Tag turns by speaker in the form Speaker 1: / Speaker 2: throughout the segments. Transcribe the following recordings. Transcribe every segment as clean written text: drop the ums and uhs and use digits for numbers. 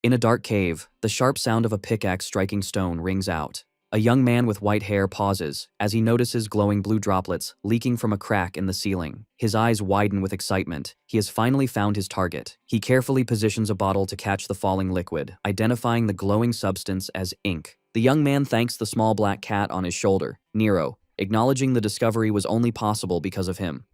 Speaker 1: In a dark cave, the sharp sound of a pickaxe striking stone rings out. A young man with white hair pauses as he notices glowing blue droplets leaking from a crack in the ceiling. His eyes widen with excitement. He has finally found his target. He carefully positions a bottle to catch the falling liquid, identifying the glowing substance as ink. The young man thanks the small black cat on his shoulder, Nero, acknowledging the discovery was only possible because of him.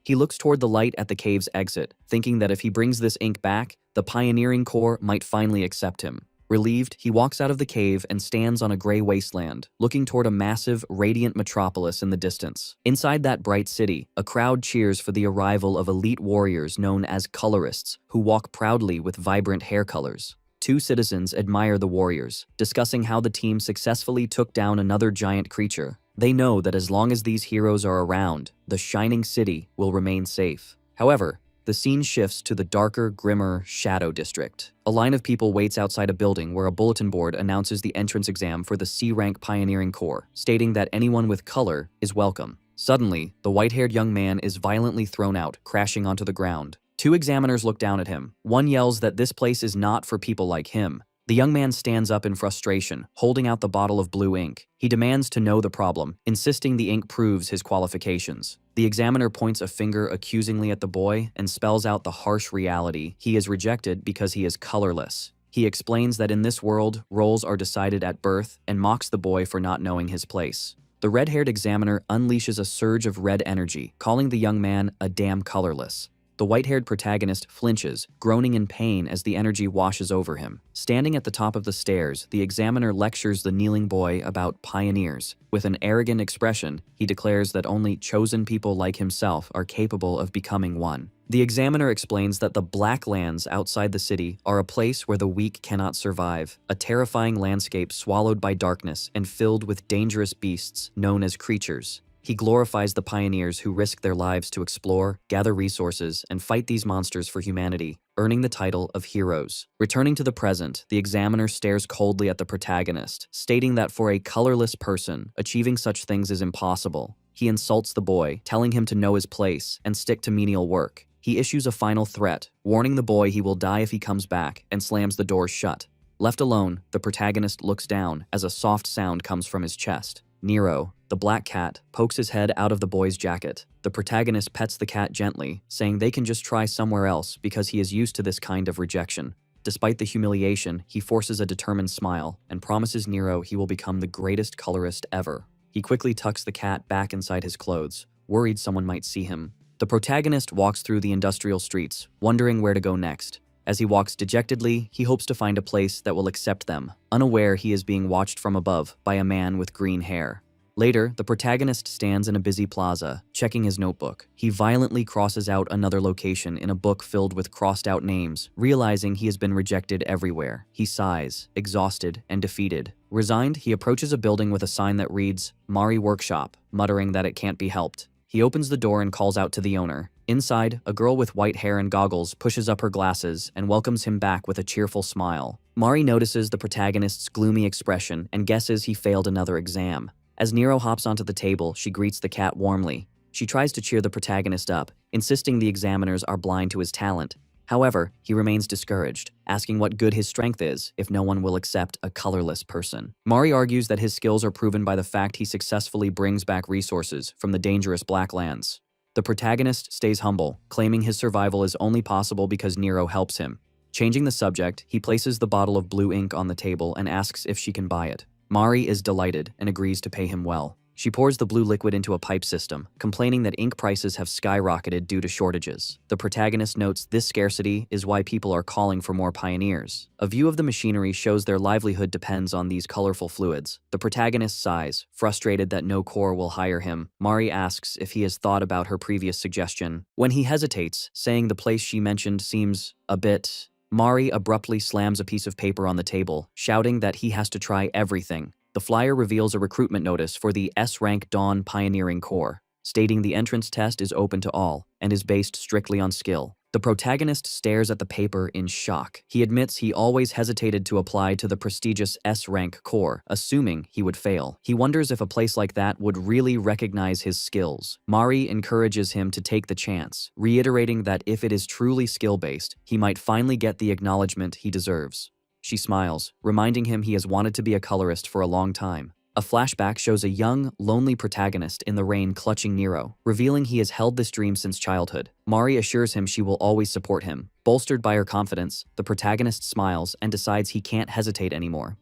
Speaker 1: He looks toward the light at the cave's exit, thinking that if he brings this ink back, the pioneering corps might finally accept him. Relieved, he walks out of the cave and stands on a gray wasteland, looking toward a massive, radiant metropolis in the distance. Inside that bright city, a crowd cheers for the arrival of elite warriors known as colorists, who walk proudly with vibrant hair colors. Two citizens admire the warriors, discussing how the team successfully took down another giant creature. They know that as long as these heroes are around, the shining city will remain safe. However, the scene shifts to the darker, grimmer Shadow District. A line of people waits outside a building where a bulletin board announces the entrance exam for the C-rank Pioneering Corps, stating that anyone with color is welcome. Suddenly, the white-haired young man is violently thrown out, crashing onto the ground. Two examiners look down at him. One yells that this place is not for people like him. The young man stands up in frustration, holding out the bottle of blue ink. He demands to know the problem, insisting the ink proves his qualifications. The examiner points a finger accusingly at the boy and spells out the harsh reality. He is rejected because he is colorless. He explains that in this world, roles are decided at birth and mocks the boy for not knowing his place. The red-haired examiner unleashes a surge of red energy, calling the young man a damn colorless. The white-haired protagonist flinches, groaning in pain as the energy washes over him. Standing at the top of the stairs, the examiner lectures the kneeling boy about pioneers. With an arrogant expression, he declares that only chosen people like himself are capable of becoming one. The examiner explains that the black lands outside the city are a place where the weak cannot survive, a terrifying landscape swallowed by darkness and filled with dangerous beasts known as creatures. He glorifies the pioneers who risk their lives to explore, gather resources, and fight these monsters for humanity, earning the title of heroes. Returning to the present, the examiner stares coldly at the protagonist, stating that for a colorless person, achieving such things is impossible. He insults the boy, telling him to know his place and stick to menial work. He issues a final threat, warning the boy he will die if he comes back, and slams the door shut. Left alone, the protagonist looks down as a soft sound comes from his chest. Nero, the black cat, pokes his head out of the boy's jacket. The protagonist pets the cat gently, saying they can just try somewhere else because he is used to this kind of rejection. Despite the humiliation, he forces a determined smile and promises Nero he will become the greatest colorist ever. He quickly tucks the cat back inside his clothes, worried someone might see him. The protagonist walks through the industrial streets, wondering where to go next. As he walks dejectedly, he hopes to find a place that will accept them, unaware he is being watched from above by a man with green hair. Later, the protagonist stands in a busy plaza, checking his notebook. He violently crosses out another location in a book filled with crossed-out names, realizing he has been rejected everywhere. He sighs, exhausted and defeated. Resigned, he approaches a building with a sign that reads, "Mari Workshop," muttering that it can't be helped. He opens the door and calls out to the owner. Inside, a girl with white hair and goggles pushes up her glasses and welcomes him back with a cheerful smile. Mari notices the protagonist's gloomy expression and guesses he failed another exam. As Nero hops onto the table, she greets the cat warmly. She tries to cheer the protagonist up, insisting the examiners are blind to his talent. However, he remains discouraged, asking what good his strength is if no one will accept a colorless person. Mari argues that his skills are proven by the fact he successfully brings back resources from the dangerous black lands. The protagonist stays humble, claiming his survival is only possible because Nero helps him. Changing the subject, he places the bottle of blue ink on the table and asks if she can buy it. Mari is delighted and agrees to pay him well. She pours the blue liquid into a pipe system, complaining that ink prices have skyrocketed due to shortages. The protagonist notes this scarcity is why people are calling for more pioneers. A view of the machinery shows their livelihood depends on these colorful fluids. The protagonist sighs, frustrated that no corps will hire him. Mari asks if he has thought about her previous suggestion. When he hesitates, saying the place she mentioned seems a bit... Mari abruptly slams a piece of paper on the table, shouting that he has to try everything. The flyer reveals a recruitment notice for the S-rank Dawn Pioneering Corps, stating the entrance test is open to all and is based strictly on skill. The protagonist stares at the paper in shock. He admits he always hesitated to apply to the prestigious S-rank Corps, assuming he would fail. He wonders if a place like that would really recognize his skills. Mari encourages him to take the chance, reiterating that if it is truly skill-based, he might finally get the acknowledgement he deserves. She smiles, reminding him he has wanted to be a colorist for a long time. A flashback shows a young, lonely protagonist in the rain clutching Nero, revealing he has held this dream since childhood. Mari assures him she will always support him. Bolstered by her confidence, the protagonist smiles and decides he can't hesitate anymore.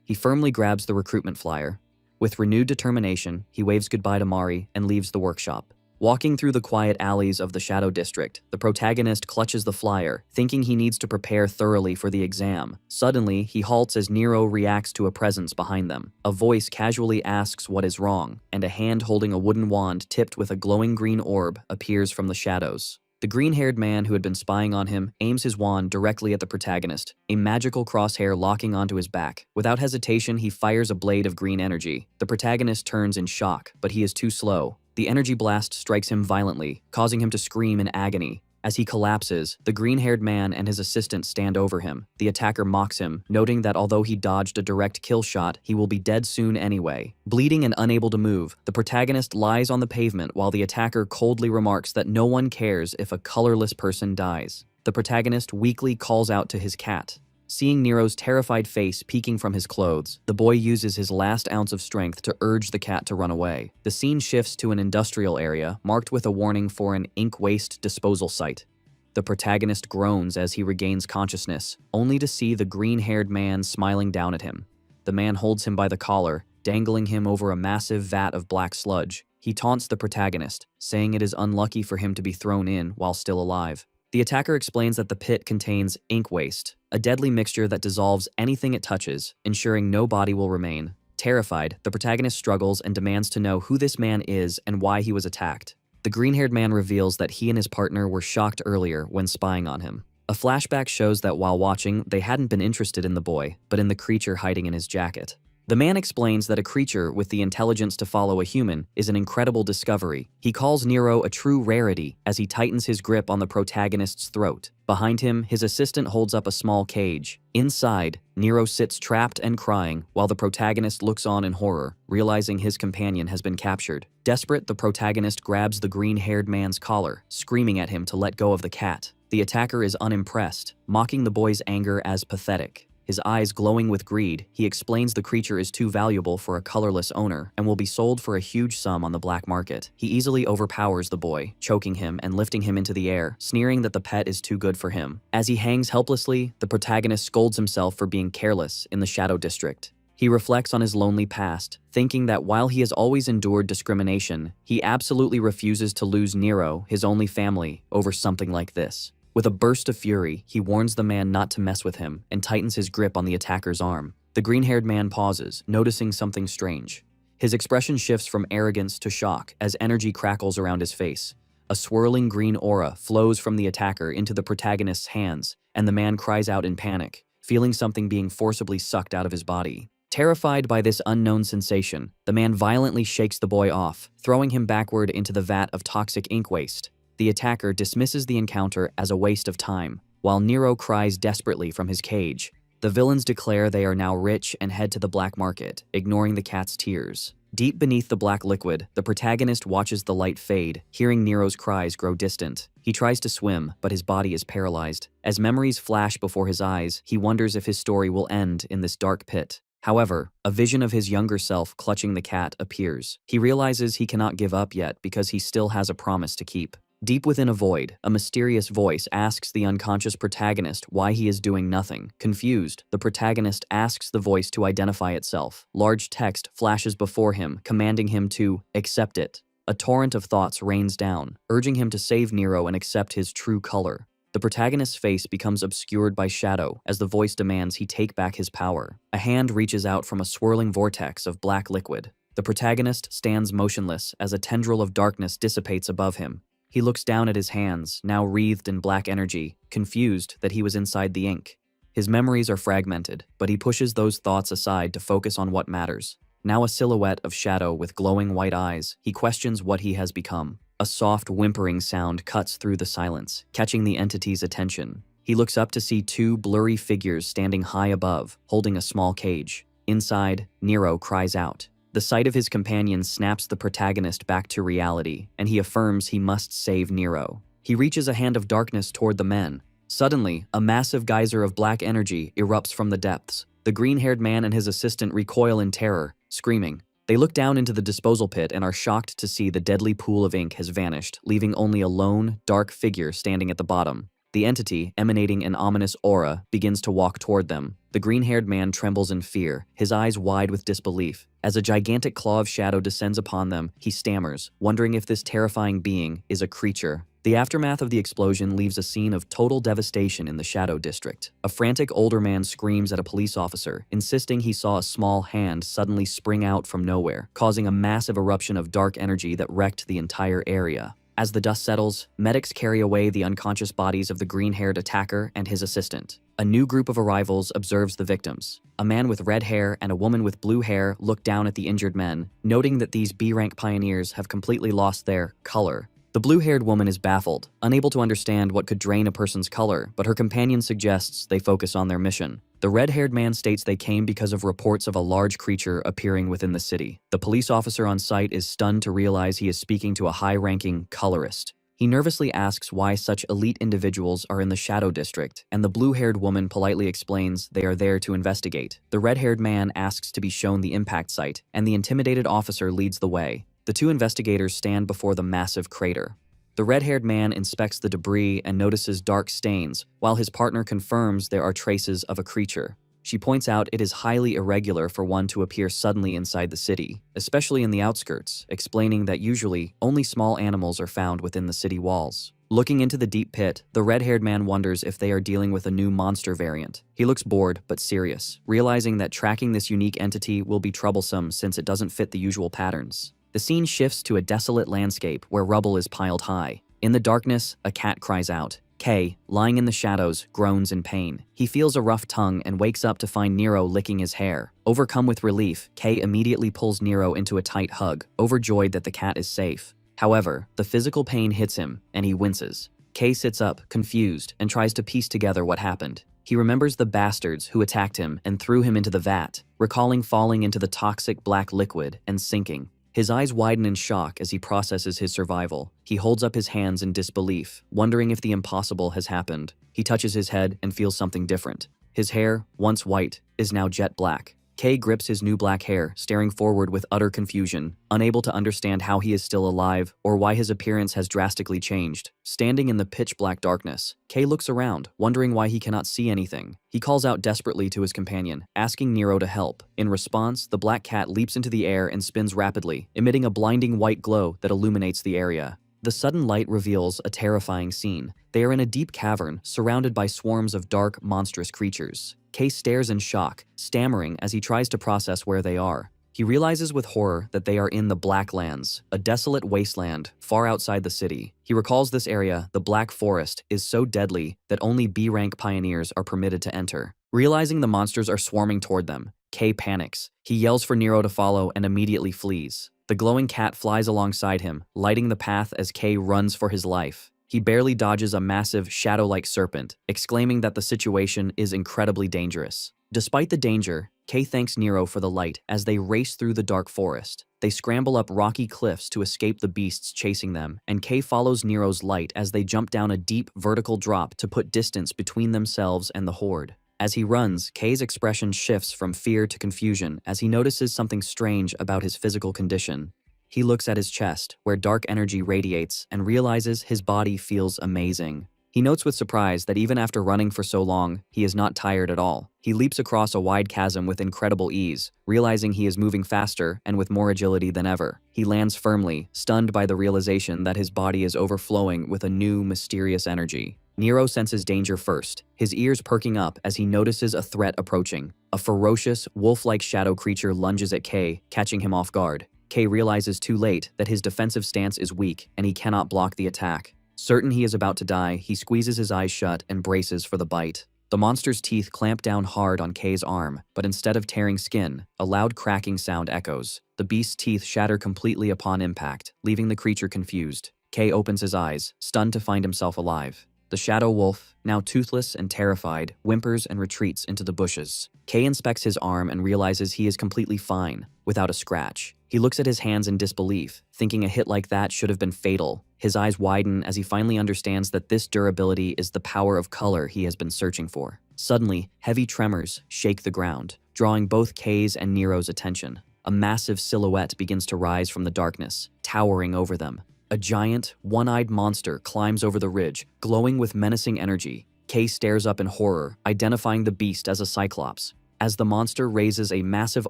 Speaker 1: He firmly grabs the recruitment flyer. With renewed determination, he waves goodbye to Mari and leaves the workshop. Walking through the quiet alleys of the Shadow District, the protagonist clutches the flyer, thinking he needs to prepare thoroughly for the exam. Suddenly, he halts as Nero reacts to a presence behind them. A voice casually asks what is wrong, and a hand holding a wooden wand tipped with a glowing green orb appears from the shadows. The green-haired man who had been spying on him aims his wand directly at the protagonist, a magical crosshair locking onto his back. Without hesitation, he fires a blade of green energy. The protagonist turns in shock, but he is too slow. The energy blast strikes him violently, causing him to scream in agony. As he collapses, the green-haired man and his assistant stand over him. The attacker mocks him, noting that although he dodged a direct kill shot, he will be dead soon anyway. Bleeding and unable to move, the protagonist lies on the pavement while the attacker coldly remarks that no one cares if a colorless person dies. The protagonist weakly calls out to his cat. Seeing Nero's terrified face peeking from his clothes, the boy uses his last ounce of strength to urge the cat to run away. The scene shifts to an industrial area, marked with a warning for an ink waste disposal site. The protagonist groans as he regains consciousness, only to see the green-haired man smiling down at him. The man holds him by the collar, dangling him over a massive vat of black sludge. He taunts the protagonist, saying it is unlucky for him to be thrown in while still alive. The attacker explains that the pit contains ink waste, a deadly mixture that dissolves anything it touches, ensuring no body will remain. Terrified, the protagonist struggles and demands to know who this man is and why he was attacked. The green-haired man reveals that he and his partner were shocked earlier when spying on him. A flashback shows that while watching, they hadn't been interested in the boy, but in the creature hiding in his jacket. The man explains that a creature with the intelligence to follow a human is an incredible discovery. He calls Nero a true rarity as he tightens his grip on the protagonist's throat. Behind him, his assistant holds up a small cage. Inside, Nero sits trapped and crying while the protagonist looks on in horror, realizing his companion has been captured. Desperate, the protagonist grabs the green-haired man's collar, screaming at him to let go of the cat. The attacker is unimpressed, mocking the boy's anger as pathetic. His eyes glowing with greed, he explains the creature is too valuable for a colorless owner and will be sold for a huge sum on the black market. He easily overpowers the boy, choking him and lifting him into the air, sneering that the pet is too good for him. As he hangs helplessly, the protagonist scolds himself for being careless in the Shadow District. He reflects on his lonely past, thinking that while he has always endured discrimination, he absolutely refuses to lose Nero, his only family, over something like this. With a burst of fury, he warns the man not to mess with him and tightens his grip on the attacker's arm. The green-haired man pauses, noticing something strange. His expression shifts from arrogance to shock as energy crackles around his face. A swirling green aura flows from the attacker into the protagonist's hands, and the man cries out in panic, feeling something being forcibly sucked out of his body. Terrified by this unknown sensation, the man violently shakes the boy off, throwing him backward into the vat of toxic ink waste. The attacker dismisses the encounter as a waste of time, while Nero cries desperately from his cage. The villains declare they are now rich and head to the black market, ignoring the cat's tears. Deep beneath the black liquid, the protagonist watches the light fade, hearing Nero's cries grow distant. He tries to swim, but his body is paralyzed. As memories flash before his eyes, he wonders if his story will end in this dark pit. However, a vision of his younger self clutching the cat appears. He realizes he cannot give up yet because he still has a promise to keep. Deep within a void, a mysterious voice asks the unconscious protagonist why he is doing nothing. Confused, the protagonist asks the voice to identify itself. Large text flashes before him, commanding him to accept it. A torrent of thoughts rains down, urging him to save Nero and accept his true color. The protagonist's face becomes obscured by shadow as the voice demands he take back his power. A hand reaches out from a swirling vortex of black liquid. The protagonist stands motionless as a tendril of darkness dissipates above him. He looks down at his hands, now wreathed in black energy, confused that he was inside the ink. His memories are fragmented, but he pushes those thoughts aside to focus on what matters. Now a silhouette of shadow with glowing white eyes, he questions what he has become. A soft whimpering sound cuts through the silence, catching the entity's attention. He looks up to see two blurry figures standing high above, holding a small cage. Inside, Nero cries out. The sight of his companion snaps the protagonist back to reality, and he affirms he must save Nero. He reaches a hand of darkness toward the men, Suddenly, a massive geyser of black energy erupts from the depths. The green-haired man and his assistant recoil in terror, screaming. They look down into the disposal pit and are shocked to see the deadly pool of ink has vanished, leaving only a lone, dark figure standing at the bottom. The entity, emanating an ominous aura, begins to walk toward them. The green-haired man trembles in fear, his eyes wide with disbelief. As a gigantic claw of shadow descends upon them, he stammers, wondering if this terrifying being is a creature. The aftermath of the explosion leaves a scene of total devastation in the Shadow District. A frantic older man screams at a police officer, insisting he saw a small hand suddenly spring out from nowhere, causing a massive eruption of dark energy that wrecked the entire area. As the dust settles, medics carry away the unconscious bodies of the green-haired attacker and his assistant. A new group of arrivals observes the victims. A man with red hair and a woman with blue hair look down at the injured men, noting that these B-rank pioneers have completely lost their color. The blue-haired woman is baffled, unable to understand what could drain a person's color, but her companion suggests they focus on their mission. The red-haired man states they came because of reports of a large creature appearing within the city. The police officer on site is stunned to realize he is speaking to a high-ranking colorist. He nervously asks why such elite individuals are in the Shadow District, and the blue-haired woman politely explains they are there to investigate. The red-haired man asks to be shown the impact site, and the intimidated officer leads the way. The two investigators stand before the massive crater. The red-haired man inspects the debris and notices dark stains, while his partner confirms there are traces of a creature. She points out it is highly irregular for one to appear suddenly inside the city, especially in the outskirts, explaining that usually only small animals are found within the city walls. Looking into the deep pit, the red-haired man wonders if they are dealing with a new monster variant. He looks bored but serious, realizing that tracking this unique entity will be troublesome since it doesn't fit the usual patterns. The scene shifts to a desolate landscape where rubble is piled high. In the darkness, a cat cries out. Kay, lying in the shadows, groans in pain. He feels a rough tongue and wakes up to find Nero licking his hair. Overcome with relief, Kay immediately pulls Nero into a tight hug, overjoyed that the cat is safe. However, the physical pain hits him, and he winces. Kay sits up, confused, and tries to piece together what happened. He remembers the bastards who attacked him and threw him into the vat, recalling falling into the toxic black liquid and sinking. His eyes widen in shock as he processes his survival. He holds up his hands in disbelief, wondering if the impossible has happened. He touches his head and feels something different. His hair, once white, is now jet black. Kay grips his new black hair, staring forward with utter confusion, unable to understand how he is still alive or why his appearance has drastically changed. Standing in the pitch-black darkness, Kay looks around, wondering why he cannot see anything. He calls out desperately to his companion, asking Nero to help. In response, the black cat leaps into the air and spins rapidly, emitting a blinding white glow that illuminates the area. The sudden light reveals a terrifying scene. They are in a deep cavern, surrounded by swarms of dark, monstrous creatures. Kay stares in shock, stammering as he tries to process where they are. He realizes with horror that they are in the Blacklands, a desolate wasteland far outside the city. He recalls this area, the Black Forest, is so deadly that only B-rank pioneers are permitted to enter. Realizing the monsters are swarming toward them, Kay panics. He yells for Nero to follow and immediately flees. The glowing cat flies alongside him, lighting the path as Kay runs for his life. He barely dodges a massive, shadow-like serpent, exclaiming that the situation is incredibly dangerous. Despite the danger, Kay thanks Nero for the light as they race through the dark forest. They scramble up rocky cliffs to escape the beasts chasing them, and Kay follows Nero's light as they jump down a deep, vertical drop to put distance between themselves and the horde. As he runs, Kay's expression shifts from fear to confusion as he notices something strange about his physical condition. He looks at his chest, where dark energy radiates, and realizes his body feels amazing. He notes with surprise that even after running for so long, he is not tired at all. He leaps across a wide chasm with incredible ease, realizing he is moving faster and with more agility than ever. He lands firmly, stunned by the realization that his body is overflowing with a new, mysterious energy. Nero senses danger first, his ears perking up as he notices a threat approaching. A ferocious, wolf-like shadow creature lunges at Kay, catching him off guard. Kay realizes too late that his defensive stance is weak and he cannot block the attack. Certain he is about to die, he squeezes his eyes shut and braces for the bite. The monster's teeth clamp down hard on Kay's arm, but instead of tearing skin, a loud cracking sound echoes. The beast's teeth shatter completely upon impact, leaving the creature confused. Kay opens his eyes, stunned to find himself alive. The shadow wolf, now toothless and terrified, whimpers and retreats into the bushes. Kei inspects his arm and realizes he is completely fine, without a scratch. He looks at his hands in disbelief, thinking a hit like that should have been fatal. His eyes widen as he finally understands that this durability is the power of color he has been searching for. Suddenly, heavy tremors shake the ground, drawing both Kei's and Nero's attention. A massive silhouette begins to rise from the darkness, towering over them. A giant, one-eyed monster climbs over the ridge, glowing with menacing energy. Kei stares up in horror, identifying the beast as a cyclops. As the monster raises a massive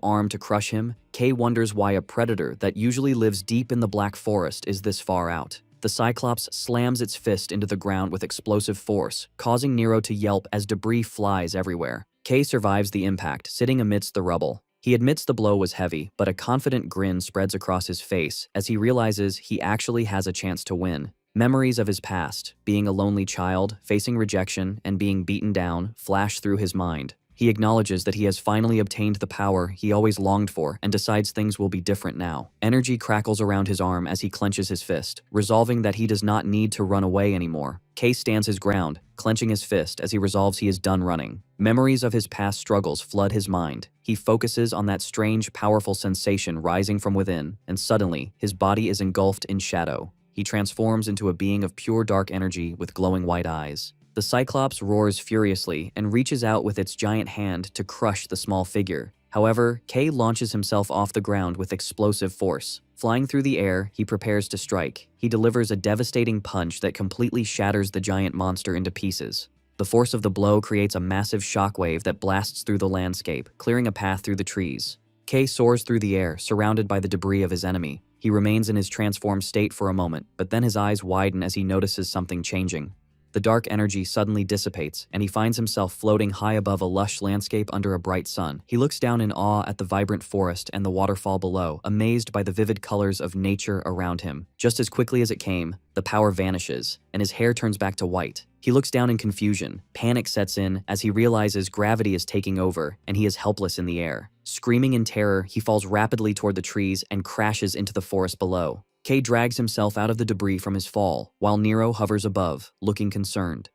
Speaker 1: arm to crush him, Kei wonders why a predator that usually lives deep in the Black Forest is this far out. The cyclops slams its fist into the ground with explosive force, causing Nero to yelp as debris flies everywhere. Kei survives the impact, sitting amidst the rubble. He admits the blow was heavy, but a confident grin spreads across his face as he realizes he actually has a chance to win. Memories of his past, being a lonely child, facing rejection, and being beaten down, flash through his mind. He acknowledges that he has finally obtained the power he always longed for and decides things will be different now. Energy crackles around his arm as he clenches his fist, resolving that he does not need to run away anymore. Kei stands his ground, clenching his fist as he resolves he is done running. Memories of his past struggles flood his mind. He focuses on that strange, powerful sensation rising from within, and suddenly, his body is engulfed in shadow. He transforms into a being of pure dark energy with glowing white eyes. The Cyclops roars furiously and reaches out with its giant hand to crush the small figure. However, Kei launches himself off the ground with explosive force. Flying through the air, he prepares to strike. He delivers a devastating punch that completely shatters the giant monster into pieces. The force of the blow creates a massive shockwave that blasts through the landscape, clearing a path through the trees. Kei soars through the air, surrounded by the debris of his enemy. He remains in his transformed state for a moment, but then his eyes widen as he notices something changing. The dark energy suddenly dissipates, and he finds himself floating high above a lush landscape under a bright sun. He looks down in awe at the vibrant forest and the waterfall below, amazed by the vivid colors of nature around him. Just as quickly as it came, the power vanishes, and his hair turns back to white. He looks down in confusion. Panic sets in as he realizes gravity is taking over, and he is helpless in the air. Screaming in terror, he falls rapidly toward the trees and crashes into the forest below. Kei drags himself out of the debris from his fall, while Nero hovers above, looking concerned.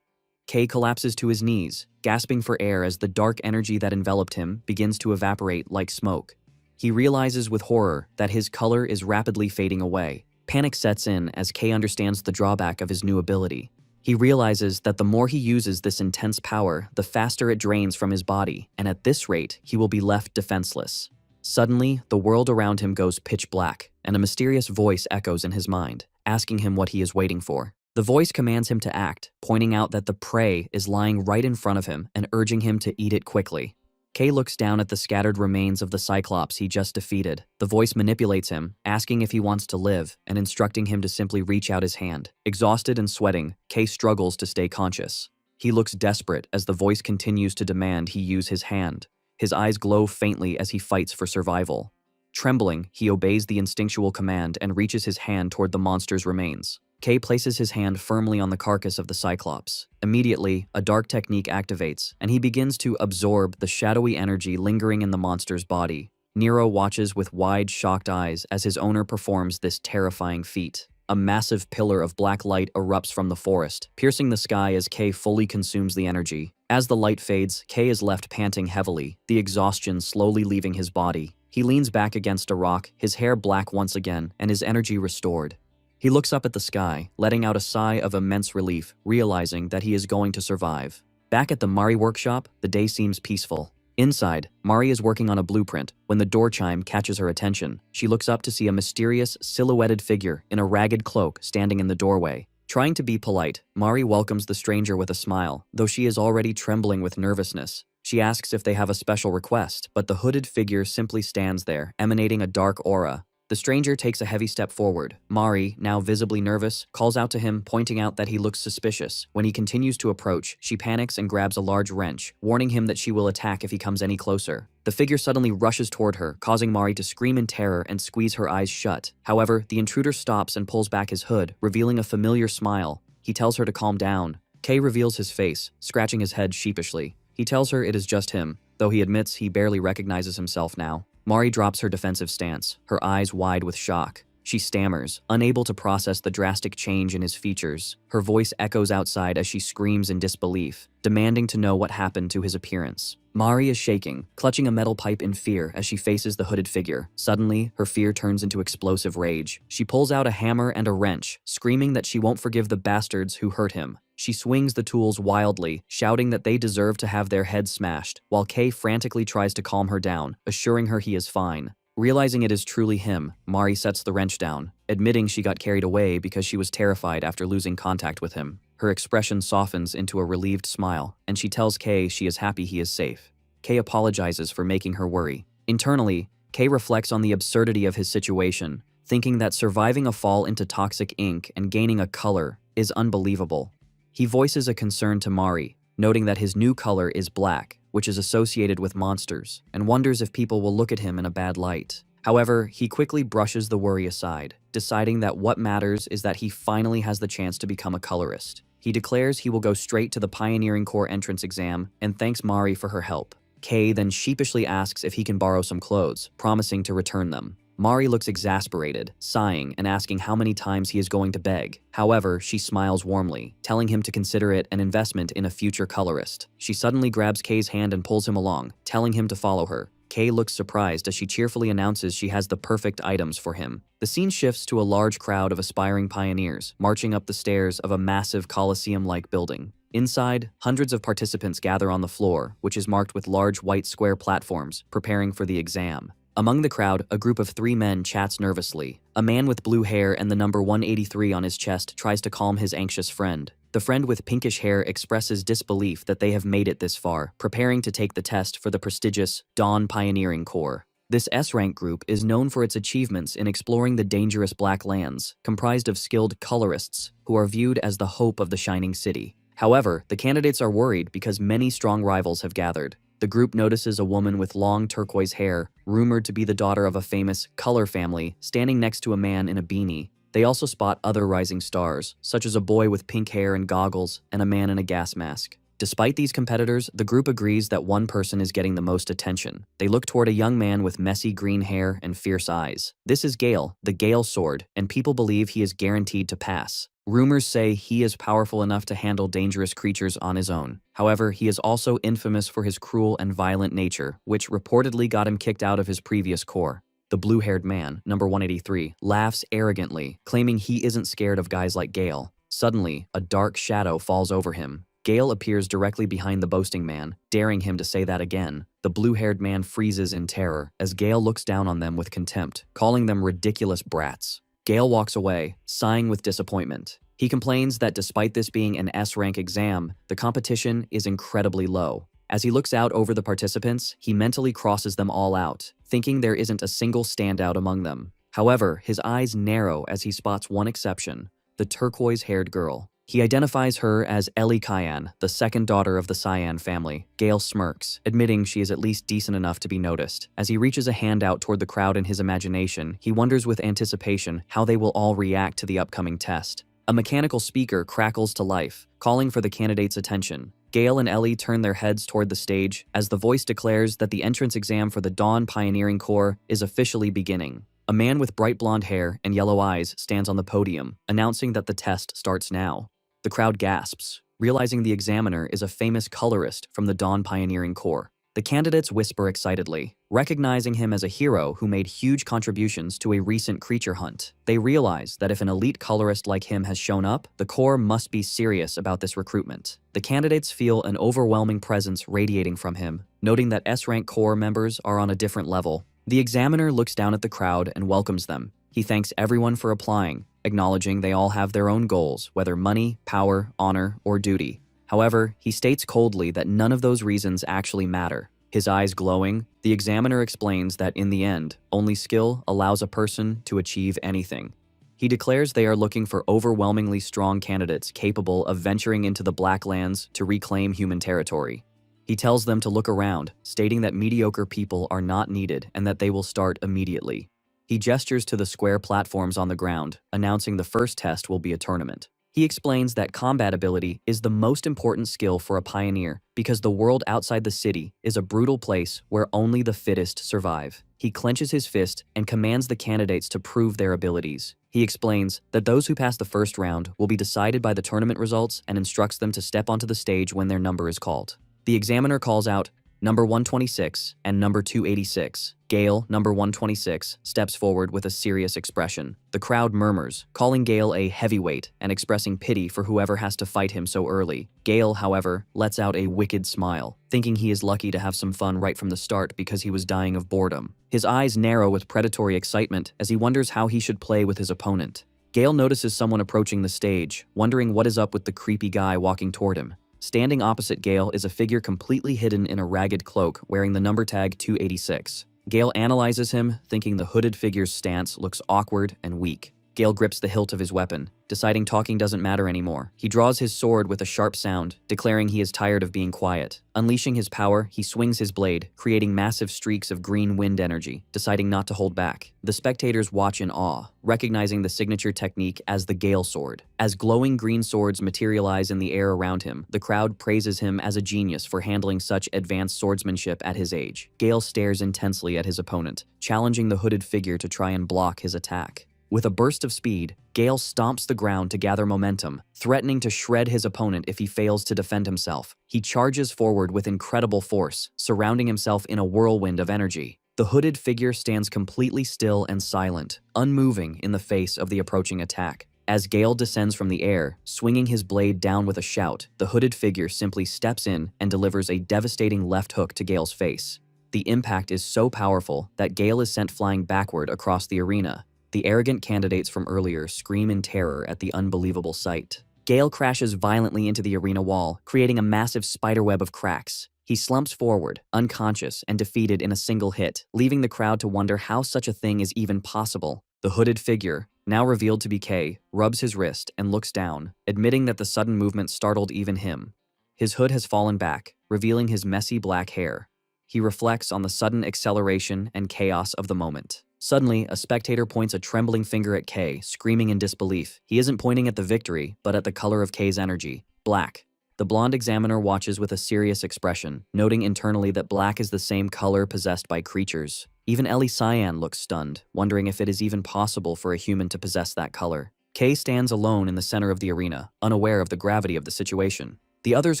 Speaker 1: Kei collapses to his knees, gasping for air as the dark energy that enveloped him begins to evaporate like smoke. He realizes with horror that his color is rapidly fading away. Panic sets in as Kei understands the drawback of his new ability. He realizes that the more he uses this intense power, the faster it drains from his body, and at this rate, he will be left defenseless. Suddenly, the world around him goes pitch black, and a mysterious voice echoes in his mind, asking him what he is waiting for. The voice commands him to act, pointing out that the prey is lying right in front of him and urging him to eat it quickly. Kei looks down at the scattered remains of the Cyclops he just defeated. The voice manipulates him, asking if he wants to live, and instructing him to simply reach out his hand. Exhausted and sweating, Kei struggles to stay conscious. He looks desperate as the voice continues to demand he use his hand. His eyes glow faintly as he fights for survival. Trembling, he obeys the instinctual command and reaches his hand toward the monster's remains. Kei places his hand firmly on the carcass of the Cyclops. Immediately, a dark technique activates, and he begins to absorb the shadowy energy lingering in the monster's body. Nero watches with wide, shocked eyes as his owner performs this terrifying feat. A massive pillar of black light erupts from the forest, piercing the sky as Kei fully consumes the energy. As the light fades, Kei is left panting heavily, the exhaustion slowly leaving his body. He leans back against a rock, his hair black once again, and his energy restored. He looks up at the sky, letting out a sigh of immense relief, realizing that he is going to survive. Back at the Mari workshop, the day seems peaceful. Inside, Mari is working on a blueprint when the door chime catches her attention. She looks up to see a mysterious, silhouetted figure in a ragged cloak standing in the doorway. Trying to be polite, Mari welcomes the stranger with a smile, though she is already trembling with nervousness. She asks if they have a special request, but the hooded figure simply stands there, emanating a dark aura. The stranger takes a heavy step forward. Mari, now visibly nervous, calls out to him, pointing out that he looks suspicious. When he continues to approach, she panics and grabs a large wrench, warning him that she will attack if he comes any closer. The figure suddenly rushes toward her, causing Mari to scream in terror and squeeze her eyes shut. However, the intruder stops and pulls back his hood, revealing a familiar smile. He tells her to calm down. Kei reveals his face, scratching his head sheepishly. He tells her it is just him, though he admits he barely recognizes himself now. Mari drops her defensive stance, her eyes wide with shock. She stammers, unable to process the drastic change in his features. Her voice echoes outside as she screams in disbelief, demanding to know what happened to his appearance. Mari is shaking, clutching a metal pipe in fear as she faces the hooded figure. Suddenly, her fear turns into explosive rage. She pulls out a hammer and a wrench, screaming that she won't forgive the bastards who hurt him. She swings the tools wildly, shouting that they deserve to have their heads smashed, while Kay frantically tries to calm her down, assuring her he is fine. Realizing it is truly him, Mari sets the wrench down, admitting she got carried away because she was terrified after losing contact with him. Her expression softens into a relieved smile, and she tells Kay she is happy he is safe. Kay apologizes for making her worry. Internally, Kay reflects on the absurdity of his situation, thinking that surviving a fall into toxic ink and gaining a color is unbelievable. He voices a concern to Mari, noting that his new color is black, which is associated with monsters, and wonders if people will look at him in a bad light. However, he quickly brushes the worry aside, deciding that what matters is that he finally has the chance to become a colorist. He declares he will go straight to the Pioneering Corps entrance exam and thanks Mari for her help. Kay then sheepishly asks if he can borrow some clothes, promising to return them. Mari looks exasperated, sighing and asking how many times he is going to beg. However, she smiles warmly, telling him to consider it an investment in a future colorist. She suddenly grabs Kay's hand and pulls him along, telling him to follow her. Kay looks surprised as she cheerfully announces she has the perfect items for him. The scene shifts to a large crowd of aspiring pioneers, marching up the stairs of a massive Colosseum-like building. Inside, hundreds of participants gather on the floor, which is marked with large white square platforms, preparing for the exam. Among the crowd, a group of 3 men chats nervously. A man with blue hair and the number 183 on his chest tries to calm his anxious friend. The friend with pinkish hair expresses disbelief that they have made it this far, preparing to take the test for the prestigious Dawn Pioneering Corps. This S-rank group is known for its achievements in exploring the dangerous Black Lands, comprised of skilled colorists who are viewed as the hope of the Shining City. However, the candidates are worried because many strong rivals have gathered. The group notices a woman with long turquoise hair, rumored to be the daughter of a famous color family, standing next to a man in a beanie. They also spot other rising stars, such as a boy with pink hair and goggles and a man in a gas mask. Despite these competitors, the group agrees that one person is getting the most attention. They look toward a young man with messy green hair and fierce eyes. This is Gale, the Gale Sword, and people believe he is guaranteed to pass. Rumors say he is powerful enough to handle dangerous creatures on his own. However, he is also infamous for his cruel and violent nature, which reportedly got him kicked out of his previous corps. The blue-haired man, number 183, laughs arrogantly, claiming he isn't scared of guys like Gale. Suddenly, a dark shadow falls over him. Gale appears directly behind the boasting man, daring him to say that again. The blue-haired man freezes in terror as Gale looks down on them with contempt, calling them ridiculous brats. Gale walks away, sighing with disappointment. He complains that despite this being an S-rank exam, the competition is incredibly low. As he looks out over the participants, he mentally crosses them all out, thinking there isn't a single standout among them. However, his eyes narrow as he spots one exception, the turquoise-haired girl. He identifies her as Ellie Cyan, the second daughter of the Cyan family. Gale smirks, admitting she is at least decent enough to be noticed. As he reaches a hand out toward the crowd in his imagination, he wonders with anticipation how they will all react to the upcoming test. A mechanical speaker crackles to life, calling for the candidates' attention. Gale and Ellie turn their heads toward the stage as the voice declares that the entrance exam for the Dawn Pioneering Corps is officially beginning. A man with bright blonde hair and yellow eyes stands on the podium, announcing that the test starts now. The crowd gasps, realizing the examiner is a famous colorist from the Dawn Pioneering Corps. The candidates whisper excitedly, recognizing him as a hero who made huge contributions to a recent creature hunt. They realize that if an elite colorist like him has shown up, the Corps must be serious about this recruitment. The candidates feel an overwhelming presence radiating from him, noting that S-rank Corps members are on a different level. The examiner looks down at the crowd and welcomes them. He thanks everyone for applying, acknowledging they all have their own goals, whether money, power, honor, or duty. However, he states coldly that none of those reasons actually matter. His eyes glowing, the examiner explains that in the end, only skill allows a person to achieve anything. He declares they are looking for overwhelmingly strong candidates capable of venturing into the Black Lands to reclaim human territory. He tells them to look around, stating that mediocre people are not needed and that they will start immediately. He gestures to the square platforms on the ground, announcing the first test will be a tournament. He explains that combat ability is the most important skill for a pioneer because the world outside the city is a brutal place where only the fittest survive. He clenches his fist and commands the candidates to prove their abilities. He explains that those who pass the first round will be decided by the tournament results and instructs them to step onto the stage when their number is called. The examiner calls out number 126 and number 286. Gale, number 126, steps forward with a serious expression. The crowd murmurs, calling Gale a heavyweight and expressing pity for whoever has to fight him so early. Gale, however, lets out a wicked smile, thinking he is lucky to have some fun right from the start because he was dying of boredom. His eyes narrow with predatory excitement as he wonders how he should play with his opponent. Gale notices someone approaching the stage, wondering what is up with the creepy guy walking toward him. Standing opposite Gale is a figure completely hidden in a ragged cloak wearing the number tag 286. Gale analyzes him, thinking the hooded figure's stance looks awkward and weak. Gale grips the hilt of his weapon, deciding talking doesn't matter anymore. He draws his sword with a sharp sound, declaring he is tired of being quiet. Unleashing his power, he swings his blade, creating massive streaks of green wind energy, deciding not to hold back. The spectators watch in awe, recognizing the signature technique as the Gale sword. As glowing green swords materialize in the air around him, the crowd praises him as a genius for handling such advanced swordsmanship at his age. Gale stares intensely at his opponent, challenging the hooded figure to try and block his attack. With a burst of speed, Gale stomps the ground to gather momentum, threatening to shred his opponent if he fails to defend himself. He charges forward with incredible force, surrounding himself in a whirlwind of energy. The hooded figure stands completely still and silent, unmoving in the face of the approaching attack. As Gale descends from the air, swinging his blade down with a shout, the hooded figure simply steps in and delivers a devastating left hook to Gale's face. The impact is so powerful that Gale is sent flying backward across the arena. The arrogant candidates from earlier scream in terror at the unbelievable sight. Gale crashes violently into the arena wall, creating a massive spiderweb of cracks. He slumps forward, unconscious and defeated in a single hit, leaving the crowd to wonder how such a thing is even possible. The hooded figure, now revealed to be Kay, rubs his wrist and looks down, admitting that the sudden movement startled even him. His hood has fallen back, revealing his messy black hair. He reflects on the sudden acceleration and chaos of the moment. Suddenly, a spectator points a trembling finger at Kay, screaming in disbelief. He isn't pointing at the victory, but at the color of Kay's energy, black. The blonde examiner watches with a serious expression, noting internally that black is the same color possessed by creatures. Even Ellie Cyan looks stunned, wondering if it is even possible for a human to possess that color. Kay stands alone in the center of the arena, unaware of the gravity of the situation. The others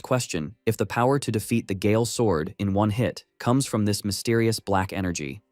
Speaker 1: question if the power to defeat the Gale sword in one hit comes from this mysterious black energy.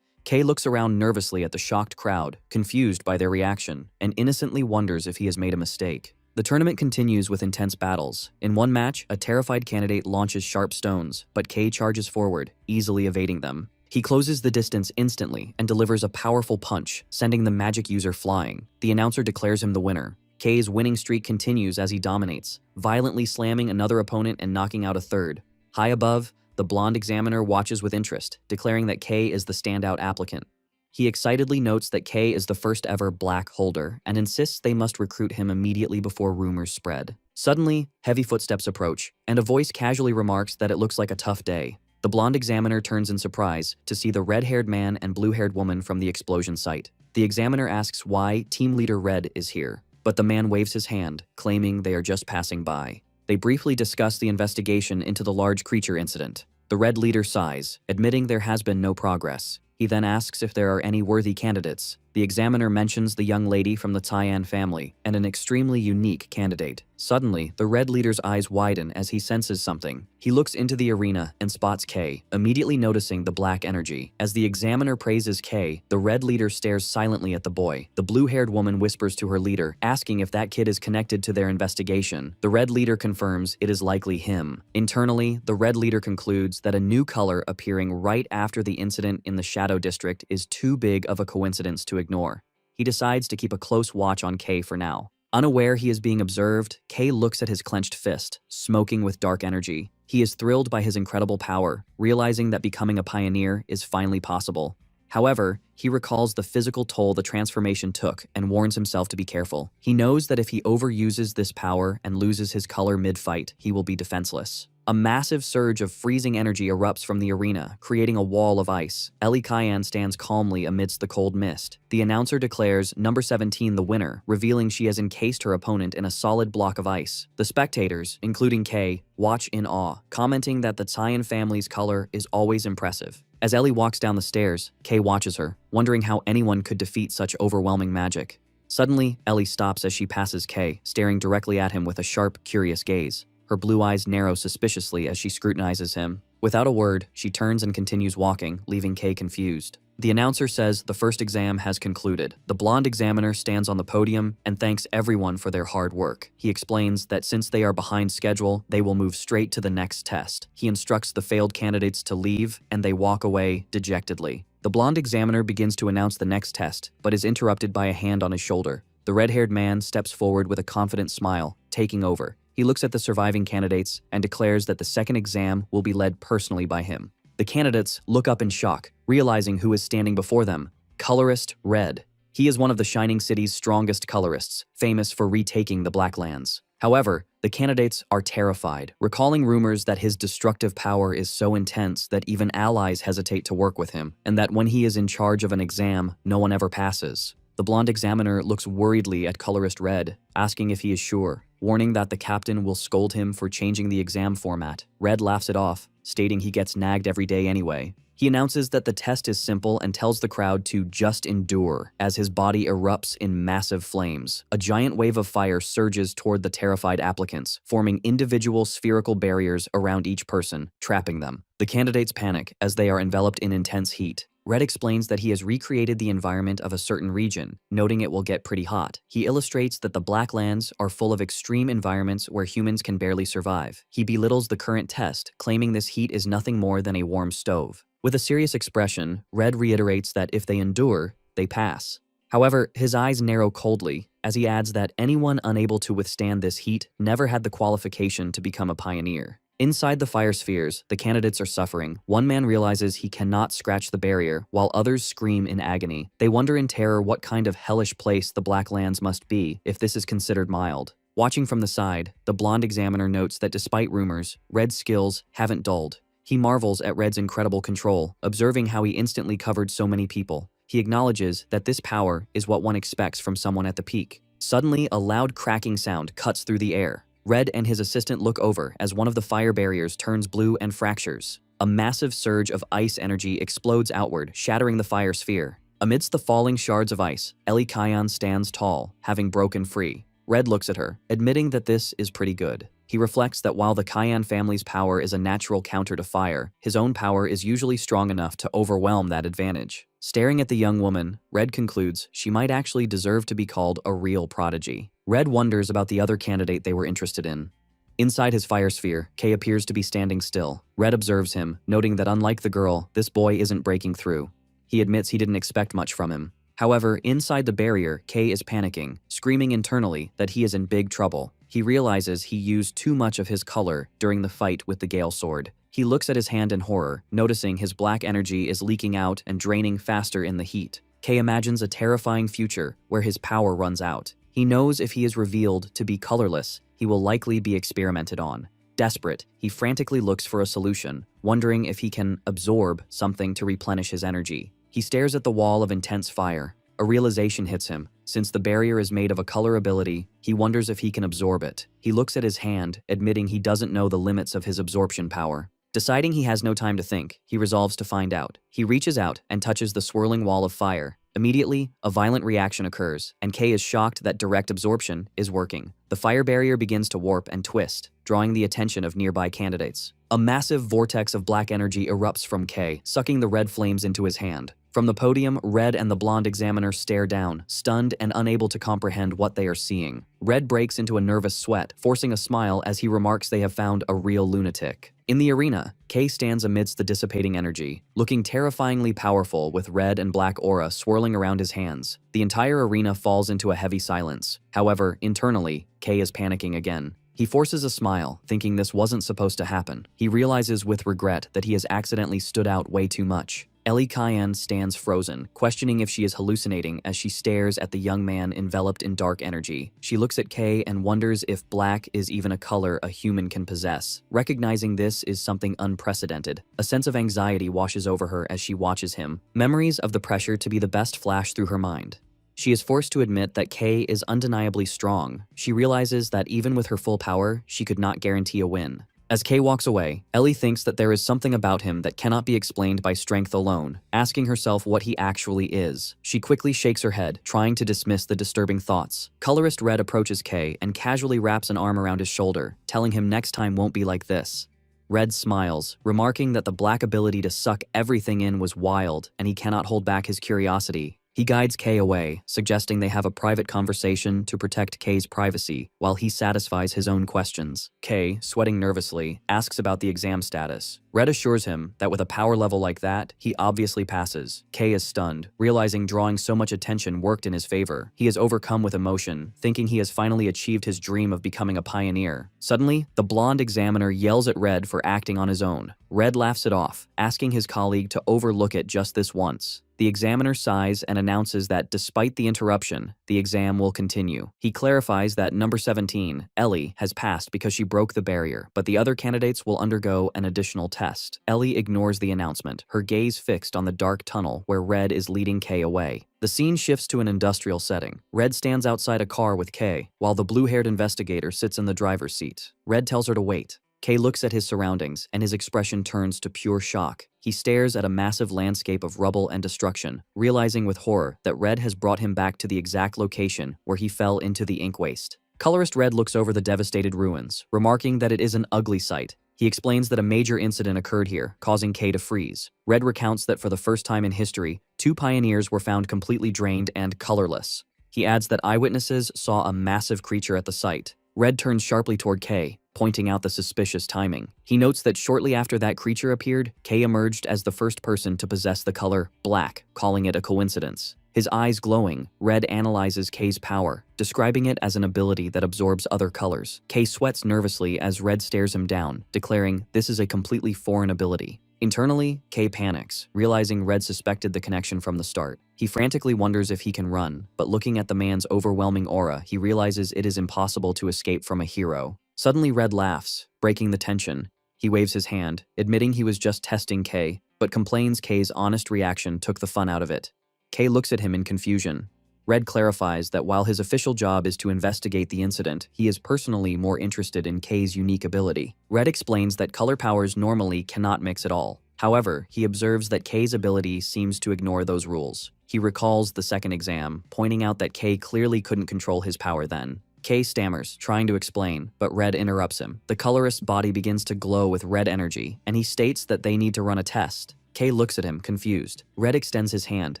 Speaker 1: Kay looks around nervously at the shocked crowd, confused by their reaction, and innocently wonders if he has made a mistake. The tournament continues with intense battles. In one match, a terrified candidate launches sharp stones, but Kay charges forward, easily evading them. He closes the distance instantly and delivers a powerful punch, sending the magic user flying. The announcer declares him the winner. Kay's winning streak continues as he dominates, violently slamming another opponent and knocking out a third. High above, the blonde examiner watches with interest, declaring that Kay is the standout applicant. He excitedly notes that Kay is the first ever black holder and insists they must recruit him immediately before rumors spread. Suddenly, heavy footsteps approach, and a voice casually remarks that it looks like a tough day. The blonde examiner turns in surprise to see the red-haired man and blue-haired woman from the explosion site. The examiner asks why Team Leader Red is here, but the man waves his hand, claiming they are just passing by. They briefly discuss the investigation into the large creature incident. The Red Leader sighs, admitting there has been no progress. He then asks if there are any worthy candidates. The examiner mentions the young lady from the Tyan family and an extremely unique candidate. Suddenly, the Red Leader's eyes widen as he senses something. He looks into the arena and spots Kay, immediately noticing the black energy. As the examiner praises Kay, the Red Leader stares silently at the boy. The blue-haired woman whispers to her leader, asking if that kid is connected to their investigation. The Red Leader confirms it is likely him. Internally, the Red Leader concludes that a new color appearing right after the incident in the Shadow District is too big of a coincidence to ignore. He decides to keep a close watch on Kay for now. Unaware he is being observed, Kay looks at his clenched fist, smoking with dark energy. He is thrilled by his incredible power, realizing that becoming a pioneer is finally possible. However, he recalls the physical toll the transformation took and warns himself to be careful. He knows that if he overuses this power and loses his color mid-fight, he will be defenseless. A massive surge of freezing energy erupts from the arena, creating a wall of ice. Ellie Kyan stands calmly amidst the cold mist. The announcer declares number 17 the winner, revealing she has encased her opponent in a solid block of ice. The spectators, including Kay, watch in awe, commenting that the Tyan family's color is always impressive. As Ellie walks down the stairs, Kay watches her, wondering how anyone could defeat such overwhelming magic. Suddenly, Ellie stops as she passes Kay, staring directly at him with a sharp, curious gaze. Her blue eyes narrow suspiciously as she scrutinizes him. Without a word, she turns and continues walking, leaving Kay confused. The announcer says the first exam has concluded. The blonde examiner stands on the podium and thanks everyone for their hard work. He explains that since they are behind schedule, they will move straight to the next test. He instructs the failed candidates to leave, and they walk away dejectedly. The blonde examiner begins to announce the next test, but is interrupted by a hand on his shoulder. The red-haired man steps forward with a confident smile, taking over. He looks at the surviving candidates and declares that the second exam will be led personally by him. The candidates look up in shock, realizing who is standing before them. Colorist Red. He is one of the Shining City's strongest colorists, famous for retaking the Black Lands. However, the candidates are terrified, recalling rumors that his destructive power is so intense that even allies hesitate to work with him, and that when he is in charge of an exam, no one ever passes. The blonde examiner looks worriedly at Colorist Red, asking if he is sure, warning that the captain will scold him for changing the exam format. Red laughs it off, stating he gets nagged every day anyway. He announces that the test is simple and tells the crowd to just endure as his body erupts in massive flames. A giant wave of fire surges toward the terrified applicants, forming individual spherical barriers around each person, trapping them. The candidates panic as they are enveloped in intense heat. Red explains that he has recreated the environment of a certain region, noting it will get pretty hot. He illustrates that the Black Lands are full of extreme environments where humans can barely survive. He belittles the current test, claiming this heat is nothing more than a warm stove. With a serious expression, Red reiterates that if they endure, they pass. However, his eyes narrow coldly, as he adds that anyone unable to withstand this heat never had the qualification to become a pioneer. Inside the fire spheres, the candidates are suffering. One man realizes he cannot scratch the barrier, while others scream in agony. They wonder in terror what kind of hellish place the Black Lands must be if this is considered mild. Watching from the side, the blonde examiner notes that despite rumors, Red's skills haven't dulled. He marvels at Red's incredible control, observing how he instantly covered so many people. He acknowledges that this power is what one expects from someone at the peak. Suddenly, a loud cracking sound cuts through the air. Red and his assistant look over as one of the fire barriers turns blue and fractures. A massive surge of ice energy explodes outward, shattering the fire sphere. Amidst the falling shards of ice, Ellie Kyan stands tall, having broken free. Red looks at her, admitting that this is pretty good. He reflects that while the Kyan family's power is a natural counter to fire, his own power is usually strong enough to overwhelm that advantage. Staring at the young woman, Red concludes she might actually deserve to be called a real prodigy. Red wonders about the other candidate they were interested in. Inside his fire sphere, Kay appears to be standing still. Red observes him, noting that unlike the girl, this boy isn't breaking through. He admits he didn't expect much from him. However, inside the barrier, Kay is panicking, screaming internally that he is in big trouble. He realizes he used too much of his color during the fight with the Gale Sword. He looks at his hand in horror, noticing his black energy is leaking out and draining faster in the heat. Kay imagines a terrifying future where his power runs out. He knows if he is revealed to be colorless, he will likely be experimented on. Desperate, he frantically looks for a solution, wondering if he can absorb something to replenish his energy. He stares at the wall of intense fire. A realization hits him. Since the barrier is made of a color ability, he wonders if he can absorb it. He looks at his hand, admitting he doesn't know the limits of his absorption power. Deciding he has no time to think, he resolves to find out. He reaches out and touches the swirling wall of fire. Immediately, a violent reaction occurs, and Kay is shocked that direct absorption is working. The fire barrier begins to warp and twist, drawing the attention of nearby candidates. A massive vortex of black energy erupts from Kay, sucking the red flames into his hand. From the podium, Red and the blonde examiner stare down, stunned and unable to comprehend what they are seeing. Red breaks into a nervous sweat, forcing a smile as he remarks they have found a real lunatic. In the arena, Kay stands amidst the dissipating energy, looking terrifyingly powerful with red and black aura swirling around his hands. The entire arena falls into a heavy silence. However, internally, Kay is panicking again. He forces a smile, thinking this wasn't supposed to happen. He realizes with regret that he has accidentally stood out way too much. Ellie Cayenne stands frozen, questioning if she is hallucinating as she stares at the young man enveloped in dark energy. She looks at Kay and wonders if black is even a color a human can possess. Recognizing this is something unprecedented. A sense of anxiety washes over her as she watches him. Memories of the pressure to be the best flash through her mind. She is forced to admit that Kay is undeniably strong. She realizes that even with her full power, she could not guarantee a win. As Kay walks away, Ellie thinks that there is something about him that cannot be explained by strength alone, asking herself what he actually is. She quickly shakes her head, trying to dismiss the disturbing thoughts. Colorist Red approaches Kay and casually wraps an arm around his shoulder, telling him next time won't be like this. Red smiles, remarking that the black ability to suck everything in was wild, and he cannot hold back his curiosity. He guides Kay away, suggesting they have a private conversation to protect Kay's privacy while he satisfies his own questions. Kay, sweating nervously, asks about the exam status. Red assures him that with a power level like that, he obviously passes. Kay is stunned, realizing drawing so much attention worked in his favor. He is overcome with emotion, thinking he has finally achieved his dream of becoming a pioneer. Suddenly, the blonde examiner yells at Red for acting on his own. Red laughs it off, asking his colleague to overlook it just this once. The examiner sighs and announces that despite the interruption, the exam will continue. He clarifies that number 17, Ellie, has passed because she broke the barrier, but the other candidates will undergo an additional test. Ellie ignores the announcement, her gaze fixed on the dark tunnel where Red is leading Kay away. The scene shifts to an industrial setting. Red stands outside a car with Kay, while the blue-haired investigator sits in the driver's seat. Red tells her to wait. Kay looks at his surroundings, and his expression turns to pure shock. He stares at a massive landscape of rubble and destruction, realizing with horror that Red has brought him back to the exact location where he fell into the ink waste. Colorist Red looks over the devastated ruins, remarking that it is an ugly sight. He explains that a major incident occurred here, causing Kay to freeze. Red recounts that for the first time in history, 2 pioneers were found completely drained and colorless. He adds that eyewitnesses saw a massive creature at the site. Red turns sharply toward Kay, pointing out the suspicious timing. He notes that shortly after that creature appeared, Kay emerged as the first person to possess the color black, calling it a coincidence. His eyes glowing, Red analyzes Kay's power, describing it as an ability that absorbs other colors. Kay sweats nervously as Red stares him down, declaring this is a completely foreign ability. Internally, Kay panics, realizing Red suspected the connection from the start. He frantically wonders if he can run, but looking at the man's overwhelming aura, he realizes it is impossible to escape from a hero. Suddenly, Red laughs, breaking the tension. He waves his hand, admitting he was just testing Kay, but complains Kay's honest reaction took the fun out of it. Kay looks at him in confusion. Red clarifies that while his official job is to investigate the incident, he is personally more interested in Kay's unique ability. Red explains that color powers normally cannot mix at all. However, he observes that Kay's ability seems to ignore those rules. He recalls the second exam, pointing out that Kay clearly couldn't control his power then. Kay stammers, trying to explain, but Red interrupts him. The colorist's body begins to glow with red energy, and he states that they need to run a test. Kay looks at him, confused. Red extends his hand,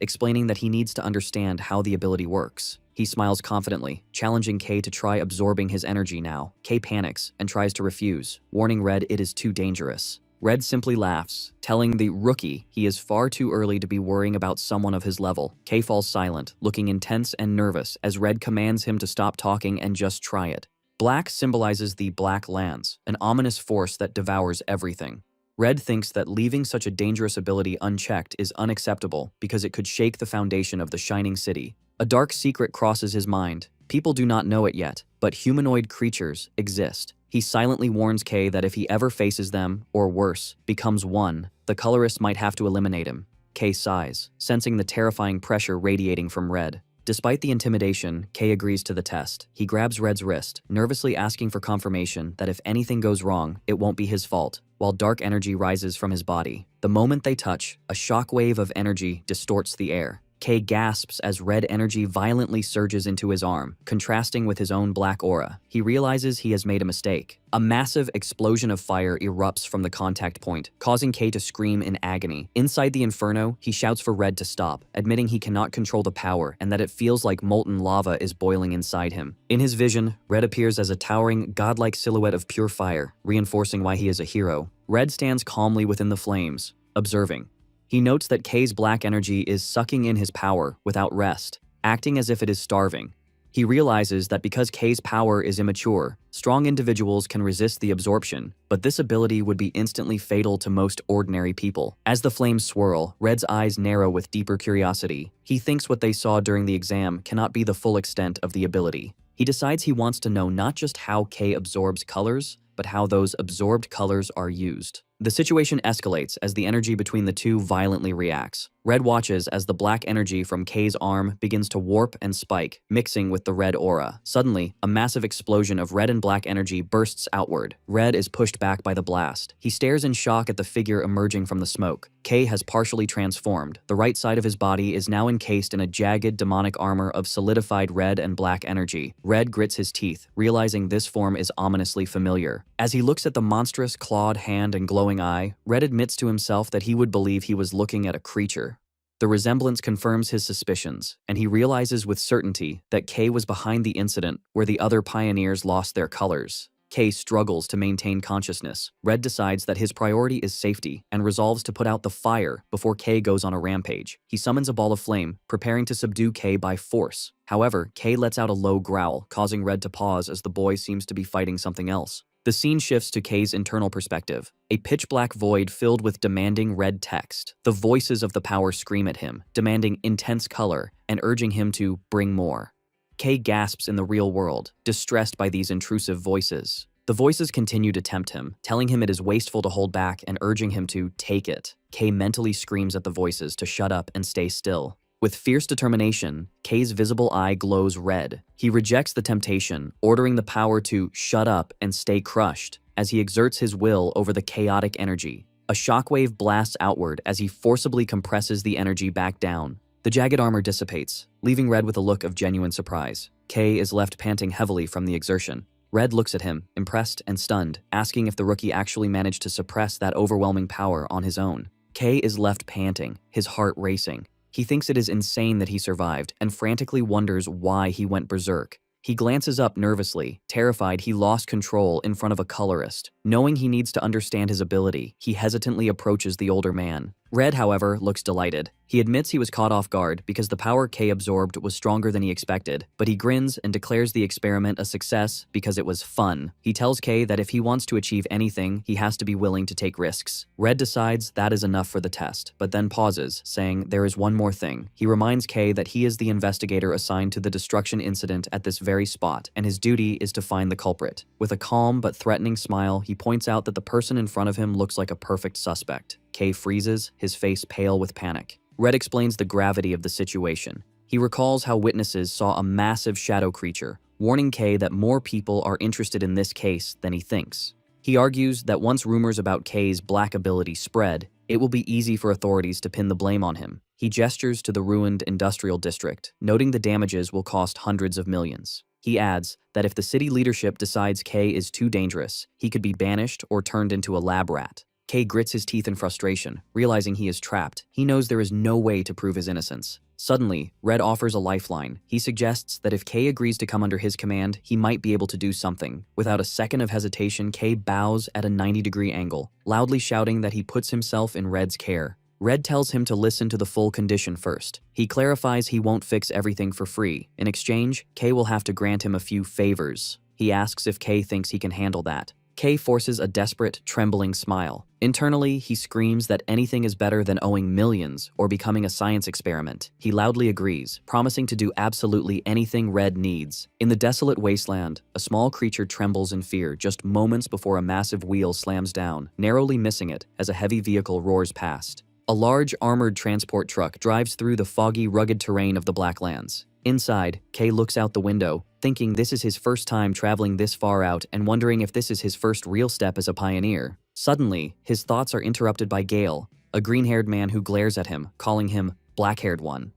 Speaker 1: explaining that he needs to understand how the ability works. He smiles confidently, challenging Kay to try absorbing his energy now. Kay panics and tries to refuse, warning Red it is too dangerous. Red simply laughs, telling the rookie he is far too early to be worrying about someone of his level. Kay falls silent, looking intense and nervous as Red commands him to stop talking and just try it. Black symbolizes the Black Lands, an ominous force that devours everything. Red thinks that leaving such a dangerous ability unchecked is unacceptable because it could shake the foundation of the Shining City. A dark secret crosses his mind. People do not know it yet, but humanoid creatures exist. He silently warns Kay that if he ever faces them, or worse, becomes one, the colorist might have to eliminate him. Kay sighs, sensing the terrifying pressure radiating from Red. Despite the intimidation, Kay agrees to the test. He grabs Red's wrist, nervously asking for confirmation that if anything goes wrong, it won't be his fault, while dark energy rises from his body. The moment they touch, a shockwave of energy distorts the air. Kay gasps as red energy violently surges into his arm, contrasting with his own black aura. He realizes he has made a mistake. A massive explosion of fire erupts from the contact point, causing Kay to scream in agony. Inside the inferno, he shouts for Red to stop, admitting he cannot control the power and that it feels like molten lava is boiling inside him. In his vision, Red appears as a towering, godlike silhouette of pure fire, reinforcing why he is a hero. Red stands calmly within the flames, observing. He notes that Kay's black energy is sucking in his power without rest, acting as if it is starving. He realizes that because K's power is immature, strong individuals can resist the absorption, but this ability would be instantly fatal to most ordinary people. As the flames swirl, Red's eyes narrow with deeper curiosity. He thinks what they saw during the exam cannot be the full extent of the ability. He decides he wants to know not just how K absorbs colors, but how those absorbed colors are used. The situation escalates as the energy between the two violently reacts. Red watches as the black energy from K's arm begins to warp and spike, mixing with the red aura. Suddenly, a massive explosion of red and black energy bursts outward. Red is pushed back by the blast. He stares in shock at the figure emerging from the smoke. K has partially transformed. The right side of his body is now encased in a jagged demonic armor of solidified red and black energy. Red grits his teeth, realizing this form is ominously familiar. As he looks at the monstrous clawed hand and glowing eye, Red admits to himself that he would believe he was looking at a creature. The resemblance confirms his suspicions, and he realizes with certainty that K was behind the incident where the other pioneers lost their colors. K struggles to maintain consciousness. Red decides that his priority is safety and resolves to put out the fire before K goes on a rampage. He summons a ball of flame, preparing to subdue K by force. However, K lets out a low growl, causing Red to pause as the boy seems to be fighting something else. The scene shifts to K's internal perspective, a pitch-black void filled with demanding red text. The voices of the power scream at him, demanding intense color and urging him to bring more. K gasps in the real world, distressed by these intrusive voices. The voices continue to tempt him, telling him it is wasteful to hold back and urging him to take it. K mentally screams at the voices to shut up and stay still. With fierce determination, K's visible eye glows red. He rejects the temptation, ordering the power to shut up and stay crushed as he exerts his will over the chaotic energy. A shockwave blasts outward as he forcibly compresses the energy back down. The jagged armor dissipates, leaving Red with a look of genuine surprise. K is left panting heavily from the exertion. Red looks at him, impressed and stunned, asking if the rookie actually managed to suppress that overwhelming power on his own. K is left panting, his heart racing. He thinks it is insane that he survived and frantically wonders why he went berserk. He glances up nervously, terrified he lost control in front of a colorist. Knowing he needs to understand his ability, he hesitantly approaches the older man. Red, however, looks delighted. He admits he was caught off guard because the power K absorbed was stronger than he expected, but he grins and declares the experiment a success because it was fun. He tells K that if he wants to achieve anything, he has to be willing to take risks. Red decides that is enough for the test, but then pauses, saying there is one more thing. He reminds K that he is the investigator assigned to the destruction incident at this very spot, and his duty is to find the culprit. With a calm but threatening smile, he points out that the person in front of him looks like a perfect suspect. K freezes, his face pale with panic. Red explains the gravity of the situation. He recalls how witnesses saw a massive shadow creature, warning K that more people are interested in this case than he thinks. He argues that once rumors about K's black ability spread, it will be easy for authorities to pin the blame on him. He gestures to the ruined industrial district, noting the damages will cost hundreds of millions. He adds that if the city leadership decides K is too dangerous, he could be banished or turned into a lab rat. K grits his teeth in frustration, realizing he is trapped. He knows there is no way to prove his innocence. Suddenly, Red offers a lifeline. He suggests that if K agrees to come under his command, he might be able to do something. Without a second of hesitation, K bows at a 90-degree angle, loudly shouting that he puts himself in Red's care. Red tells him to listen to the full condition first. He clarifies he won't fix everything for free. In exchange, K will have to grant him a few favors. He asks if K thinks he can handle that. K forces a desperate, trembling smile. Internally, he screams that anything is better than owing millions or becoming a science experiment. He loudly agrees, promising to do absolutely anything Red needs. In the desolate wasteland, a small creature trembles in fear just moments before a massive wheel slams down, narrowly missing it as a heavy vehicle roars past. A large armored transport truck drives through the foggy, rugged terrain of the Blacklands. Inside, K looks out the window, thinking this is his first time traveling this far out and wondering if this is his first real step as a pioneer. Suddenly, his thoughts are interrupted by Gale, a green-haired man who glares at him, calling him black-haired one.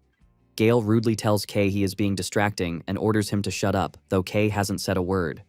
Speaker 1: Gale rudely tells K he is being distracting and orders him to shut up, though K hasn't said a word.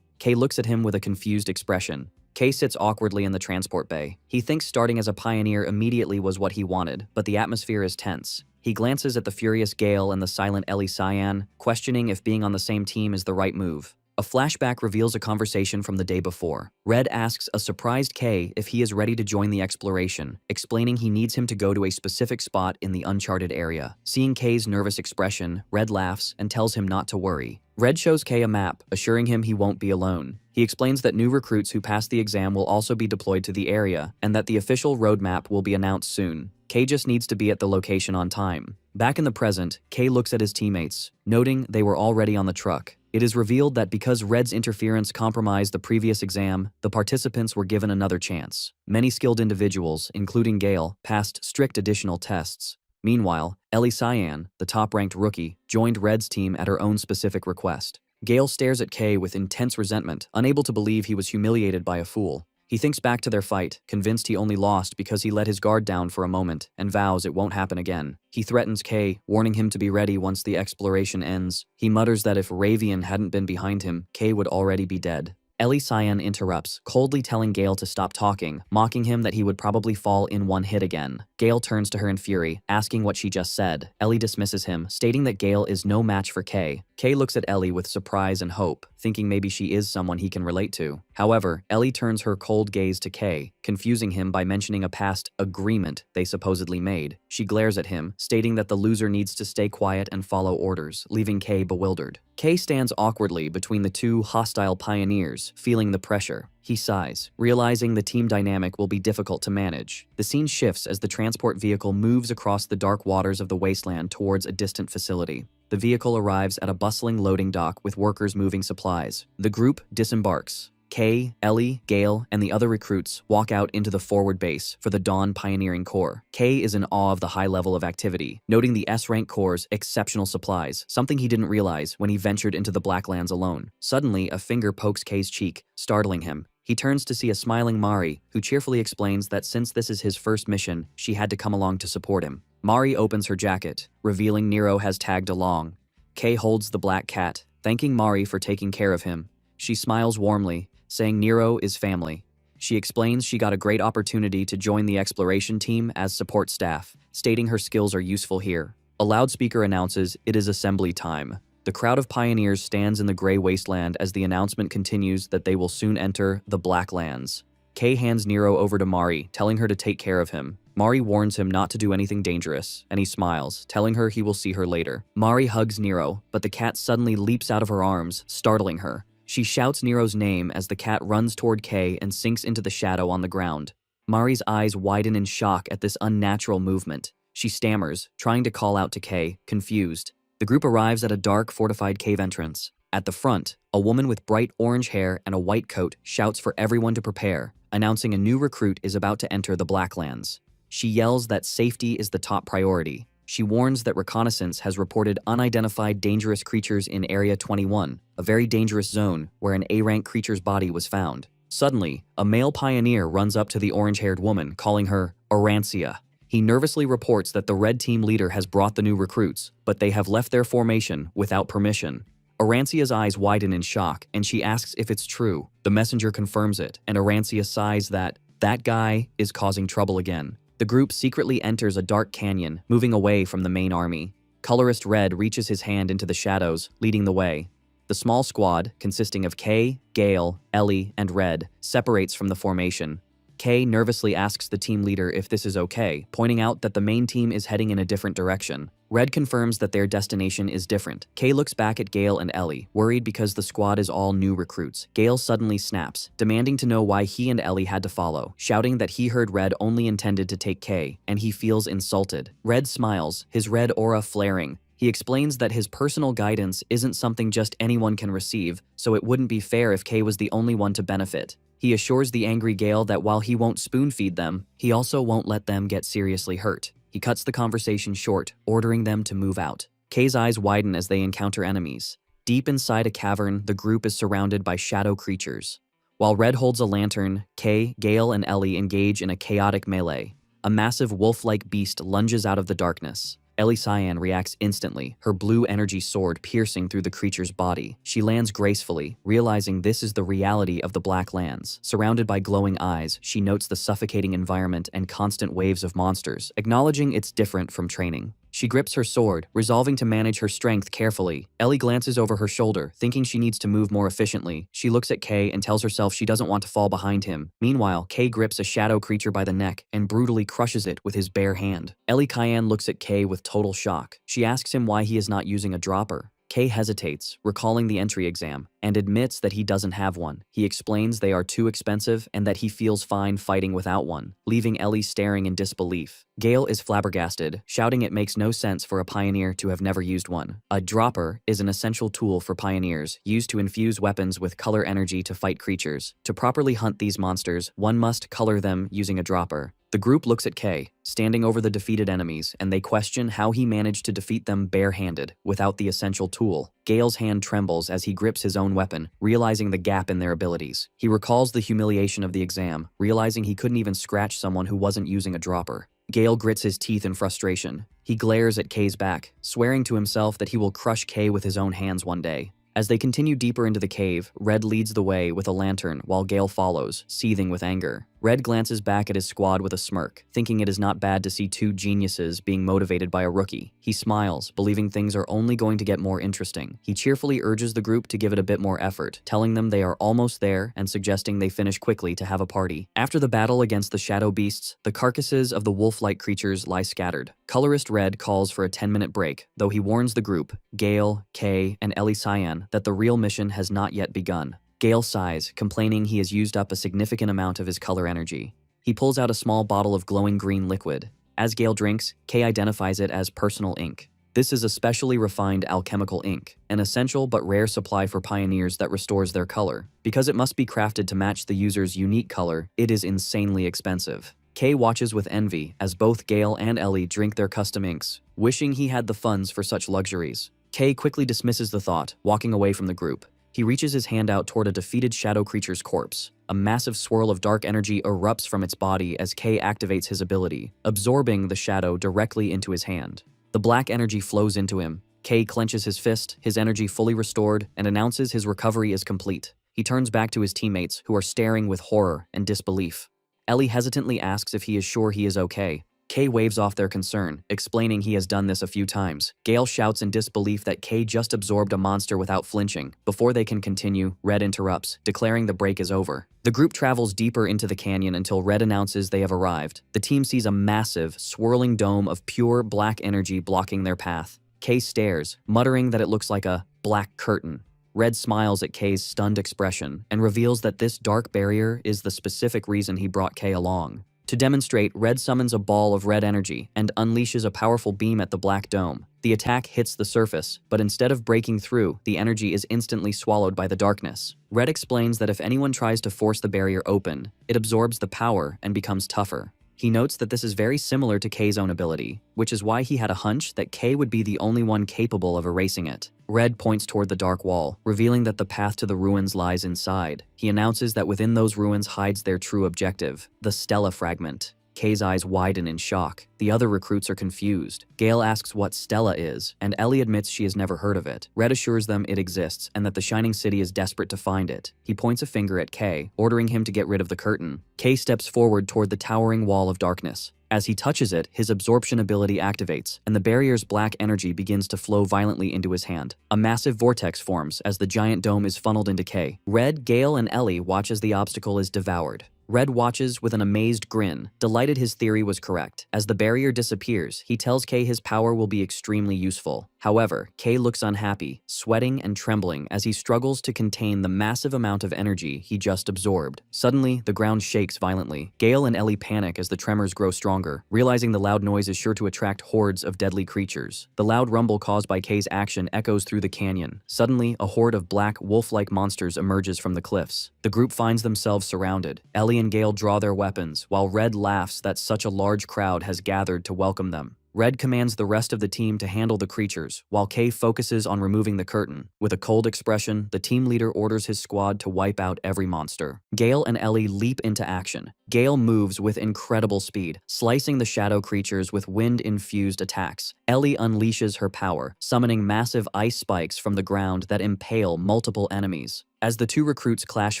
Speaker 1: K looks at him with a confused expression. K sits awkwardly in the transport bay. He thinks starting as a pioneer immediately was what he wanted, but the atmosphere is tense. He glances at the furious Gale and the silent Ellie Cyan, questioning if being on the same team is the right move. A flashback reveals a conversation from the day before. Red asks a surprised K if he is ready to join the exploration, explaining he needs him to go to a specific spot in the uncharted area. Seeing K's nervous expression, Red laughs and tells him not to worry. Red shows K a map, assuring him he won't be alone. He explains that new recruits who pass the exam will also be deployed to the area, and that the official roadmap will be announced soon. K just needs to be at the location on time. Back in the present, K looks at his teammates, noting they were already on the truck. It is revealed that because Red's interference compromised the previous exam, the participants were given another chance. Many skilled individuals, including Gale, passed strict additional tests. Meanwhile, Ellie Cyan, the top-ranked rookie, joined Red's team at her own specific request. Gale stares at K with intense resentment, unable to believe he was humiliated by a fool. He thinks back to their fight, convinced he only lost because he let his guard down for a moment, and vows it won't happen again. He threatens K, warning him to be ready once the exploration ends. He mutters that if Ravian hadn't been behind him, K would already be dead. Ellie Cyan interrupts, coldly telling Gale to stop talking, mocking him that he would probably fall in one hit again. Gale turns to her in fury, asking what she just said. Ellie dismisses him, stating that Gale is no match for K. K looks at Ellie with surprise and hope, thinking maybe she is someone he can relate to. However, Ellie turns her cold gaze to K, confusing him by mentioning a past agreement they supposedly made. She glares at him, stating that the loser needs to stay quiet and follow orders, leaving K bewildered. K stands awkwardly between the two hostile pioneers, feeling the pressure. He sighs, realizing the team dynamic will be difficult to manage. The scene shifts as the transport vehicle moves across the dark waters of the wasteland towards a distant facility. The vehicle arrives at a bustling loading dock with workers moving supplies. The group disembarks. K, Ellie, Gale, and the other recruits walk out into the forward base for the Dawn Pioneering Corps. K is in awe of the high level of activity, noting the S-Rank Corps' exceptional supplies, something he didn't realize when he ventured into the Blacklands alone. Suddenly, a finger pokes K's cheek, startling him. He turns to see a smiling Mari, who cheerfully explains that since this is his first mission, she had to come along to support him. Mari opens her jacket, revealing Nero has tagged along. K holds the black cat, thanking Mari for taking care of him. She smiles warmly, saying Nero is family. She explains she got a great opportunity to join the exploration team as support staff, stating her skills are useful here. A loudspeaker announces it is assembly time. The crowd of pioneers stands in the gray wasteland as the announcement continues that they will soon enter the Blacklands. K hands Nero over to Mari, telling her to take care of him. Mari warns him not to do anything dangerous, and he smiles, telling her he will see her later. Mari hugs Nero, but the cat suddenly leaps out of her arms, startling her. She shouts Nero's name as the cat runs toward K and sinks into the shadow on the ground. Mari's eyes widen in shock at this unnatural movement. She stammers, trying to call out to K, confused. The group arrives at a dark, fortified cave entrance. At the front, a woman with bright orange hair and a white coat shouts for everyone to prepare, announcing a new recruit is about to enter the Blacklands. She yells that safety is the top priority. She warns that reconnaissance has reported unidentified dangerous creatures in Area 21, a very dangerous zone where an A-rank creature's body was found. Suddenly, a male pioneer runs up to the orange-haired woman, calling her Arancia. He nervously reports that the red team leader has brought the new recruits, but they have left their formation without permission. Arancia's eyes widen in shock, and she asks if it's true. The messenger confirms it, and Arancia sighs that guy is causing trouble again. The group secretly enters a dark canyon, moving away from the main army. Colorist Red reaches his hand into the shadows, leading the way. The small squad, consisting of K, Gale, Ellie, and Red, separates from the formation. K nervously asks the team leader if this is okay, pointing out that the main team is heading in a different direction. Red confirms that their destination is different. K looks back at Gale and Ellie, worried because the squad is all new recruits. Gale suddenly snaps, demanding to know why he and Ellie had to follow, shouting that he heard Red only intended to take K, and he feels insulted. Red smiles, his red aura flaring. He explains that his personal guidance isn't something just anyone can receive, so it wouldn't be fair if K was the only one to benefit. He assures the angry Gale that while he won't spoon-feed them, he also won't let them get seriously hurt. He cuts the conversation short, ordering them to move out. K's eyes widen as they encounter enemies. Deep inside a cavern, the group is surrounded by shadow creatures. While Red holds a lantern, K, Gale, and Ellie engage in a chaotic melee. A massive wolf-like beast lunges out of the darkness. Ellie Cyan reacts instantly, her blue energy sword piercing through the creature's body. She lands gracefully, realizing this is the reality of the Blacklands. Surrounded by glowing eyes, she notes the suffocating environment and constant waves of monsters, acknowledging it's different from training. She She grips her sword, resolving to manage her strength carefully. Ellie glances over her shoulder, thinking she needs to move more efficiently. She looks at Kay and tells herself she doesn't want to fall behind him. Meanwhile, Kay grips a shadow creature by the neck and brutally crushes it with his bare hand. Ellie Cayenne looks at Kay with total shock. She asks him why he is not using a dropper. Kay hesitates, recalling the entry exam, and admits that he doesn't have one. He explains they are too expensive and that he feels fine fighting without one, leaving Ellie staring in disbelief. Gale is flabbergasted, shouting it makes no sense for a pioneer to have never used one. A dropper is an essential tool for pioneers, used to infuse weapons with color energy to fight creatures. To properly hunt these monsters, one must color them using a dropper. The group looks at Kay, standing over the defeated enemies, and they question how he managed to defeat them barehanded, without the essential tool. Gale's hand trembles as he grips his own weapon, realizing the gap in their abilities. He recalls the humiliation of the exam, realizing he couldn't even scratch someone who wasn't using a dropper. Gale grits his teeth in frustration. He glares at Kay's back, swearing to himself that he will crush Kay with his own hands one day. As they continue deeper into the cave, Red leads the way with a lantern while Gale follows, seething with anger. Red glances back at his squad with a smirk, thinking it is not bad to see two geniuses being motivated by a rookie. He smiles, believing things are only going to get more interesting. He cheerfully urges the group to give it a bit more effort, telling them they are almost there and suggesting they finish quickly to have a party. After the battle against the shadow beasts, the carcasses of the wolf-like creatures lie scattered. Colorist Red calls for a 10-minute break, though he warns the group, Gale, Kay, and Ellie Cyan, that the real mission has not yet begun. Gale sighs, complaining he has used up a significant amount of his color energy. He pulls out a small bottle of glowing green liquid. As Gale drinks, Kay identifies it as personal ink. This is a specially refined alchemical ink, an essential but rare supply for pioneers that restores their color. Because it must be crafted to match the user's unique color, it is insanely expensive. Kay watches with envy as both Gale and Ellie drink their custom inks, wishing he had the funds for such luxuries. Kay quickly dismisses the thought, walking away from the group. He reaches his hand out toward a defeated shadow creature's corpse. A massive swirl of dark energy erupts from its body as Kay activates his ability, absorbing the shadow directly into his hand. The black energy flows into him. Kay clenches his fist, his energy fully restored, and announces his recovery is complete. He turns back to his teammates, who are staring with horror and disbelief. Ellie hesitantly asks if he is sure he is okay. Kay waves off their concern, explaining he has done this a few times. Gale shouts in disbelief that Kay just absorbed a monster without flinching. Before they can continue, Red interrupts, declaring the break is over. The group travels deeper into the canyon until Red announces they have arrived. The team sees a massive, swirling dome of pure black energy blocking their path. Kay stares, muttering that it looks like a black curtain. Red smiles at Kay's stunned expression and reveals that this dark barrier is the specific reason he brought Kay along. To demonstrate, Red summons a ball of red energy and unleashes a powerful beam at the black dome. The attack hits the surface, but instead of breaking through, the energy is instantly swallowed by the darkness. Red explains that if anyone tries to force the barrier open, it absorbs the power and becomes tougher. He notes that this is very similar to Kay's own ability, which is why he had a hunch that Kay would be the only one capable of erasing it. Red points toward the dark wall, revealing that the path to the ruins lies inside. He announces that within those ruins hides their true objective, the Stella fragment. Kay's eyes widen in shock. The other recruits are confused. Gale asks what Stella is, and Ellie admits she has never heard of it. Red assures them it exists and that the Shining City is desperate to find it. He points a finger at Kay, ordering him to get rid of the curtain. Kay steps forward toward the towering wall of darkness. As he touches it, his absorption ability activates, and the barrier's black energy begins to flow violently into his hand. A massive vortex forms as the giant dome is funneled into Kay. Red, Gale, and Ellie watch as the obstacle is devoured. Red watches with an amazed grin, delighted his theory was correct. As the barrier disappears, he tells Kay his power will be extremely useful. However, Kay looks unhappy, sweating and trembling as he struggles to contain the massive amount of energy he just absorbed. Suddenly, the ground shakes violently. Gale and Ellie panic as the tremors grow stronger, realizing the loud noise is sure to attract hordes of deadly creatures. The loud rumble caused by Kay's action echoes through the canyon. Suddenly, a horde of black, wolf-like monsters emerges from the cliffs. The group finds themselves surrounded. Ellie and Gale draw their weapons, while Red laughs that such a large crowd has gathered to welcome them. Red commands the rest of the team to handle the creatures, while Kay focuses on removing the curtain. With a cold expression, the team leader orders his squad to wipe out every monster. Gale and Ellie leap into action. Gale moves with incredible speed, slicing the shadow creatures with wind-infused attacks. Ellie unleashes her power, summoning massive ice spikes from the ground that impale multiple enemies. As the two recruits clash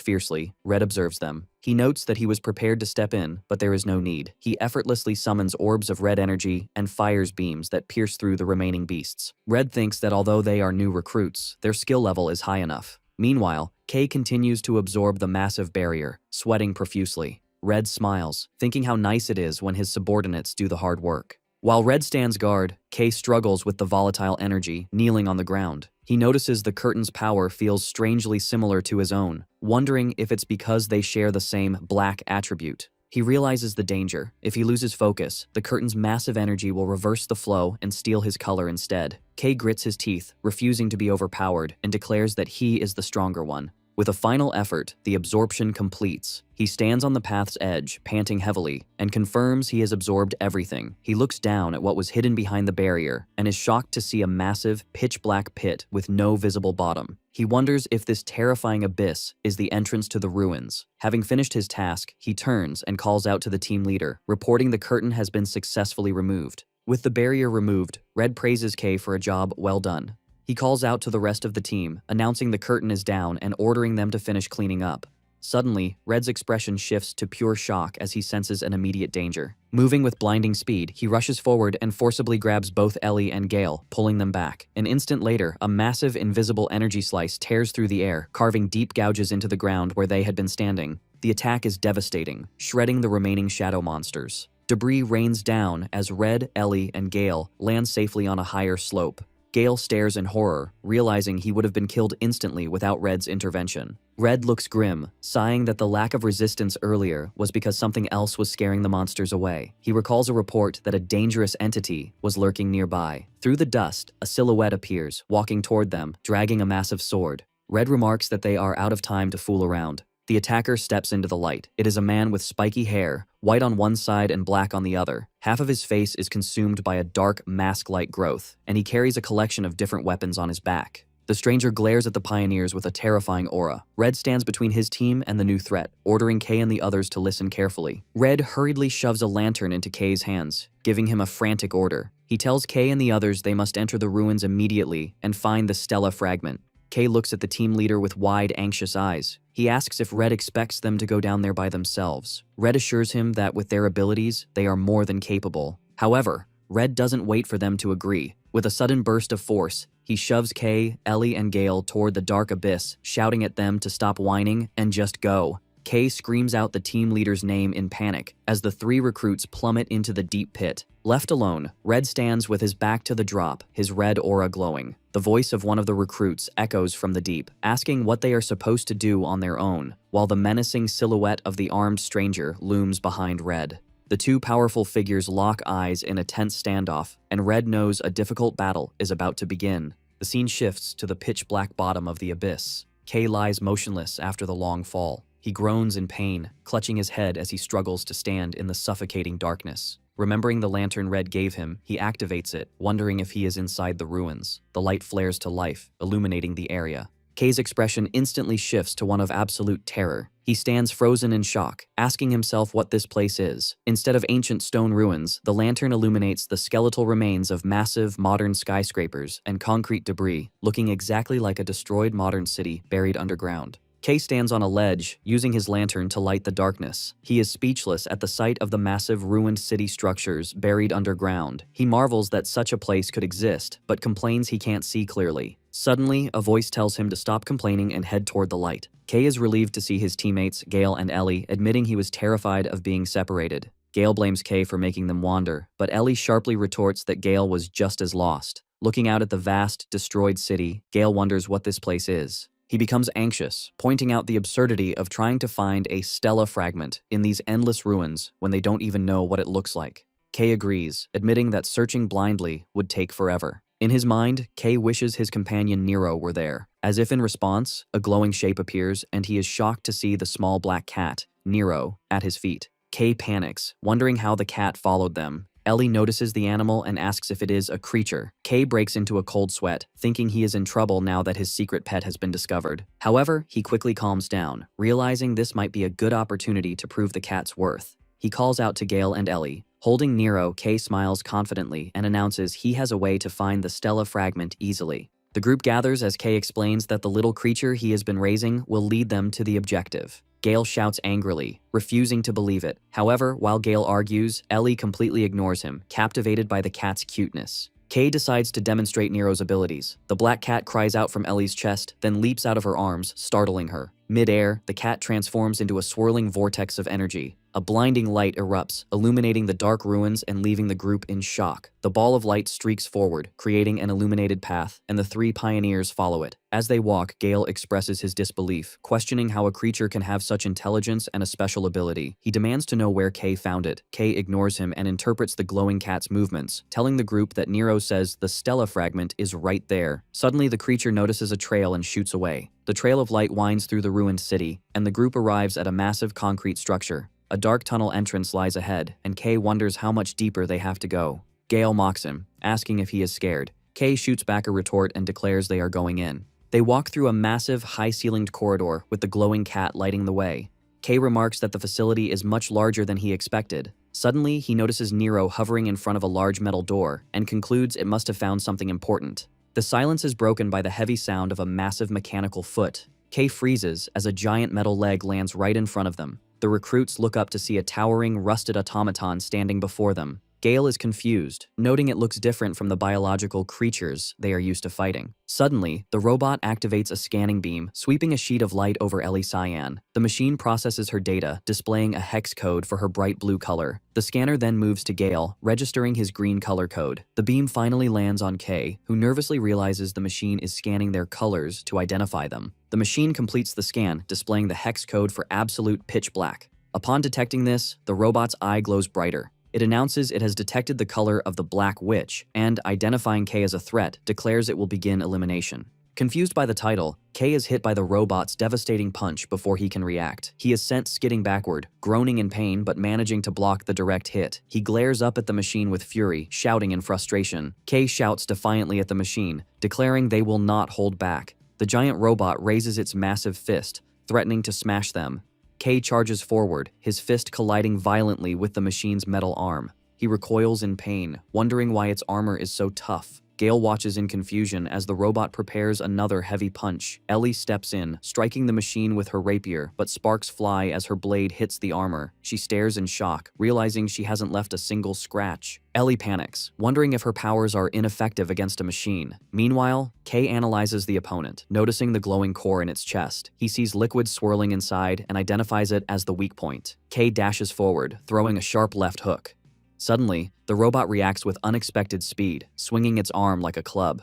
Speaker 1: fiercely, Red observes them. He notes that he was prepared to step in, but there is no need. He effortlessly summons orbs of red energy and fires beams that pierce through the remaining beasts. Red thinks that although they are new recruits, their skill level is high enough. Meanwhile, Kay continues to absorb the massive barrier, sweating profusely. Red smiles, thinking how nice it is when his subordinates do the hard work. While Red stands guard, Kay struggles with the volatile energy, kneeling on the ground. He notices the curtain's power feels strangely similar to his own, wondering if it's because they share the same black attribute. He realizes the danger. If he loses focus, the curtain's massive energy will reverse the flow and steal his color instead. Kay grits his teeth, refusing to be overpowered, and declares that he is the stronger one. With a final effort, the absorption completes. He stands on the path's edge, panting heavily, and confirms he has absorbed everything. He looks down at what was hidden behind the barrier and is shocked to see a massive, pitch-black pit with no visible bottom. He wonders if this terrifying abyss is the entrance to the ruins. Having finished his task, he turns and calls out to the team leader, reporting the curtain has been successfully removed. With the barrier removed, Red praises Kay for a job well done. He calls out to the rest of the team, announcing the curtain is down and ordering them to finish cleaning up. Suddenly, Red's expression shifts to pure shock as he senses an immediate danger. Moving with blinding speed, he rushes forward and forcibly grabs both Ellie and Gale, pulling them back. An instant later, a massive invisible energy slice tears through the air, carving deep gouges into the ground where they had been standing. The attack is devastating, shredding the remaining shadow monsters. Debris rains down as Red, Ellie, and Gale land safely on a higher slope. Gale stares in horror, realizing he would have been killed instantly without Red's intervention. Red looks grim, sighing that the lack of resistance earlier was because something else was scaring the monsters away. He recalls a report that a dangerous entity was lurking nearby. Through the dust, a silhouette appears, walking toward them, dragging a massive sword. Red remarks that they are out of time to fool around. The attacker steps into the light. It is a man with spiky hair, white on one side and black on the other. Half of his face is consumed by a dark, mask-like growth, and he carries a collection of different weapons on his back. The stranger glares at the pioneers with a terrifying aura. Red stands between his team and the new threat, ordering Kay and the others to listen carefully. Red hurriedly shoves a lantern into Kay's hands, giving him a frantic order. He tells Kay and the others they must enter the ruins immediately and find the Stella fragment. Kay looks at the team leader with wide, anxious eyes. He asks if Red expects them to go down there by themselves. Red assures him that with their abilities, they are more than capable. However, Red doesn't wait for them to agree. With a sudden burst of force, he shoves Kay, Ellie, and Gale toward the dark abyss, shouting at them to stop whining and just go. Kay screams out the team leader's name in panic as the three recruits plummet into the deep pit. Left alone, Red stands with his back to the drop, his red aura glowing. The voice of one of the recruits echoes from the deep, asking what they are supposed to do on their own, while the menacing silhouette of the armed stranger looms behind Red. The two powerful figures lock eyes in a tense standoff, and Red knows a difficult battle is about to begin. The scene shifts to the pitch-black bottom of the abyss. Kay lies motionless after the long fall. He groans in pain, clutching his head as he struggles to stand in the suffocating darkness. Remembering the lantern Red gave him, he activates it, wondering if he is inside the ruins. The light flares to life, illuminating the area. Kay's expression instantly shifts to one of absolute terror. He stands frozen in shock, asking himself what this place is. Instead of ancient stone ruins, the lantern illuminates the skeletal remains of massive modern skyscrapers and concrete debris, looking exactly like a destroyed modern city buried underground. Kay stands on a ledge, using his lantern to light the darkness. He is speechless at the sight of the massive ruined city structures buried underground. He marvels that such a place could exist, but complains he can't see clearly. Suddenly, a voice tells him to stop complaining and head toward the light. Kay is relieved to see his teammates, Gale and Ellie, admitting he was terrified of being separated. Gale blames Kay for making them wander, but Ellie sharply retorts that Gale was just as lost. Looking out at the vast, destroyed city, Gale wonders what this place is. He becomes anxious, pointing out the absurdity of trying to find a Stella fragment in these endless ruins when they don't even know what it looks like. Kay agrees, admitting that searching blindly would take forever. In his mind, Kay wishes his companion Nero were there. As if in response, a glowing shape appears and he is shocked to see the small black cat, Nero, at his feet. Kay panics, wondering how the cat followed them. Ellie notices the animal and asks if it is a creature. Kay breaks into a cold sweat, thinking he is in trouble now that his secret pet has been discovered. However, he quickly calms down, realizing this might be a good opportunity to prove the cat's worth. He calls out to Gale and Ellie. Holding Nero, Kay smiles confidently and announces he has a way to find the Stella fragment easily. The group gathers as Kay explains that the little creature he has been raising will lead them to the objective. Gale shouts angrily, refusing to believe it. However, while Gale argues, Ellie completely ignores him, captivated by the cat's cuteness. Kay decides to demonstrate Nero's abilities. The black cat cries out from Ellie's chest, then leaps out of her arms, startling her. Mid-air, the cat transforms into a swirling vortex of energy. A blinding light erupts, illuminating the dark ruins and leaving the group in shock. The ball of light streaks forward, creating an illuminated path, and the three pioneers follow it. As they walk, Gale expresses his disbelief, questioning how a creature can have such intelligence and a special ability. He demands to know where Kay found it. Kay ignores him and interprets the glowing cat's movements, telling the group that Nero says the Stella fragment is right there. Suddenly, the creature notices a trail and shoots away. The trail of light winds through the ruined city, and the group arrives at a massive concrete structure. A dark tunnel entrance lies ahead, and Kay wonders how much deeper they have to go. Gale mocks him, asking if he is scared. Kay shoots back a retort and declares they are going in. They walk through a massive, high-ceilinged corridor with the glowing cat lighting the way. Kay remarks that the facility is much larger than he expected. Suddenly, he notices Nero hovering in front of a large metal door and concludes it must have found something important. The silence is broken by the heavy sound of a massive mechanical foot. Kay freezes as a giant metal leg lands right in front of them. The recruits look up to see a towering, rusted automaton standing before them. Gale is confused, noting it looks different from the biological creatures they are used to fighting. Suddenly, the robot activates a scanning beam, sweeping a sheet of light over Ellie Cyan. The machine processes her data, displaying a hex code for her bright blue color. The scanner then moves to Gale, registering his green color code. The beam finally lands on Kay, who nervously realizes the machine is scanning their colors to identify them. The machine completes the scan, displaying the hex code for absolute pitch black. Upon detecting this, the robot's eye glows brighter. It announces it has detected the color of the Black Witch and, identifying Kay as a threat, declares it will begin elimination. Confused by the title, Kay is hit by the robot's devastating punch before he can react. He is sent skidding backward, groaning in pain but managing to block the direct hit. He glares up at the machine with fury, shouting in frustration. Kay shouts defiantly at the machine, declaring they will not hold back. The giant robot raises its massive fist, threatening to smash them. Kay charges forward, his fist colliding violently with the machine's metal arm. He recoils in pain, wondering why its armor is so tough. Gale watches in confusion as the robot prepares another heavy punch. Ellie steps in, striking the machine with her rapier, but sparks fly as her blade hits the armor. She stares in shock, realizing she hasn't left a single scratch. Ellie panics, wondering if her powers are ineffective against a machine. Meanwhile, Kay analyzes the opponent, noticing the glowing core in its chest. He sees liquid swirling inside and identifies it as the weak point. Kay dashes forward, throwing a sharp left hook. Suddenly, the robot reacts with unexpected speed, swinging its arm like a club.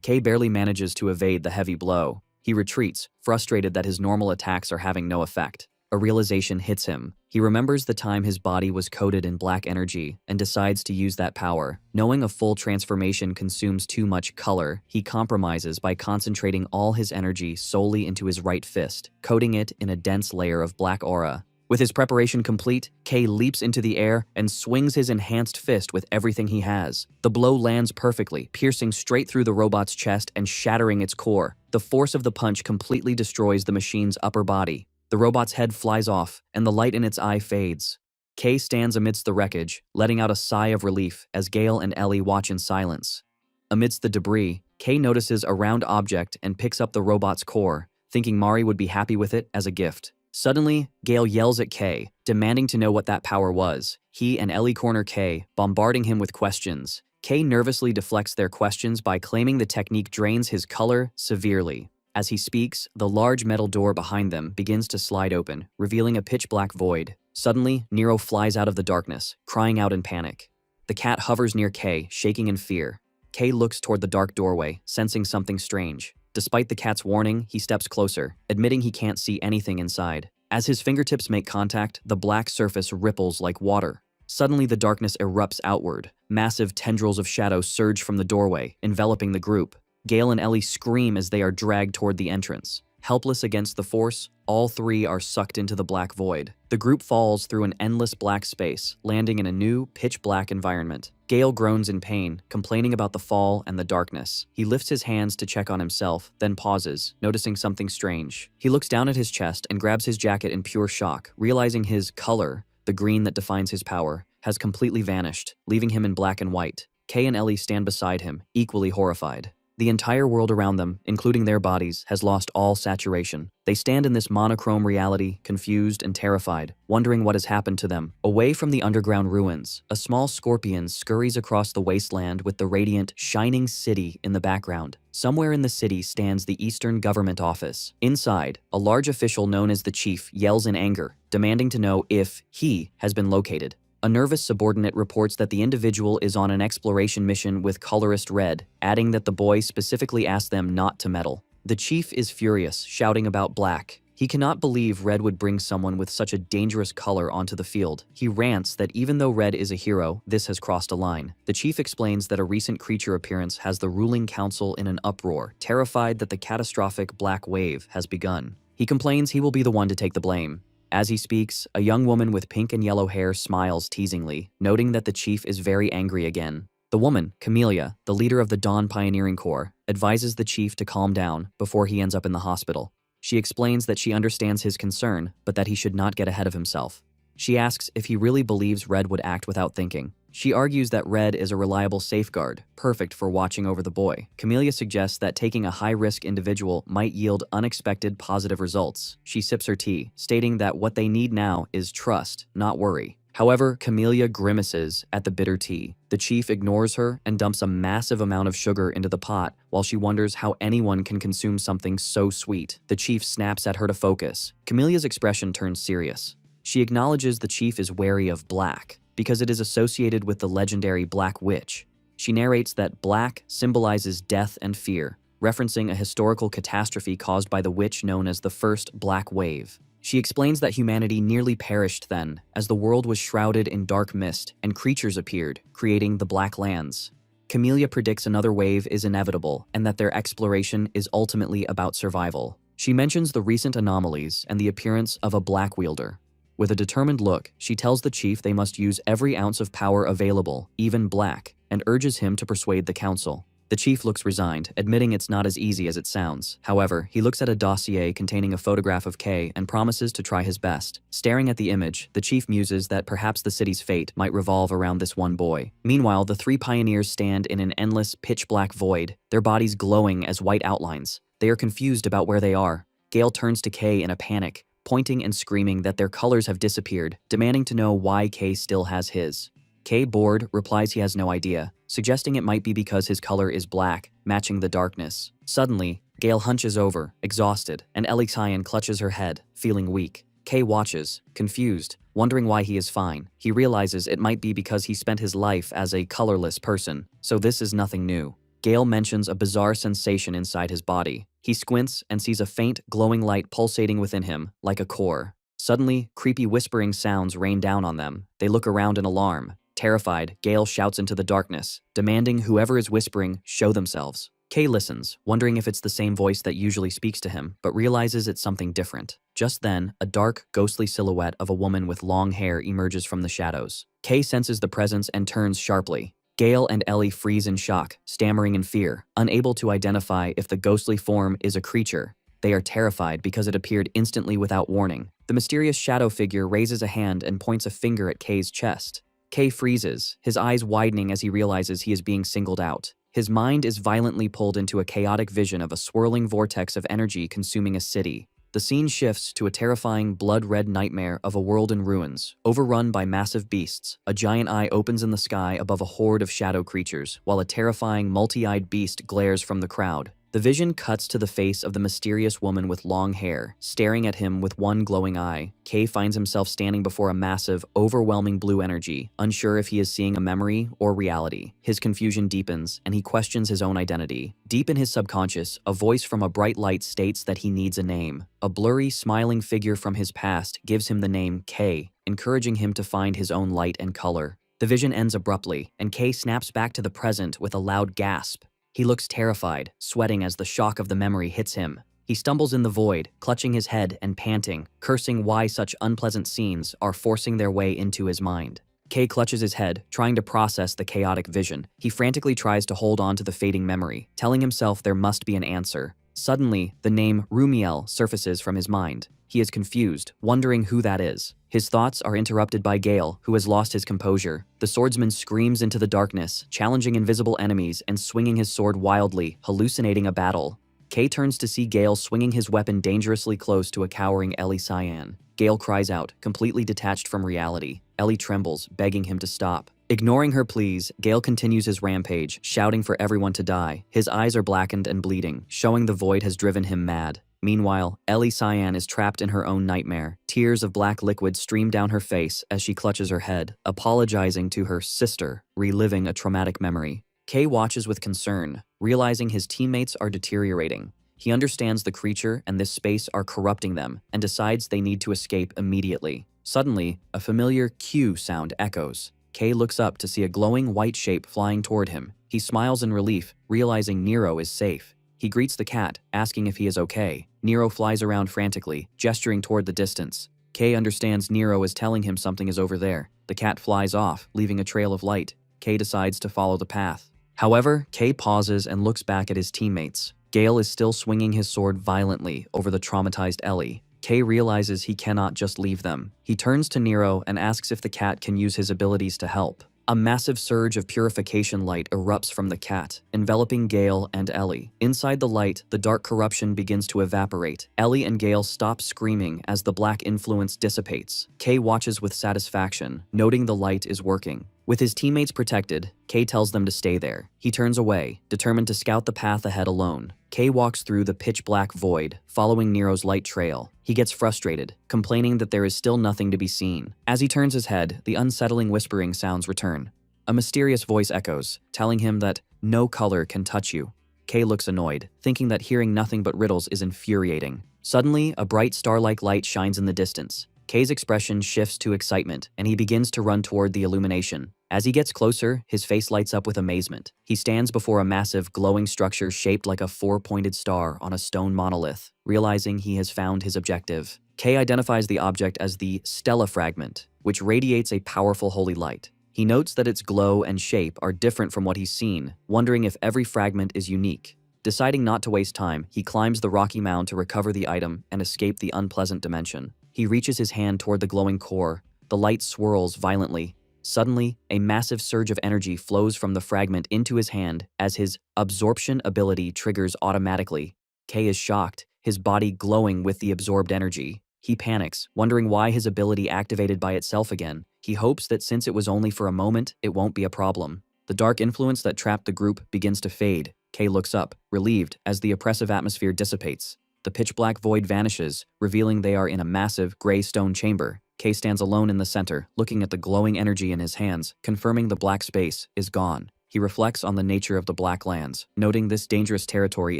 Speaker 1: Kay barely manages to evade the heavy blow. He retreats, frustrated that his normal attacks are having no effect. A realization hits him. He remembers the time his body was coated in black energy and decides to use that power. Knowing a full transformation consumes too much color, he compromises by concentrating all his energy solely into his right fist, coating it in a dense layer of black aura. With his preparation complete, Kay leaps into the air and swings his enhanced fist with everything he has. The blow lands perfectly, piercing straight through the robot's chest and shattering its core. The force of the punch completely destroys the machine's upper body. The robot's head flies off, and the light in its eye fades. Kay stands amidst the wreckage, letting out a sigh of relief as Gale and Ellie watch in silence. Amidst the debris, Kay notices a round object and picks up the robot's core, thinking Mari would be happy with it as a gift. Suddenly, Gale yells at Kay, demanding to know what that power was. He and Ellie corner Kay, bombarding him with questions. Kay nervously deflects their questions by claiming the technique drains his color severely. As he speaks, the large metal door behind them begins to slide open, revealing a pitch-black void. Suddenly, Nero flies out of the darkness, crying out in panic. The cat hovers near Kay, shaking in fear. Kay looks toward the dark doorway, sensing something strange. Despite the cat's warning, he steps closer, admitting he can't see anything inside. As his fingertips make contact, the black surface ripples like water. Suddenly, the darkness erupts outward. Massive tendrils of shadow surge from the doorway, enveloping the group. Gale and Ellie scream as they are dragged toward the entrance. Helpless against the force, all three are sucked into the black void. The group falls through an endless black space, landing in a new, pitch-black environment. Gale groans in pain, complaining about the fall and the darkness. He lifts his hands to check on himself, then pauses, noticing something strange. He looks down at his chest and grabs his jacket in pure shock, realizing his color, the green that defines his power, has completely vanished, leaving him in black and white. Kay and Ellie stand beside him, equally horrified. The entire world around them, including their bodies, has lost all saturation. They stand in this monochrome reality, confused and terrified, wondering what has happened to them. Away from the underground ruins, a small scorpion scurries across the wasteland with the radiant, shining city in the background. Somewhere in the city stands the Eastern Government Office. Inside, a large official known as the Chief yells in anger, demanding to know if he has been located. A nervous subordinate reports that the individual is on an exploration mission with Colorless Red, adding that the boy specifically asked them not to meddle. The chief is furious, shouting about Black. He cannot believe Red would bring someone with such a dangerous color onto the field. He rants that even though Red is a hero, this has crossed a line. The chief explains that a recent creature appearance has the ruling council in an uproar, terrified that the catastrophic Black Wave has begun. He complains he will be the one to take the blame. As he speaks, a young woman with pink and yellow hair smiles teasingly, noting that the chief is very angry again. The woman, Camellia, the leader of the Dawn Pioneering Corps, advises the chief to calm down before he ends up in the hospital. She explains that she understands his concern, but that he should not get ahead of himself. She asks if he really believes Red would act without thinking. She argues that Red is a reliable safeguard, perfect for watching over the boy. Camellia suggests that taking a high-risk individual might yield unexpected positive results. She sips her tea, stating that what they need now is trust, not worry. However, Camellia grimaces at the bitter tea. The chief ignores her and dumps a massive amount of sugar into the pot while she wonders how anyone can consume something so sweet. The chief snaps at her to focus. Camellia's expression turns serious. She acknowledges the chief is wary of Black, because it is associated with the legendary Black Witch. She narrates that Black symbolizes death and fear, referencing a historical catastrophe caused by the witch known as the First Black Wave. She explains that humanity nearly perished then, as the world was shrouded in dark mist and creatures appeared, creating the Black Lands. Camellia predicts another wave is inevitable and that their exploration is ultimately about survival. She mentions the recent anomalies and the appearance of a Black Wielder. With a determined look, she tells the chief they must use every ounce of power available, even Black, and urges him to persuade the council. The chief looks resigned, admitting it's not as easy as it sounds. However, he looks at a dossier containing a photograph of Kay and promises to try his best. Staring at the image, the chief muses that perhaps the city's fate might revolve around this one boy. Meanwhile, the three pioneers stand in an endless, pitch-black void, their bodies glowing as white outlines. They are confused about where they are. Gale turns to Kay in a panic, pointing and screaming that their colors have disappeared, demanding to know why Kay still has his. Kay, bored, replies he has no idea, suggesting it might be because his color is black, matching the darkness. Suddenly, Gale hunches over, exhausted, and Elixayan clutches her head, feeling weak. Kay watches, confused, wondering why he is fine. He realizes it might be because he spent his life as a colorless person, so this is nothing new. Gale mentions a bizarre sensation inside his body. He squints and sees a faint, glowing light pulsating within him, like a core. Suddenly, creepy whispering sounds rain down on them. They look around in alarm. Terrified, Gale shouts into the darkness, demanding whoever is whispering show themselves. Kay listens, wondering if it's the same voice that usually speaks to him, but realizes it's something different. Just then, a dark, ghostly silhouette of a woman with long hair emerges from the shadows. Kay senses the presence and turns sharply. Gale and Ellie freeze in shock, stammering in fear, unable to identify if the ghostly form is a creature. They are terrified because it appeared instantly without warning. The mysterious shadow figure raises a hand and points a finger at Kay's chest. Kay freezes, his eyes widening as he realizes he is being singled out. His mind is violently pulled into a chaotic vision of a swirling vortex of energy consuming a city. The scene shifts to a terrifying blood-red nightmare of a world in ruins, overrun by massive beasts. A giant eye opens in the sky above a horde of shadow creatures, while a terrifying multi-eyed beast glares from the crowd. The vision cuts to the face of the mysterious woman with long hair, staring at him with one glowing eye. Kay finds himself standing before a massive, overwhelming blue energy, unsure if he is seeing a memory or reality. His confusion deepens, and he questions his own identity. Deep in his subconscious, a voice from a bright light states that he needs a name. A blurry, smiling figure from his past gives him the name Kay, encouraging him to find his own light and color. The vision ends abruptly, and Kay snaps back to the present with a loud gasp. He looks terrified, sweating as the shock of the memory hits him. He stumbles in the void, clutching his head and panting, cursing why such unpleasant scenes are forcing their way into his mind. Kay clutches his head, trying to process the chaotic vision. He frantically tries to hold on to the fading memory, telling himself there must be an answer. Suddenly, the name Rumiel surfaces from his mind. He is confused, wondering who that is. His thoughts are interrupted by Gale, who has lost his composure. The swordsman screams into the darkness, challenging invisible enemies and swinging his sword wildly, hallucinating a battle. Kay turns to see Gale swinging his weapon dangerously close to a cowering Ellie Cyan. Gale cries out, completely detached from reality. Ellie trembles, begging him to stop. Ignoring her pleas, Gale continues his rampage, shouting for everyone to die. His eyes are blackened and bleeding, showing the void has driven him mad. Meanwhile, Ellie Cyan is trapped in her own nightmare. Tears of black liquid stream down her face as she clutches her head, apologizing to her sister, reliving a traumatic memory. Kay watches with concern, realizing his teammates are deteriorating. He understands the creature and this space are corrupting them, and decides they need to escape immediately. Suddenly, a familiar Q sound echoes. Kay looks up to see a glowing white shape flying toward him. He smiles in relief, realizing Nero is safe. He greets the cat, asking if he is okay. Nero flies around frantically, gesturing toward the distance. Kay understands Nero is telling him something is over there. The cat flies off, leaving a trail of light. Kay decides to follow the path. However, Kay pauses and looks back at his teammates. Gale is still swinging his sword violently over the traumatized Ellie. Kay realizes he cannot just leave them. He turns to Nero and asks if the cat can use his abilities to help. A massive surge of purification light erupts from the cat, enveloping Gale and Ellie. Inside the light, the dark corruption begins to evaporate. Ellie and Gale stop screaming as the black influence dissipates. Kay watches with satisfaction, noting the light is working. With his teammates protected, Kay tells them to stay there. He turns away, determined to scout the path ahead alone. Kay walks through the pitch-black void, following Nero's light trail. He gets frustrated, complaining that there is still nothing to be seen. As he turns his head, the unsettling whispering sounds return. A mysterious voice echoes, telling him that no color can touch you. Kay looks annoyed, thinking that hearing nothing but riddles is infuriating. Suddenly, a bright star-like light shines in the distance. Kay's expression shifts to excitement, and he begins to run toward the illumination. As he gets closer, his face lights up with amazement. He stands before a massive, glowing structure shaped like a four-pointed star on a stone monolith, realizing he has found his objective. Kay identifies the object as the Stella Fragment, which radiates a powerful holy light. He notes that its glow and shape are different from what he's seen, wondering if every fragment is unique. Deciding not to waste time, he climbs the rocky mound to recover the item and escape the unpleasant dimension. He reaches his hand toward the glowing core. The light swirls violently. Suddenly, a massive surge of energy flows from the fragment into his hand as his absorption ability triggers automatically. Kay is shocked, his body glowing with the absorbed energy. He panics, wondering why his ability activated by itself again. He hopes that since it was only for a moment, it won't be a problem. The dark influence that trapped the group begins to fade. Kay looks up, relieved, as the oppressive atmosphere dissipates. The pitch-black void vanishes, revealing they are in a massive, gray stone chamber. Kay stands alone in the center, looking at the glowing energy in his hands, confirming the black space is gone. He reflects on the nature of the Black Lands, noting this dangerous territory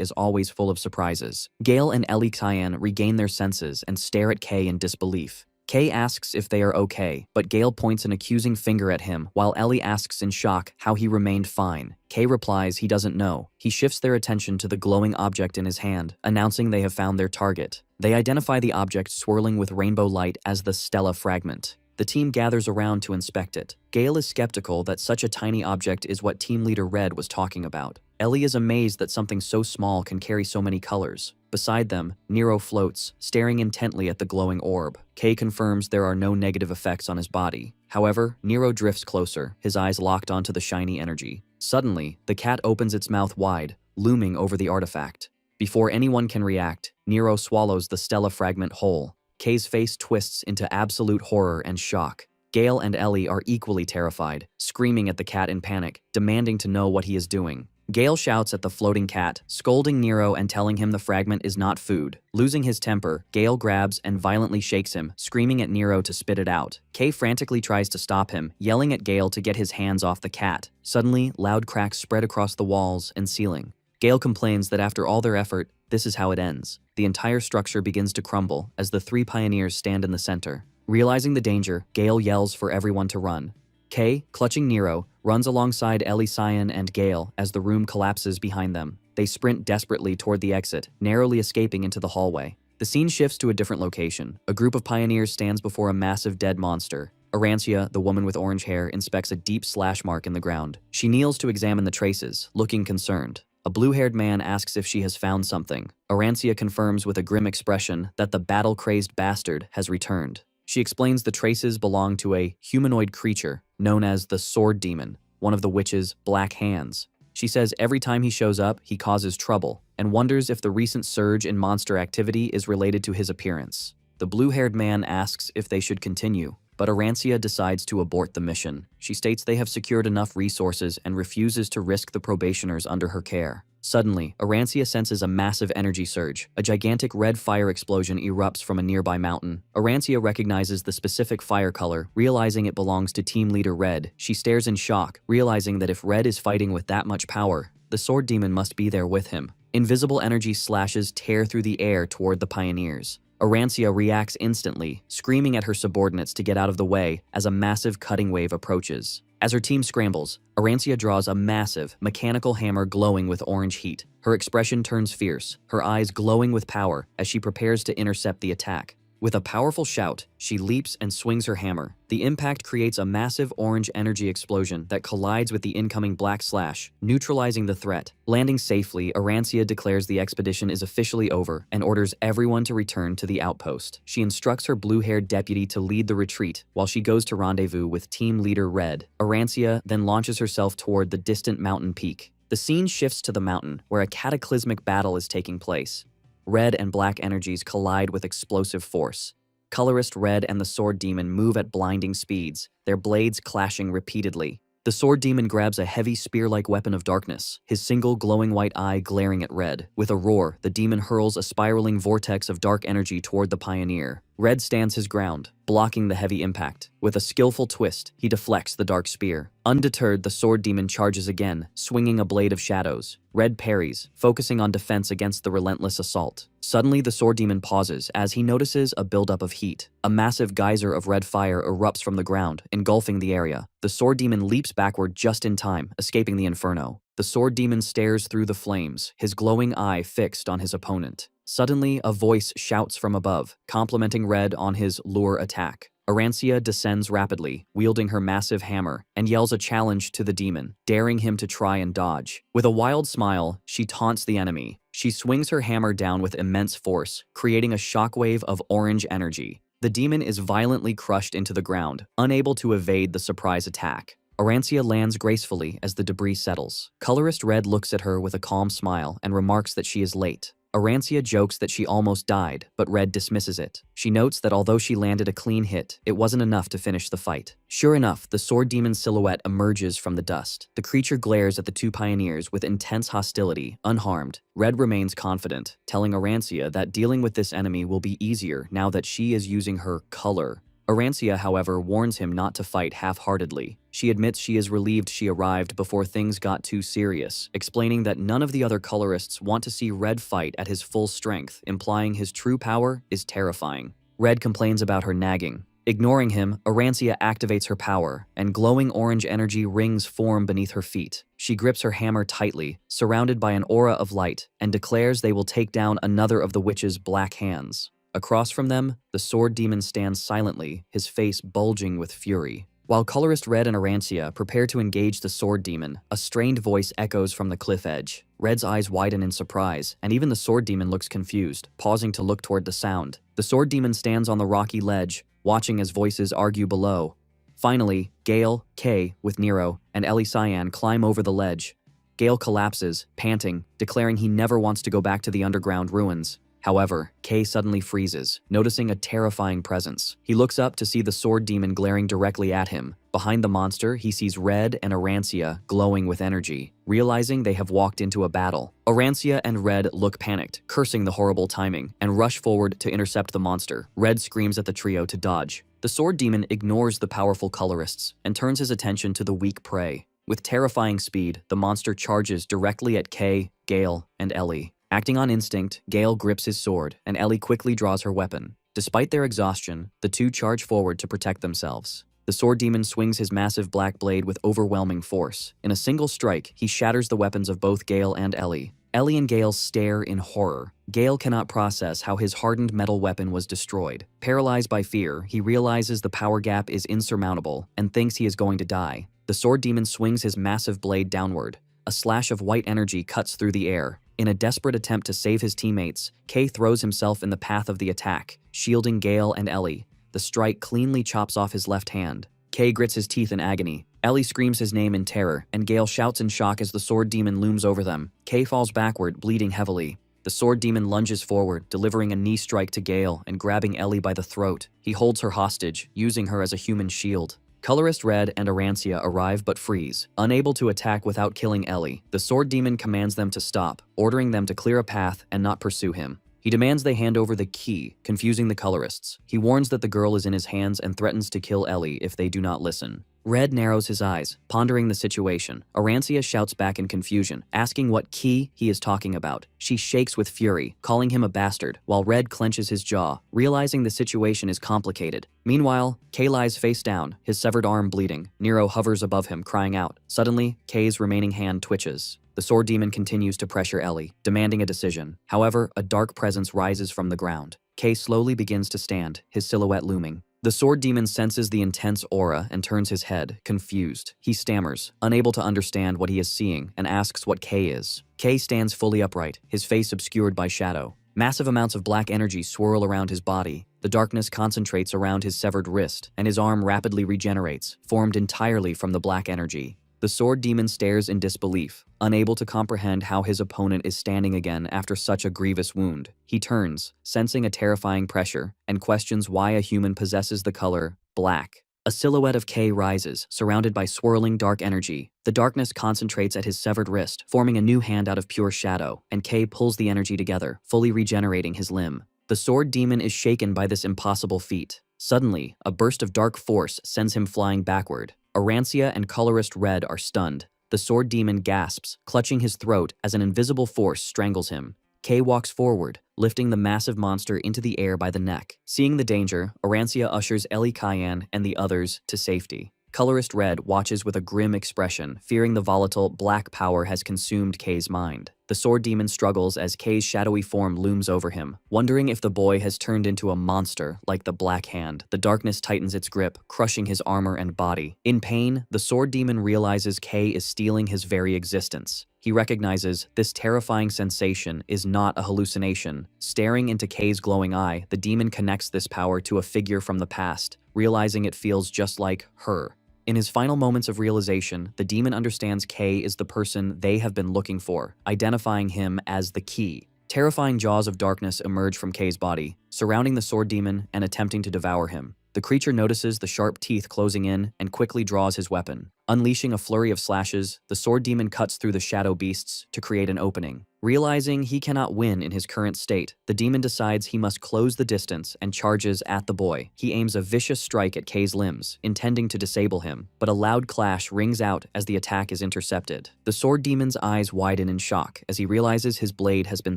Speaker 1: is always full of surprises. Gale and Ellie Cyan regain their senses and stare at Kay in disbelief. Kay asks if they are okay, but Gale points an accusing finger at him, while Ellie asks in shock how he remained fine. Kay replies he doesn't know. He shifts their attention to the glowing object in his hand, announcing they have found their target. They identify the object swirling with rainbow light as the Stella Fragment. The team gathers around to inspect it. Gale is skeptical that such a tiny object is what Team Leader Red was talking about. Ellie is amazed that something so small can carry so many colors. Beside them, Nero floats, staring intently at the glowing orb. Kay confirms there are no negative effects on his body. However, Nero drifts closer, his eyes locked onto the shiny energy. Suddenly, the cat opens its mouth wide, looming over the artifact. Before anyone can react, Nero swallows the Stella Fragment whole. Kay's face twists into absolute horror and shock. Gale and Ellie are equally terrified, screaming at the cat in panic, demanding to know what he is doing. Gale shouts at the floating cat, scolding Nero and telling him the fragment is not food. Losing his temper, Gale grabs and violently shakes him, screaming at Nero to spit it out. Kay frantically tries to stop him, yelling at Gale to get his hands off the cat. Suddenly, loud cracks spread across the walls and ceiling. Gale complains that after all their effort, this is how it ends. The entire structure begins to crumble as the three pioneers stand in the center. Realizing the danger, Gale yells for everyone to run. Kay, clutching Nero, runs alongside Ellie Cyan and Gale as the room collapses behind them. They sprint desperately toward the exit, narrowly escaping into the hallway. The scene shifts to a different location. A group of pioneers stands before a massive dead monster. Arancia, the woman with orange hair, inspects a deep slash mark in the ground. She kneels to examine the traces, looking concerned. A blue-haired man asks if she has found something. Arancia confirms with a grim expression that the battle-crazed bastard has returned. She explains the traces belong to a humanoid creature known as the Sword Demon, one of the witch's black hands. She says every time he shows up, he causes trouble, and wonders if the recent surge in monster activity is related to his appearance. The blue-haired man asks if they should continue, but Arancia decides to abort the mission. She states they have secured enough resources and refuses to risk the probationers under her care. Suddenly, Arancia senses a massive energy surge. A gigantic red fire explosion erupts from a nearby mountain. Arancia recognizes the specific fire color, realizing it belongs to team leader Red. She stares in shock, realizing that if Red is fighting with that much power, the Sword Demon must be there with him. Invisible energy slashes tear through the air toward the pioneers. Arancia reacts instantly, screaming at her subordinates to get out of the way as a massive cutting wave approaches. As her team scrambles, Arancia draws a massive, mechanical hammer glowing with orange heat. Her expression turns fierce, her eyes glowing with power as she prepares to intercept the attack. With a powerful shout, she leaps and swings her hammer. The impact creates a massive orange energy explosion that collides with the incoming black slash, neutralizing the threat. Landing safely, Arancia declares the expedition is officially over and orders everyone to return to the outpost. She instructs her blue-haired deputy to lead the retreat while she goes to rendezvous with team leader Red. Arancia then launches herself toward the distant mountain peak. The scene shifts to the mountain, where a cataclysmic battle is taking place. Red and black energies collide with explosive force. Colorist Red and the Sword Demon move at blinding speeds, their blades clashing repeatedly. The Sword Demon grabs a heavy spear-like weapon of darkness, his single glowing white eye glaring at Red. With a roar, the demon hurls a spiraling vortex of dark energy toward the pioneer. Red stands his ground, blocking the heavy impact. With a skillful twist, he deflects the dark spear. Undeterred, the Sword Demon charges again, swinging a blade of shadows. Red parries, focusing on defense against the relentless assault. Suddenly, the Sword Demon pauses as he notices a buildup of heat. A massive geyser of red fire erupts from the ground, engulfing the area. The Sword Demon leaps backward just in time, escaping the inferno. The Sword Demon stares through the flames, his glowing eye fixed on his opponent. Suddenly, a voice shouts from above, complimenting Red on his lure attack. Arancia descends rapidly, wielding her massive hammer, and yells a challenge to the demon, daring him to try and dodge. With a wild smile, she taunts the enemy. She swings her hammer down with immense force, creating a shockwave of orange energy. The demon is violently crushed into the ground, unable to evade the surprise attack. Arancia lands gracefully as the debris settles. Colorist Red looks at her with a calm smile and remarks that she is late. Arancia jokes that she almost died, but Red dismisses it. She notes that although she landed a clean hit, it wasn't enough to finish the fight. Sure enough, the Sword Demon's silhouette emerges from the dust. The creature glares at the two pioneers with intense hostility, unharmed. Red remains confident, telling Arancia that dealing with this enemy will be easier now that she is using her color. Arancia, however, warns him not to fight half-heartedly. She admits she is relieved she arrived before things got too serious, explaining that none of the other colorists want to see Red fight at his full strength, implying his true power is terrifying. Red complains about her nagging. Ignoring him, Arancia activates her power, and glowing orange energy rings form beneath her feet. She grips her hammer tightly, surrounded by an aura of light, and declares they will take down another of the witch's black hands. Across from them, the Sword Demon stands silently, his face bulging with fury. While colorist Red and Arancia prepare to engage the Sword Demon, a strained voice echoes from the cliff edge. Red's eyes widen in surprise, and even the Sword Demon looks confused, pausing to look toward the sound. The Sword Demon stands on the rocky ledge, watching as voices argue below. Finally, Gale, Kay, with Nero, and Ellie Cyan climb over the ledge. Gale collapses, panting, declaring he never wants to go back to the underground ruins. However, Kay suddenly freezes, noticing a terrifying presence. He looks up to see the Sword Demon glaring directly at him. Behind the monster, he sees Red and Arancia glowing with energy, realizing they have walked into a battle. Arancia and Red look panicked, cursing the horrible timing, and rush forward to intercept the monster. Red screams at the trio to dodge. The Sword Demon ignores the powerful colorists and turns his attention to the weak prey. With terrifying speed, the monster charges directly at Kay, Gale, and Ellie. Acting on instinct, Gale grips his sword, and Ellie quickly draws her weapon. Despite their exhaustion, the two charge forward to protect themselves. The Sword Demon swings his massive black blade with overwhelming force. In a single strike, he shatters the weapons of both Gale and Ellie. Ellie and Gale stare in horror. Gale cannot process how his hardened metal weapon was destroyed. Paralyzed by fear, he realizes the power gap is insurmountable and thinks he is going to die. The Sword Demon swings his massive blade downward. a slash of white energy cuts through the air. In a desperate attempt to save his teammates, Kay throws himself in the path of the attack, shielding Gale and Ellie. The strike cleanly chops off his left hand. Kay grits his teeth in agony. Ellie screams his name in terror, and Gale shouts in shock as the sword demon looms over them. Kay falls backward, bleeding heavily. The sword demon lunges forward, delivering a knee strike to Gale and grabbing Ellie by the throat. He holds her hostage, using her as a human shield. Colorless Red and Arancia arrive but freeze. Unable to attack without killing Ellie, the sword demon commands them to stop, ordering them to clear a path and not pursue him. He demands they hand over the key, confusing the colorists. He warns that the girl is in his hands and threatens to kill Ellie if they do not listen. Red narrows his eyes, pondering the situation. Arancia shouts back in confusion, asking what key he is talking about. She shakes with fury, calling him a bastard, while Red clenches his jaw, realizing the situation is complicated. Meanwhile, Kay lies face down, his severed arm bleeding. Nero hovers above him, crying out. Suddenly, Kay's remaining hand twitches. The sword demon continues to pressure Ellie, demanding a decision. However, a dark presence rises from the ground. Kay slowly begins to stand, his silhouette looming. The sword demon senses the intense aura and turns his head, confused. He stammers, unable to understand what he is seeing, and asks what Kay is. Kay stands fully upright, his face obscured by shadow. Massive amounts of black energy swirl around his body. The darkness concentrates around his severed wrist, and his arm rapidly regenerates, formed entirely from the black energy. The sword demon stares in disbelief, unable to comprehend how his opponent is standing again after such a grievous wound. He turns, sensing a terrifying pressure, and questions why a human possesses the color black. A silhouette of Kay rises, surrounded by swirling dark energy. The darkness concentrates at his severed wrist, forming a new hand out of pure shadow, and Kay pulls the energy together, fully regenerating his limb. The sword demon is shaken by this impossible feat. Suddenly, a burst of dark force sends him flying backward. Arancia and Colorist Red are stunned. The sword demon gasps, clutching his throat as an invisible force strangles him. Kay walks forward, lifting the massive monster into the air by the neck. Seeing the danger, Arancia ushers Ellie Cayenne and the others to safety. Colorist Red watches with a grim expression, fearing the volatile black power has consumed Kay's mind. The sword demon struggles as Kay's shadowy form looms over him, wondering if the boy has turned into a monster like the Black Hand. The darkness tightens its grip, crushing his armor and body. In pain, the sword demon realizes Kay is stealing his very existence. He recognizes this terrifying sensation is not a hallucination. Staring into Kay's glowing eye, the demon connects this power to a figure from the past, realizing it feels just like her. In his final moments of realization, the demon understands Kay is the person they have been looking for, identifying him as the key. Terrifying jaws of darkness emerge from Kay's body, surrounding the sword demon and attempting to devour him. The creature notices the sharp teeth closing in and quickly draws his weapon. Unleashing a flurry of slashes, the sword demon cuts through the shadow beasts to create an opening. Realizing he cannot win in his current state, the demon decides he must close the distance and charges at the boy. He aims a vicious strike at Kay's limbs, intending to disable him, but a loud clash rings out as the attack is intercepted. The sword demon's eyes widen in shock as he realizes his blade has been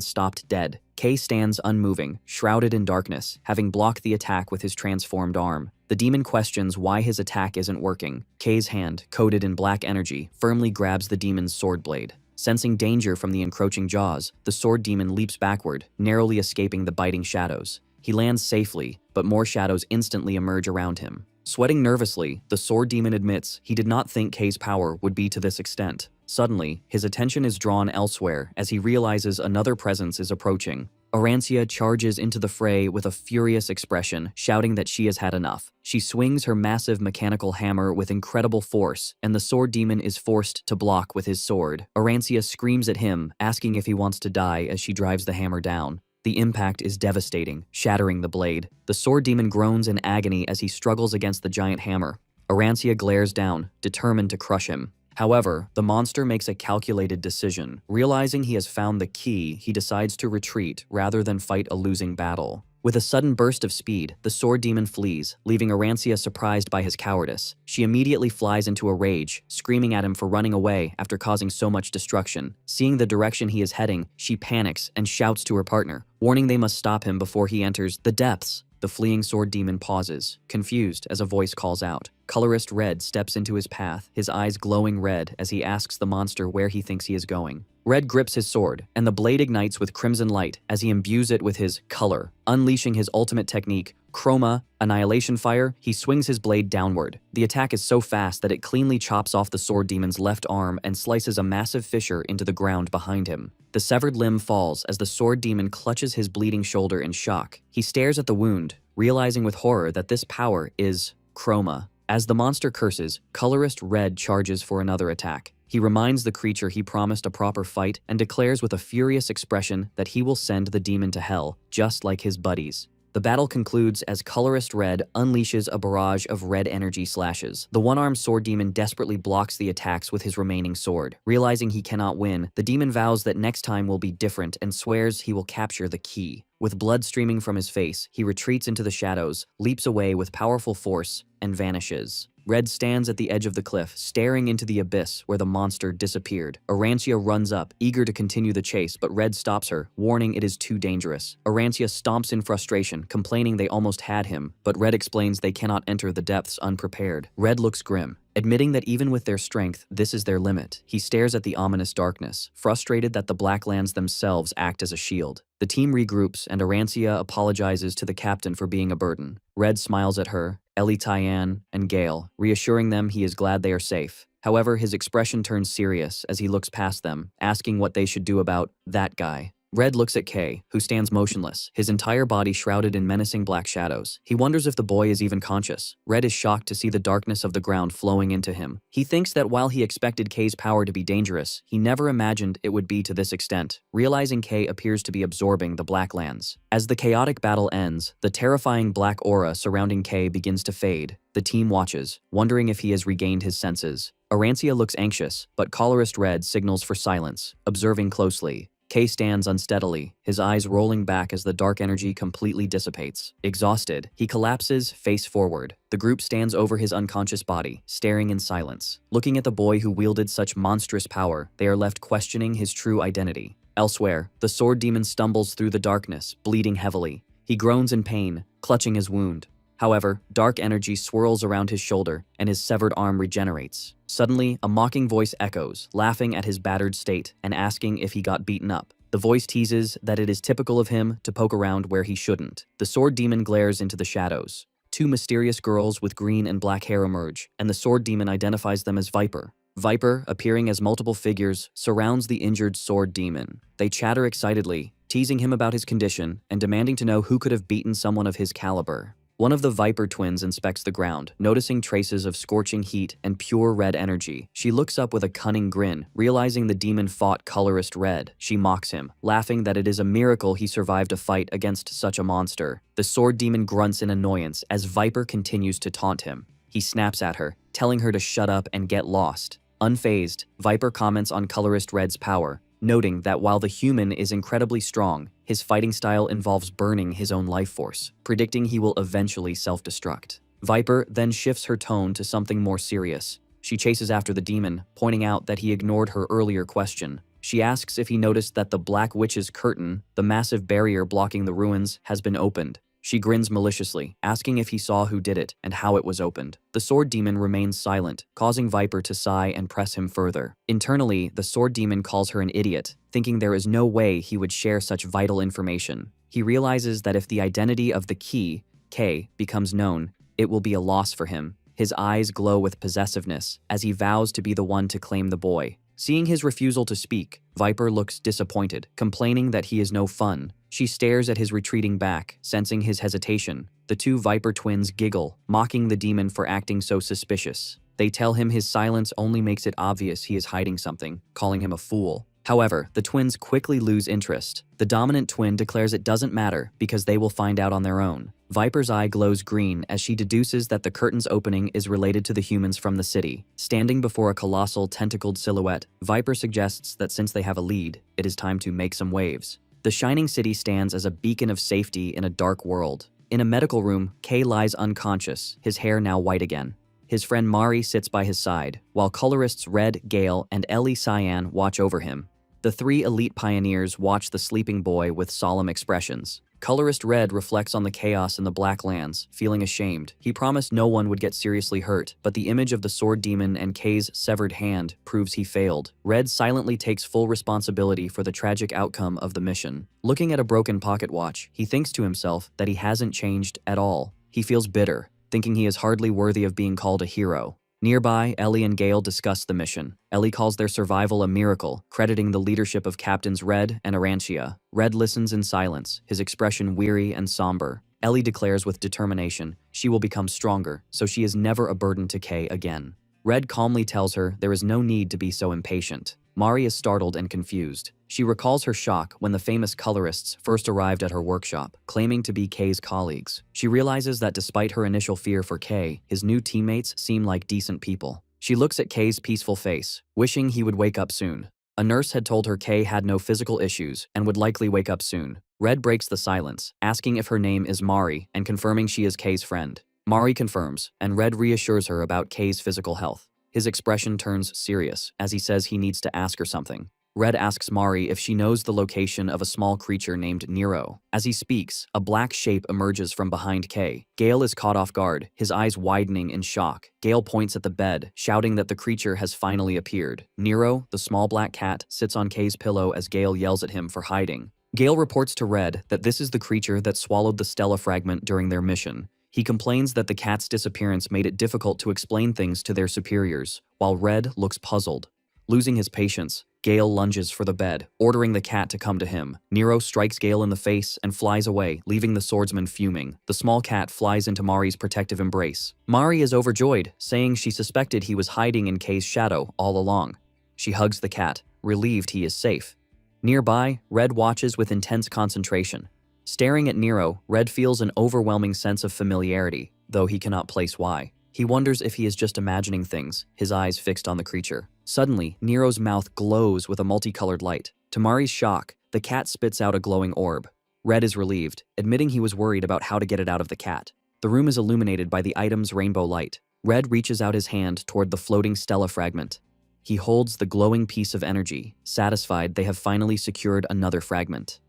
Speaker 1: stopped dead. Kay stands unmoving, shrouded in darkness, having blocked the attack with his transformed arm. The demon questions why his attack isn't working. Kay's hand, coated in black energy, firmly grabs the demon's sword blade. Sensing danger from the encroaching jaws, the sword demon leaps backward, narrowly escaping the biting shadows. He lands safely, but more shadows instantly emerge around him. Sweating nervously, the sword demon admits he did not think Kay's power would be to this extent. Suddenly, his attention is drawn elsewhere as he realizes another presence is approaching. Arancia charges into the fray with a furious expression, shouting that she has had enough. She swings her massive mechanical hammer with incredible force, and the sword demon is forced to block with his sword. Arancia screams at him, asking if he wants to die as she drives the hammer down. The impact is devastating, shattering the blade. The sword demon groans in agony as he struggles against the giant hammer. Arancia glares down, determined to crush him. However, the monster makes a calculated decision. Realizing he has found the key, he decides to retreat rather than fight a losing battle. With a sudden burst of speed, the sword demon flees, leaving Arancia surprised by his cowardice. She immediately flies into a rage, screaming at him for running away after causing so much destruction. Seeing the direction he is heading, she panics and shouts to her partner, warning they must stop him before he enters the depths. The fleeing sword demon pauses, confused as a voice calls out. Colorist Red steps into his path, his eyes glowing red as he asks the monster where he thinks he is going. Red grips his sword, and the blade ignites with crimson light as he imbues it with his color. Unleashing his ultimate technique, Chroma, Annihilation Fire, he swings his blade downward. The attack is so fast that it cleanly chops off the sword demon's left arm and slices a massive fissure into the ground behind him. The severed limb falls as the sword demon clutches his bleeding shoulder in shock. He stares at the wound, realizing with horror that this power is Chroma. As the monster curses, Colorist Red charges for another attack. He reminds the creature he promised a proper fight and declares with a furious expression that he will send the demon to hell, just like his buddies. The battle concludes as Colorist Red unleashes a barrage of red energy slashes. The one-armed sword demon desperately blocks the attacks with his remaining sword. Realizing he cannot win, the demon vows that next time will be different and swears he will capture the key. With blood streaming from his face, he retreats into the shadows, leaps away with powerful force, and vanishes. Red stands at the edge of the cliff, staring into the abyss where the monster disappeared. Arancia runs up, eager to continue the chase, but Red stops her, warning it is too dangerous. Arancia stomps in frustration, complaining they almost had him, but Red explains they cannot enter the depths unprepared. Red looks grim, admitting that even with their strength, this is their limit. He stares at the ominous darkness, frustrated that the Blacklands themselves act as a shield. The team regroups, and Arancia apologizes to the captain for being a burden. Red smiles at her, Ellie, Tyann, and Gale, reassuring them he is glad they are safe. However, his expression turns serious as he looks past them, asking what they should do about that guy. Red looks at Kay, who stands motionless, his entire body shrouded in menacing black shadows. He wonders if the boy is even conscious. Red is shocked to see the darkness of the ground flowing into him. He thinks that while he expected Kay's power to be dangerous, he never imagined it would be to this extent, realizing Kay appears to be absorbing the Blacklands. As the chaotic battle ends, the terrifying black aura surrounding Kay begins to fade. The team watches, wondering if he has regained his senses. Arancia looks anxious, but Colorist Red signals for silence, observing closely. Kay stands unsteadily, his eyes rolling back as the dark energy completely dissipates. Exhausted, he collapses face forward. The group stands over his unconscious body, staring in silence. Looking at the boy who wielded such monstrous power, they are left questioning his true identity. Elsewhere, the sword demon stumbles through the darkness, bleeding heavily. He groans in pain, clutching his wound. However, dark energy swirls around his shoulder, and his severed arm regenerates. Suddenly, a mocking voice echoes, laughing at his battered state and asking if he got beaten up. The voice teases that it is typical of him to poke around where he shouldn't. The sword demon glares into the shadows. Two mysterious girls with green and black hair emerge, and the sword demon identifies them as Viper. Viper, appearing as multiple figures, surrounds the injured sword demon. They chatter excitedly, teasing him about his condition and demanding to know who could have beaten someone of his caliber. One of the Viper twins inspects the ground, noticing traces of scorching heat and pure red energy. She looks up with a cunning grin, realizing the demon fought Colorist Red. She mocks him, laughing that it is a miracle he survived a fight against such a monster. The sword demon grunts in annoyance as Viper continues to taunt him. He snaps at her, telling her to shut up and get lost. Unfazed, Viper comments on Colorist Red's power, noting that while the human is incredibly strong, his fighting style involves burning his own life force, predicting he will eventually self-destruct. Viper then shifts her tone to something more serious. She chases after the demon, pointing out that he ignored her earlier question. She asks if he noticed that the Black Witch's curtain, the massive barrier blocking the ruins, has been opened. She grins maliciously, asking if he saw who did it and how it was opened. The sword demon remains silent, causing Viper to sigh and press him further. Internally, the sword demon calls her an idiot, thinking there is no way he would share such vital information. He realizes that if the identity of the key, K, becomes known, it will be a loss for him. His eyes glow with possessiveness as he vows to be the one to claim the boy. Seeing his refusal to speak, Viper looks disappointed, complaining that he is no fun. She stares at his retreating back, sensing his hesitation. The two Viper twins giggle, mocking the demon for acting so suspicious. They tell him his silence only makes it obvious he is hiding something, calling him a fool. However, the twins quickly lose interest. The dominant twin declares it doesn't matter because they will find out on their own. Viper's eye glows green as she deduces that the curtain's opening is related to the humans from the city. Standing before a colossal tentacled silhouette, Viper suggests that since they have a lead, it is time to make some waves. The shining city stands as a beacon of safety in a dark world. In a medical room, Kay lies unconscious, his hair now white again. His friend Mari sits by his side, while colorists Red, Gale, and Ellie Cyan watch over him. The three elite pioneers watch the sleeping boy with solemn expressions. Colorist Red reflects on the chaos in the Black Lands, feeling ashamed. He promised no one would get seriously hurt, but the image of the sword demon and Kay's severed hand proves he failed. Red silently takes full responsibility for the tragic outcome of the mission. Looking at a broken pocket watch, he thinks to himself that he hasn't changed at all. He feels bitter, thinking he is hardly worthy of being called a hero. Nearby, Ellie and Gale discuss the mission. Ellie calls their survival a miracle, crediting the leadership of Captains Red and Arantia. Red listens in silence, his expression weary and somber. Ellie declares with determination she will become stronger, so she is never a burden to Kay again. Red calmly tells her there is no need to be so impatient. Mari is startled and confused. She recalls her shock when the famous colorists first arrived at her workshop, claiming to be Kay's colleagues. She realizes that despite her initial fear for Kay, his new teammates seem like decent people. She looks at Kay's peaceful face, wishing he would wake up soon. A nurse had told her Kay had no physical issues and would likely wake up soon. Red breaks the silence, asking if her name is Mari and confirming she is Kay's friend. Mari confirms, and Red reassures her about Kay's physical health. His expression turns serious as he says he needs to ask her something. Red asks Mari if she knows the location of a small creature named Nero. As he speaks, a black shape emerges from behind Kay. Gale is caught off guard, his eyes widening in shock. Gale points at the bed, shouting that the creature has finally appeared. Nero, the small black cat, sits on Kay's pillow as Gale yells at him for hiding. Gale reports to Red that this is the creature that swallowed the Stella fragment during their mission. He complains that the cat's disappearance made it difficult to explain things to their superiors, while Red looks puzzled. Losing his patience, Gale lunges for the bed, ordering the cat to come to him. Nero strikes Gale in the face and flies away, leaving the swordsman fuming. The small cat flies into Mari's protective embrace. Mari is overjoyed, saying she suspected he was hiding in Kay's shadow all along. She hugs the cat, relieved he is safe. Nearby, Red watches with intense concentration. Staring at Nero, Red feels an overwhelming sense of familiarity, though he cannot place why. He wonders if he is just imagining things, his eyes fixed on the creature. Suddenly, Nero's mouth glows with a multicolored light. To Mari's shock, the cat spits out a glowing orb. Red is relieved, admitting he was worried about how to get it out of the cat. The room is illuminated by the item's rainbow light. Red reaches out his hand toward the floating Stella fragment. He holds the glowing piece of energy, satisfied they have finally secured another fragment.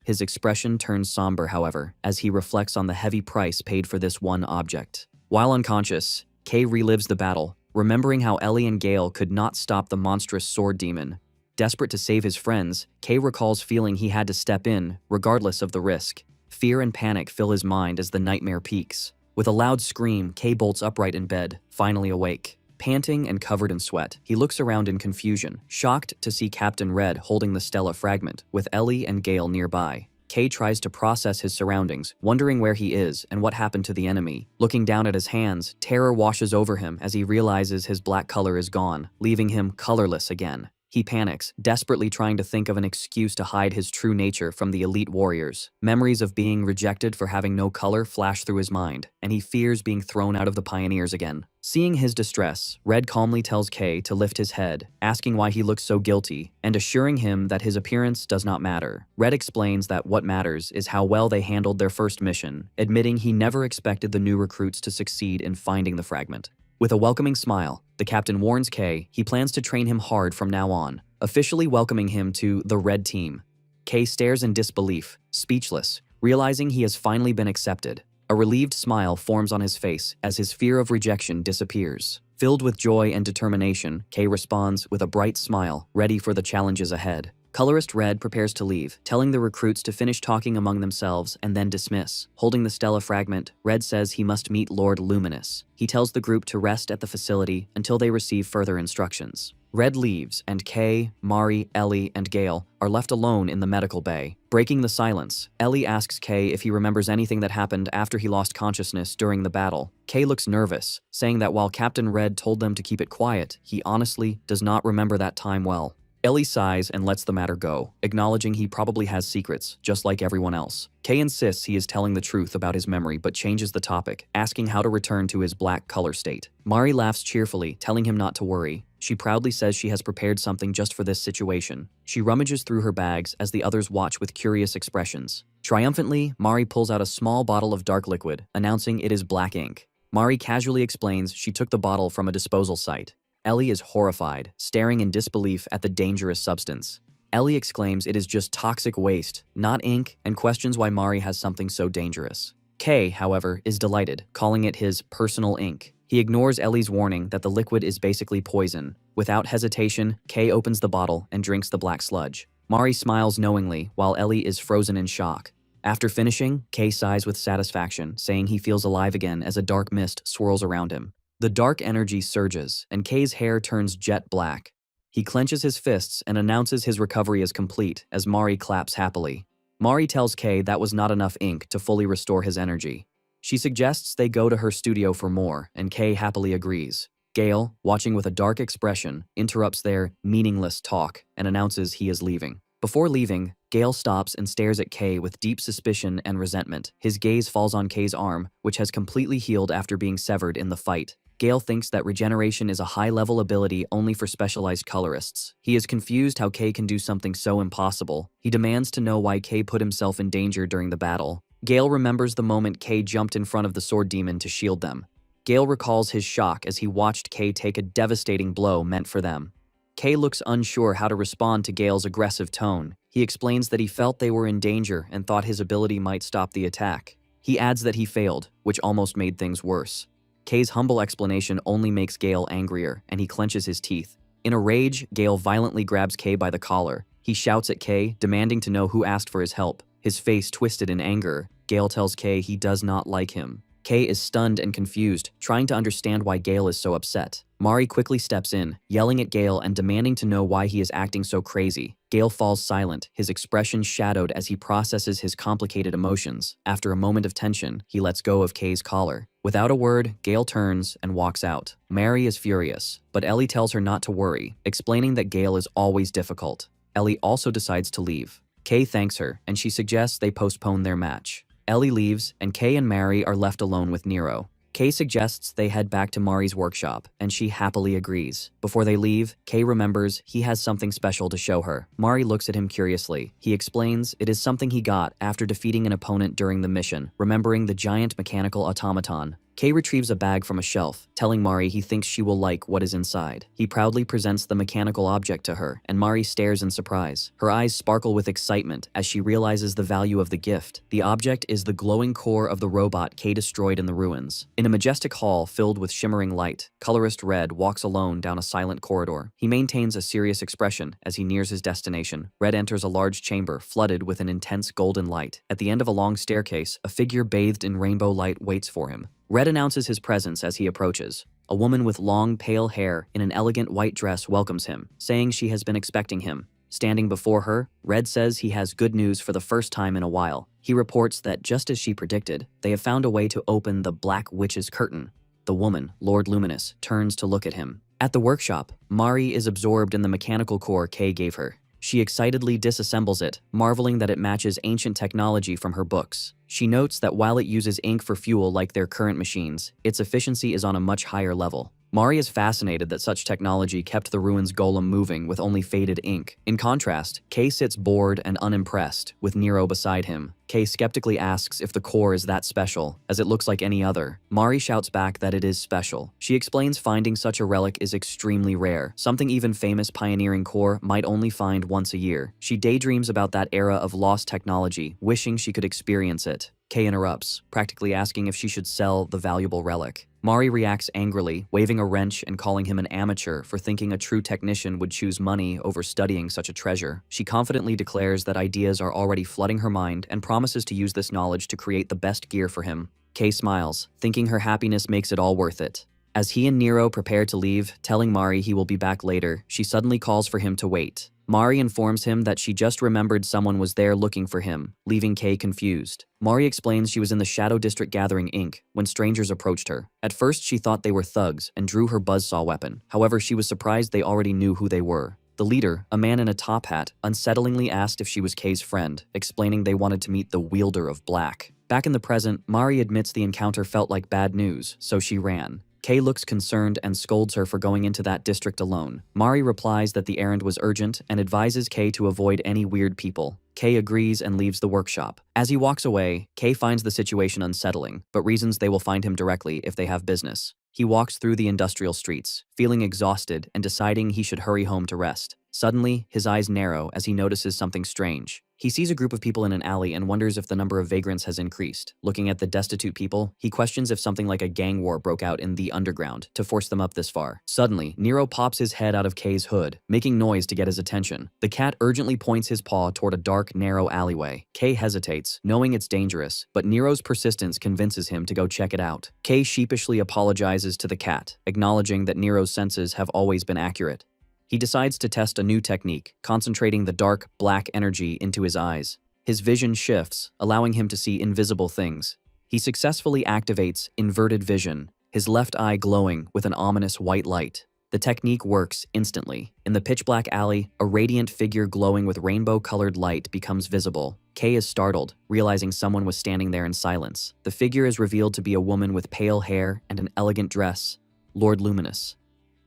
Speaker 1: His expression turns somber, however, as he reflects on the heavy price paid for this one object. While unconscious, Kay relives the battle, remembering how Ellie and Gale could not stop the monstrous sword demon. Desperate to save his friends, Kay recalls feeling he had to step in, regardless of the risk. Fear and panic fill his mind as the nightmare peaks. With a loud scream, Kay bolts upright in bed, finally awake. Panting and covered in sweat, he looks around in confusion, shocked to see Captain Red holding the Stella fragment, with Ellie and Gale nearby. Kay tries to process his surroundings, wondering where he is and what happened to the enemy. Looking down at his hands, terror washes over him as he realizes his black color is gone, leaving him colorless again. He panics, desperately trying to think of an excuse to hide his true nature from the elite warriors. Memories of being rejected for having no color flash through his mind, and he fears being thrown out of the pioneers again. Seeing his distress, Red calmly tells Kay to lift his head, asking why he looks so guilty, and assuring him that his appearance does not matter. Red explains that what matters is how well they handled their first mission, admitting he never expected the new recruits to succeed in finding the fragment. With a welcoming smile, the captain warns Kay he plans to train him hard from now on, officially welcoming him to the Red Team. Kay stares in disbelief, speechless, realizing he has finally been accepted. A relieved smile forms on his face as his fear of rejection disappears. Filled with joy and determination, Kay responds with a bright smile, ready for the challenges ahead. Colorist Red prepares to leave, telling the recruits to finish talking among themselves and then dismiss. Holding the Stella fragment, Red says he must meet Lord Luminous. He tells the group to rest at the facility until they receive further instructions. Red leaves, and Kay, Mari, Ellie, and Gale are left alone in the medical bay. Breaking the silence, Ellie asks Kay if he remembers anything that happened after he lost consciousness during the battle. Kay looks nervous, saying that while Captain Red told them to keep it quiet, he honestly does not remember that time well. Ellie sighs and lets the matter go, acknowledging he probably has secrets, just like everyone else. Kay insists he is telling the truth about his memory but changes the topic, asking how to return to his black color state. Mari laughs cheerfully, telling him not to worry. She proudly says she has prepared something just for this situation. She rummages through her bags as the others watch with curious expressions. Triumphantly, Mari pulls out a small bottle of dark liquid, announcing it is black ink. Mari casually explains she took the bottle from a disposal site. Ellie is horrified, staring in disbelief at the dangerous substance. Ellie exclaims it is just toxic waste, not ink, and questions why Mari has something so dangerous. Kay, however, is delighted, calling it his personal ink. He ignores Ellie's warning that the liquid is basically poison. Without hesitation, Kay opens the bottle and drinks the black sludge. Mari smiles knowingly, while Ellie is frozen in shock. After finishing, Kay sighs with satisfaction, saying he feels alive again as a dark mist swirls around him. The dark energy surges, and Kay's hair turns jet black. He clenches his fists and announces his recovery is complete as Mari claps happily. Mari tells Kay that was not enough ink to fully restore his energy. She suggests they go to her studio for more, and Kay happily agrees. Gale, watching with a dark expression, interrupts their meaningless talk and announces he is leaving. Before leaving, Gale stops and stares at Kay with deep suspicion and resentment. His gaze falls on Kay's arm, which has completely healed after being severed in the fight. Gale thinks that regeneration is a high-level ability only for specialized colorists. He is confused how Kay can do something so impossible. He demands to know why Kay put himself in danger during the battle. Gale remembers the moment Kay jumped in front of the sword demon to shield them. Gale recalls his shock as he watched Kay take a devastating blow meant for them. Kay looks unsure how to respond to Gale's aggressive tone. He explains that he felt they were in danger and thought his ability might stop the attack. He adds that he failed, which almost made things worse. Kay's humble explanation only makes Gale angrier, and he clenches his teeth. In a rage, Gale violently grabs Kay by the collar. He shouts at Kay, demanding to know who asked for his help. His face twisted in anger, Gale tells Kay he does not like him. Kay is stunned and confused, trying to understand why Gale is so upset. Mari quickly steps in, yelling at Gale and demanding to know why he is acting so crazy. Gale falls silent, his expression shadowed as he processes his complicated emotions. After a moment of tension, he lets go of Kay's collar. Without a word, Gale turns and walks out. Mari is furious, but Ellie tells her not to worry, explaining that Gale is always difficult. Ellie also decides to leave. Kay thanks her, and she suggests they postpone their match. Ellie leaves, and Kay and Mari are left alone with Nero. Kay suggests they head back to Mari's workshop, and she happily agrees. Before they leave, Kay remembers he has something special to show her. Mari looks at him curiously. He explains it is something he got after defeating an opponent during the mission, remembering the giant mechanical automaton. Kay retrieves a bag from a shelf, telling Mari he thinks she will like what is inside. He proudly presents the mechanical object to her, and Mari stares in surprise. Her eyes sparkle with excitement as she realizes the value of the gift. The object is the glowing core of the robot Kay destroyed in the ruins. In a majestic hall filled with shimmering light, colorist Red walks alone down a silent corridor. He maintains a serious expression as he nears his destination. Red enters a large chamber flooded with an intense golden light. At the end of a long staircase, a figure bathed in rainbow light waits for him. Red announces his presence as he approaches. A woman with long, pale hair in an elegant white dress welcomes him, saying she has been expecting him. Standing before her, Red says he has good news for the first time in a while. He reports that just as she predicted, they have found a way to open the Black Witch's curtain. The woman, Lord Luminous, turns to look at him. At the workshop, Mari is absorbed in the mechanical core Kay gave her. She excitedly disassembles it, marveling that it matches ancient technology from her books. She notes that while it uses ink for fuel like their current machines, its efficiency is on a much higher level. Mari is fascinated that such technology kept the ruins golem moving with only faded ink. In contrast, Kay sits bored and unimpressed, with Nero beside him. Kay skeptically asks if the core is that special, as it looks like any other. Mari shouts back that it is special. She explains finding such a relic is extremely rare, something even famous pioneering core might only find once a year. She daydreams about that era of lost technology, wishing she could experience it. Kay interrupts, practically asking if she should sell the valuable relic. Mari reacts angrily, waving a wrench and calling him an amateur for thinking a true technician would choose money over studying such a treasure. She confidently declares that ideas are already flooding her mind and promises to use this knowledge to create the best gear for him. Kay smiles, thinking her happiness makes it all worth it. As he and Nero prepare to leave, telling Mari he will be back later, she suddenly calls for him to wait. Mari informs him that she just remembered someone was there looking for him, leaving Kay confused. Mari explains she was in the Shadow District gathering ink when strangers approached her. At first, she thought they were thugs and drew her buzzsaw weapon. However, she was surprised they already knew who they were. The leader, a man in a top hat, unsettlingly asked if she was Kay's friend, explaining they wanted to meet the wielder of black. Back in the present, Mari admits the encounter felt like bad news, so she ran. Kay looks concerned and scolds her for going into that district alone. Mari replies that the errand was urgent and advises Kay to avoid any weird people. Kay agrees and leaves the workshop. As he walks away, Kay finds the situation unsettling, but reasons they will find him directly if they have business. He walks through the industrial streets, feeling exhausted and deciding he should hurry home to rest. Suddenly, his eyes narrow as he notices something strange. He sees a group of people in an alley and wonders if the number of vagrants has increased. Looking at the destitute people, he questions if something like a gang war broke out in the underground to force them up this far. Suddenly, Nero pops his head out of Kay's hood, making noise to get his attention. The cat urgently points his paw toward a dark, narrow alleyway. Kay hesitates, knowing it's dangerous, but Nero's persistence convinces him to go check it out. Kay sheepishly apologizes to the cat, acknowledging that Nero's senses have always been accurate. He decides to test a new technique, concentrating the dark, black energy into his eyes. His vision shifts, allowing him to see invisible things. He successfully activates inverted vision, his left eye glowing with an ominous white light. The technique works instantly. In the pitch-black alley, a radiant figure glowing with rainbow-colored light becomes visible. Kay is startled, realizing someone was standing there in silence. The figure is revealed to be a woman with pale hair and an elegant dress, Lord Luminous.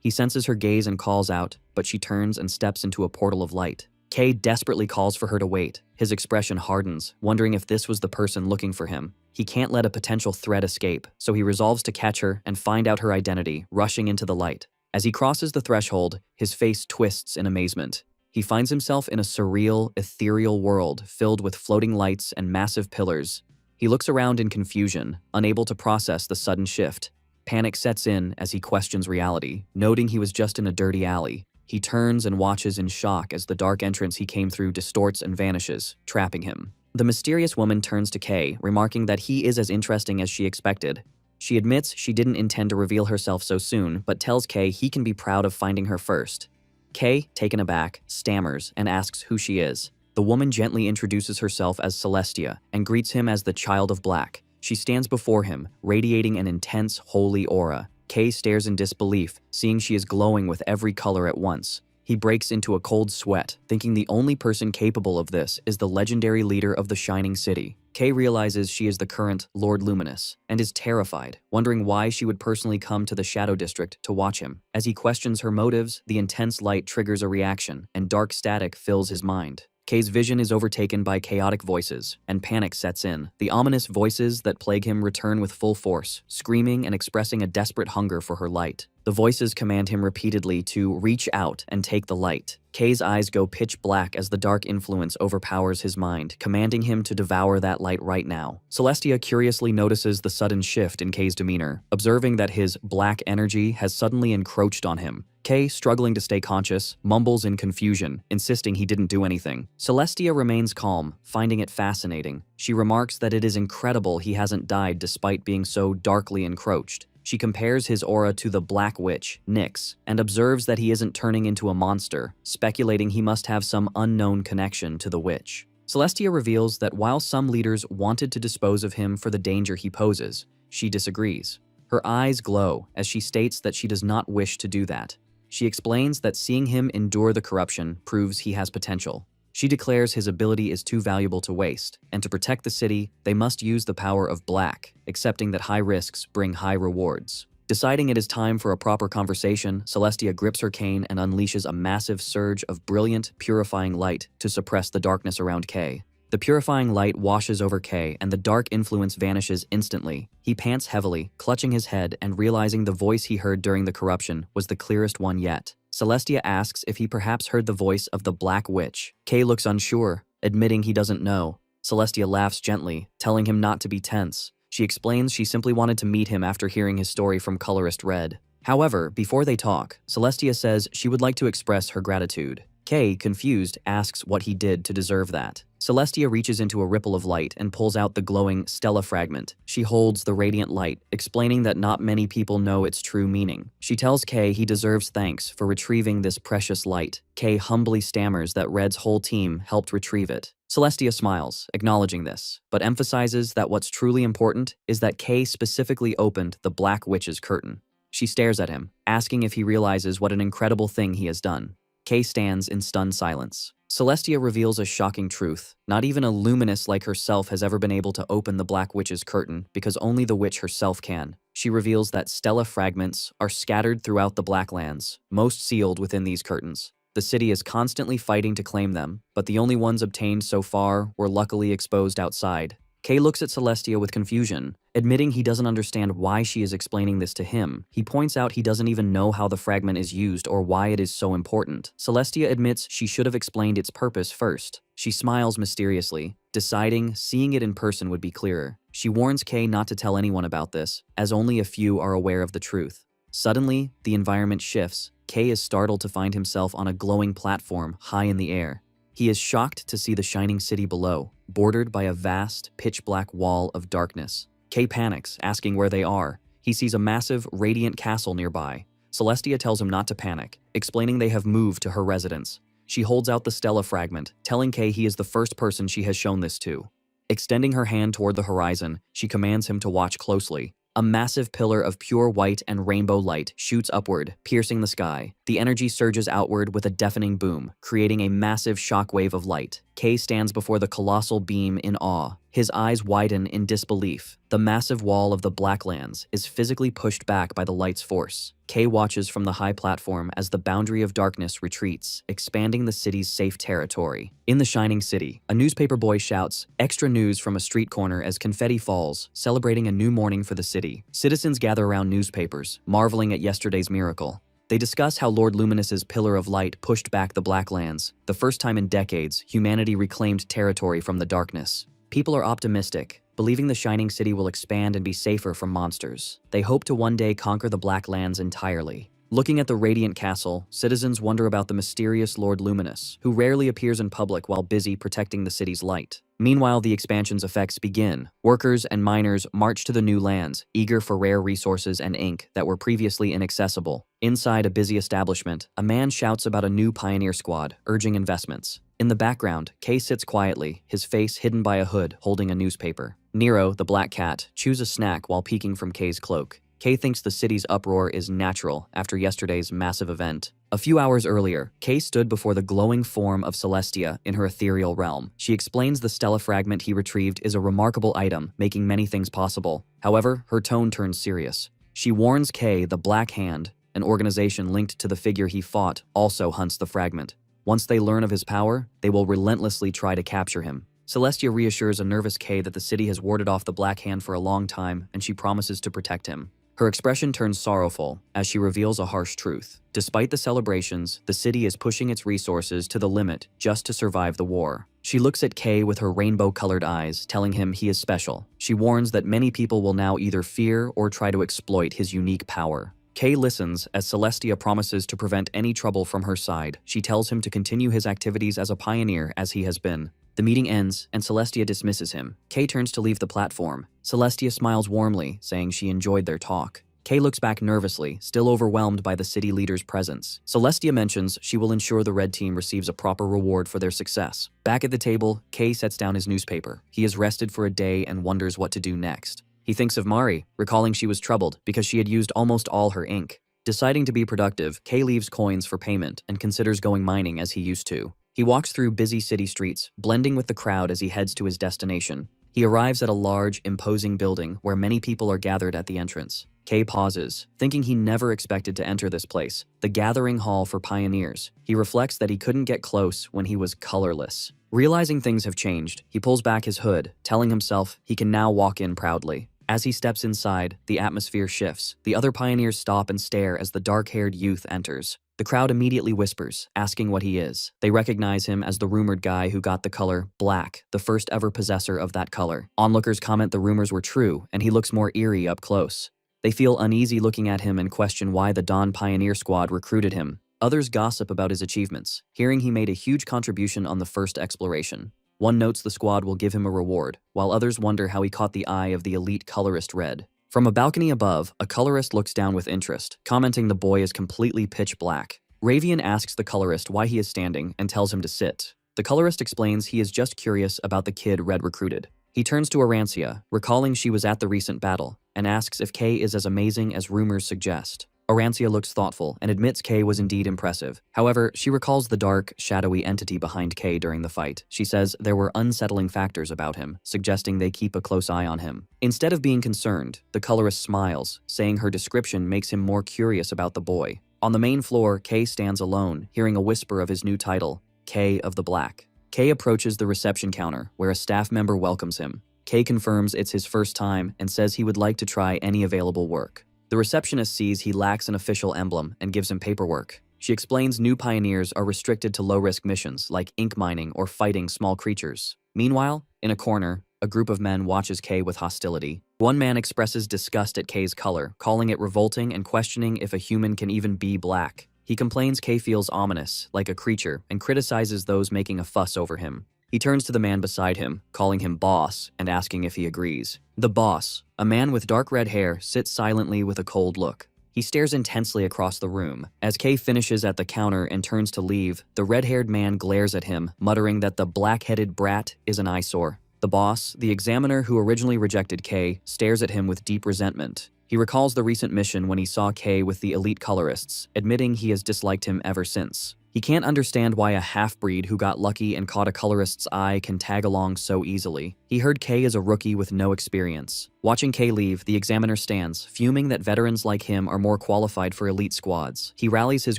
Speaker 1: He senses her gaze and calls out, but she turns and steps into a portal of light. Kay desperately calls for her to wait. His expression hardens, wondering if this was the person looking for him. He can't let a potential threat escape, so he resolves to catch her and find out her identity, rushing into the light. As he crosses the threshold, his face twists in amazement. He finds himself in a surreal, ethereal world filled with floating lights and massive pillars. He looks around in confusion, unable to process the sudden shift. Panic sets in as he questions reality, noting he was just in a dirty alley. He turns and watches in shock as the dark entrance he came through distorts and vanishes, trapping him. The mysterious woman turns to Kay, remarking that he is as interesting as she expected. She admits she didn't intend to reveal herself so soon, but tells Kay he can be proud of finding her first. Kay, taken aback, stammers and asks who she is. The woman gently introduces herself as Celestia and greets him as the Child of Black. She stands before him, radiating an intense, holy aura. Kay stares in disbelief, seeing she is glowing with every color at once. He breaks into a cold sweat, thinking the only person capable of this is the legendary leader of the Shining City. Kay realizes she is the current Lord Luminous, and is terrified, wondering why she would personally come to the Shadow District to watch him. As he questions her motives, the intense light triggers a reaction, and dark static fills his mind. Kay's vision is overtaken by chaotic voices, and panic sets in. The ominous voices that plague him return with full force, screaming and expressing a desperate hunger for her light. The voices command him repeatedly to reach out and take the light. Kay's eyes go pitch black as the dark influence overpowers his mind, commanding him to devour that light right now. Celestia curiously notices the sudden shift in Kay's demeanor, observing that his black energy has suddenly encroached on him. Kay, struggling to stay conscious, mumbles in confusion, insisting he didn't do anything. Celestia remains calm, finding it fascinating. She remarks that it is incredible he hasn't died despite being so darkly encroached. She compares his aura to the Black Witch, Nyx, and observes that he isn't turning into a monster, speculating he must have some unknown connection to the witch. Celestia reveals that while some leaders wanted to dispose of him for the danger he poses, she disagrees. Her eyes glow as she states that she does not wish to do that. She explains that seeing him endure the corruption proves he has potential. She declares his ability is too valuable to waste, and to protect the city, they must use the power of black, accepting that high risks bring high rewards. Deciding it is time for a proper conversation, Celestia grips her cane and unleashes a massive surge of brilliant, purifying light to suppress the darkness around Kay. The purifying light washes over Kay, and the dark influence vanishes instantly. He pants heavily, clutching his head and realizing the voice he heard during the corruption was the clearest one yet. Celestia asks if he perhaps heard the voice of the Black Witch. Kay looks unsure, admitting he doesn't know. Celestia laughs gently, telling him not to be tense. She explains she simply wanted to meet him after hearing his story from Colorist Red. However, before they talk, Celestia says she would like to express her gratitude. Kay, confused, asks what he did to deserve that. Celestia reaches into a ripple of light and pulls out the glowing Stella fragment. She holds the radiant light, explaining that not many people know its true meaning. She tells Kay he deserves thanks for retrieving this precious light. Kay humbly stammers that Red's whole team helped retrieve it. Celestia smiles, acknowledging this, but emphasizes that what's truly important is that Kay specifically opened the Black Witch's curtain. She stares at him, asking if he realizes what an incredible thing he has done. Kay stands in stunned silence. Celestia reveals a shocking truth. Not even a luminous like herself has ever been able to open the Black Witch's curtain, because only the witch herself can. She reveals that Stella fragments are scattered throughout the Blacklands, most sealed within these curtains. The city is constantly fighting to claim them, but the only ones obtained so far were luckily exposed outside. Kay looks at Celestia with confusion, admitting he doesn't understand why she is explaining this to him. He points out he doesn't even know how the fragment is used or why it is so important. Celestia admits she should have explained its purpose first. She smiles mysteriously, deciding seeing it in person would be clearer. She warns Kay not to tell anyone about this, as only a few are aware of the truth. Suddenly, the environment shifts. Kay is startled to find himself on a glowing platform high in the air. He is shocked to see the shining city below, bordered by a vast, pitch-black wall of darkness. Kay panics, asking where they are. He sees a massive, radiant castle nearby. Celestia tells him not to panic, explaining they have moved to her residence. She holds out the Stella fragment, telling Kay he is the first person she has shown this to. Extending her hand toward the horizon, she commands him to watch closely. A massive pillar of pure white and rainbow light shoots upward, piercing the sky. The energy surges outward with a deafening boom, creating a massive shockwave of light. Kay stands before the colossal beam in awe. His eyes widen in disbelief. The massive wall of the Blacklands is physically pushed back by the light's force. Kay watches from the high platform as the boundary of darkness retreats, expanding the city's safe territory. In the shining city, a newspaper boy shouts, "Extra news" from a street corner as confetti falls, celebrating a new morning for the city. Citizens gather around newspapers, marveling at yesterday's miracle. They discuss how Lord Luminous's pillar of light pushed back the Blacklands. The first time in decades, humanity reclaimed territory from the darkness. People are optimistic, believing the shining city will expand and be safer from monsters. They hope to one day conquer the Blacklands entirely. Looking at the radiant castle, citizens wonder about the mysterious Lord Luminous, who rarely appears in public while busy protecting the city's light. Meanwhile, the expansion's effects begin. Workers and miners march to the new lands, eager for rare resources and ink that were previously inaccessible. Inside a busy establishment, a man shouts about a new pioneer squad, urging investments. In the background, Kay sits quietly, his face hidden by a hood, holding a newspaper. Nero, the black cat, chews a snack while peeking from Kay's cloak. Kay thinks the city's uproar is natural after yesterday's massive event. A few hours earlier, Kay stood before the glowing form of Celestia in her ethereal realm. She explains the Stella fragment he retrieved is a remarkable item, making many things possible. However, her tone turns serious. She warns Kay the Black Hand, an organization linked to the figure he fought, also hunts the fragment. Once they learn of his power, they will relentlessly try to capture him. Celestia reassures a nervous Kay that the city has warded off the Black Hand for a long time, and she promises to protect him. Her expression turns sorrowful as she reveals a harsh truth. Despite the celebrations, the city is pushing its resources to the limit just to survive the war. She looks at Kay with her rainbow-colored eyes, telling him he is special. She warns that many people will now either fear or try to exploit his unique power. Kay listens as Celestia promises to prevent any trouble from her side. She tells him to continue his activities as a pioneer as he has been. The meeting ends, and Celestia dismisses him. Kay turns to leave the platform. Celestia smiles warmly, saying she enjoyed their talk. Kay looks back nervously, still overwhelmed by the city leader's presence. Celestia mentions she will ensure the red team receives a proper reward for their success. Back at the table, Kay sets down his newspaper. He is rested for a day and wonders what to do next. He thinks of Mari, recalling she was troubled because she had used almost all her ink. Deciding to be productive, Kay leaves coins for payment and considers going mining as he used to. He walks through busy city streets, blending with the crowd as he heads to his destination. He arrives at a large, imposing building where many people are gathered at the entrance. Kay pauses, thinking he never expected to enter this place, the gathering hall for pioneers. He reflects that he couldn't get close when he was colorless. Realizing things have changed, he pulls back his hood, telling himself he can now walk in proudly. As he steps inside, the atmosphere shifts. The other pioneers stop and stare as the dark-haired youth enters. The crowd immediately whispers, asking what he is. They recognize him as the rumored guy who got the color black, the first ever possessor of that color. Onlookers comment the rumors were true, and he looks more eerie up close. They feel uneasy looking at him and question why the Dawn Pioneer Squad recruited him. Others gossip about his achievements, hearing he made a huge contribution on the first exploration. One notes the squad will give him a reward, while others wonder how he caught the eye of the elite colorist Red. From a balcony above, a colorist looks down with interest, commenting the boy is completely pitch black. Ravian asks the colorist why he is standing and tells him to sit. The colorist explains he is just curious about the kid Red recruited. He turns to Arancia, recalling she was at the recent battle, and asks if Kay is as amazing as rumors suggest. Arancia looks thoughtful and admits Kay was indeed impressive. However, she recalls the dark, shadowy entity behind Kay during the fight. She says there were unsettling factors about him, suggesting they keep a close eye on him. Instead of being concerned, the colorist smiles, saying her description makes him more curious about the boy. On the main floor, Kay stands alone, hearing a whisper of his new title, Kay of the Black. Kay approaches the reception counter, where a staff member welcomes him. Kay confirms it's his first time and says he would like to try any available work. The receptionist sees he lacks an official emblem and gives him paperwork. She explains new pioneers are restricted to low-risk missions like ink mining or fighting small creatures. Meanwhile, in a corner, a group of men watches Kay with hostility. One man expresses disgust at Kay's color, calling it revolting and questioning if a human can even be black. He complains Kay feels ominous, like a creature, and criticizes those making a fuss over him. He turns to the man beside him, calling him boss, and asking if he agrees. The boss, a man with dark red hair, sits silently with a cold look. He stares intensely across the room. As Kay finishes at the counter and turns to leave, the red-haired man glares at him, muttering that the black-headed brat is an eyesore. The boss, the examiner who originally rejected Kay, stares at him with deep resentment. He recalls the recent mission when he saw Kay with the elite colorists, admitting he has disliked him ever since. He can't understand why a half-breed who got lucky and caught a colorist's eye can tag along so easily. He heard Kay is a rookie with no experience. Watching Kay leave, the examiner stands, fuming that veterans like him are more qualified for elite squads. He rallies his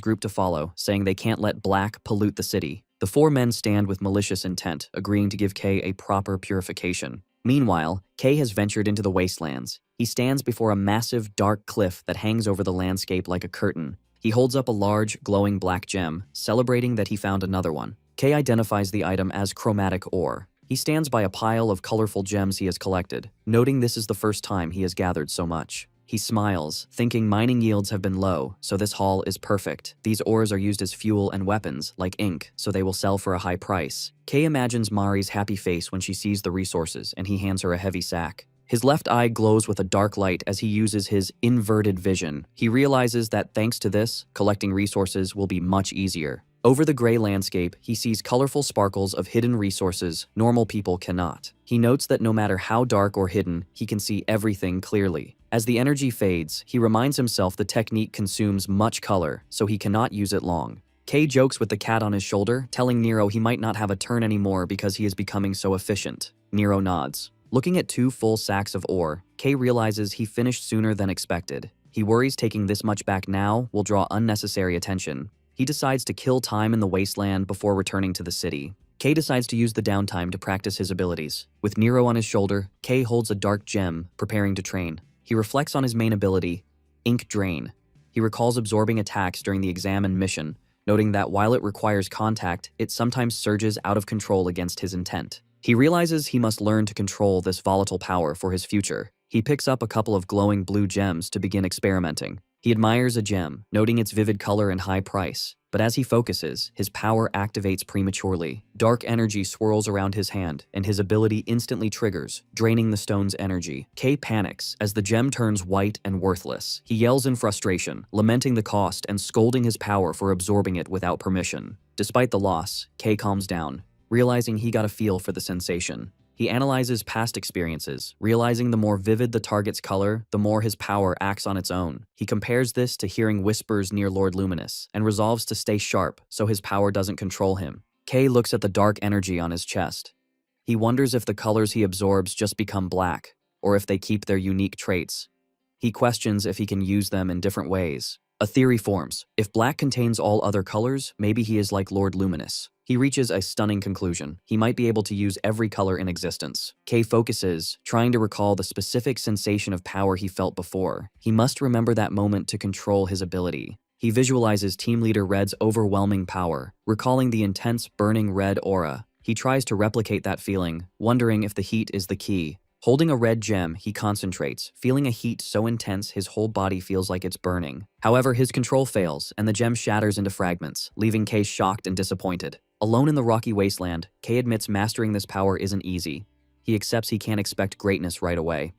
Speaker 1: group to follow, saying they can't let black pollute the city. The four men stand with malicious intent, agreeing to give Kay a proper purification. Meanwhile, Kay has ventured into the wastelands. He stands before a massive, dark cliff that hangs over the landscape like a curtain. He holds up a large, glowing black gem, celebrating that he found another one. Kay identifies the item as chromatic ore. He stands by a pile of colorful gems he has collected, noting this is the first time he has gathered so much. He smiles, thinking mining yields have been low, so this haul is perfect. These ores are used as fuel and weapons, like ink, so they will sell for a high price. Kay imagines Mari's happy face when she sees the resources, and he hands her a heavy sack. His left eye glows with a dark light as he uses his inverted vision. He realizes that thanks to this, collecting resources will be much easier. Over the gray landscape, he sees colorful sparkles of hidden resources normal people cannot. He notes that no matter how dark or hidden, he can see everything clearly. As the energy fades, he reminds himself the technique consumes much color, so he cannot use it long. Kay jokes with the cat on his shoulder, telling Nero he might not have a turn anymore because he is becoming so efficient. Nero nods. Looking at 2 full sacks of ore, Kay realizes he finished sooner than expected. He worries taking this much back now will draw unnecessary attention. He decides to kill time in the wasteland before returning to the city. Kay decides to use the downtime to practice his abilities. With Nero on his shoulder, Kay holds a dark gem, preparing to train. He reflects on his main ability, Ink Drain. He recalls absorbing attacks during the exam and mission, noting that while it requires contact, it sometimes surges out of control against his intent. He realizes he must learn to control this volatile power for his future. He picks up a couple of glowing blue gems to begin experimenting. He admires a gem, noting its vivid color and high price. But as he focuses, his power activates prematurely. Dark energy swirls around his hand, and his ability instantly triggers, draining the stone's energy. Kay panics as the gem turns white and worthless. He yells in frustration, lamenting the cost and scolding his power for absorbing it without permission. Despite the loss, Kay calms down, realizing he got a feel for the sensation. He analyzes past experiences, realizing the more vivid the target's color, the more his power acts on its own. He compares this to hearing whispers near Lord Luminous, and resolves to stay sharp so his power doesn't control him. Kay looks at the dark energy on his chest. He wonders if the colors he absorbs just become black, or if they keep their unique traits. He questions if he can use them in different ways. A theory forms. If black contains all other colors, maybe he is like Lord Luminous. He reaches a stunning conclusion. He might be able to use every color in existence. Kay focuses, trying to recall the specific sensation of power he felt before. He must remember that moment to control his ability. He visualizes Team Leader Red's overwhelming power, recalling the intense, burning red aura. He tries to replicate that feeling, wondering if the heat is the key. Holding a red gem, he concentrates, feeling a heat so intense his whole body feels like it's burning. However, his control fails, and the gem shatters into fragments, leaving Kay shocked and disappointed. Alone in the rocky wasteland, Kay admits mastering this power isn't easy. He accepts he can't expect greatness right away.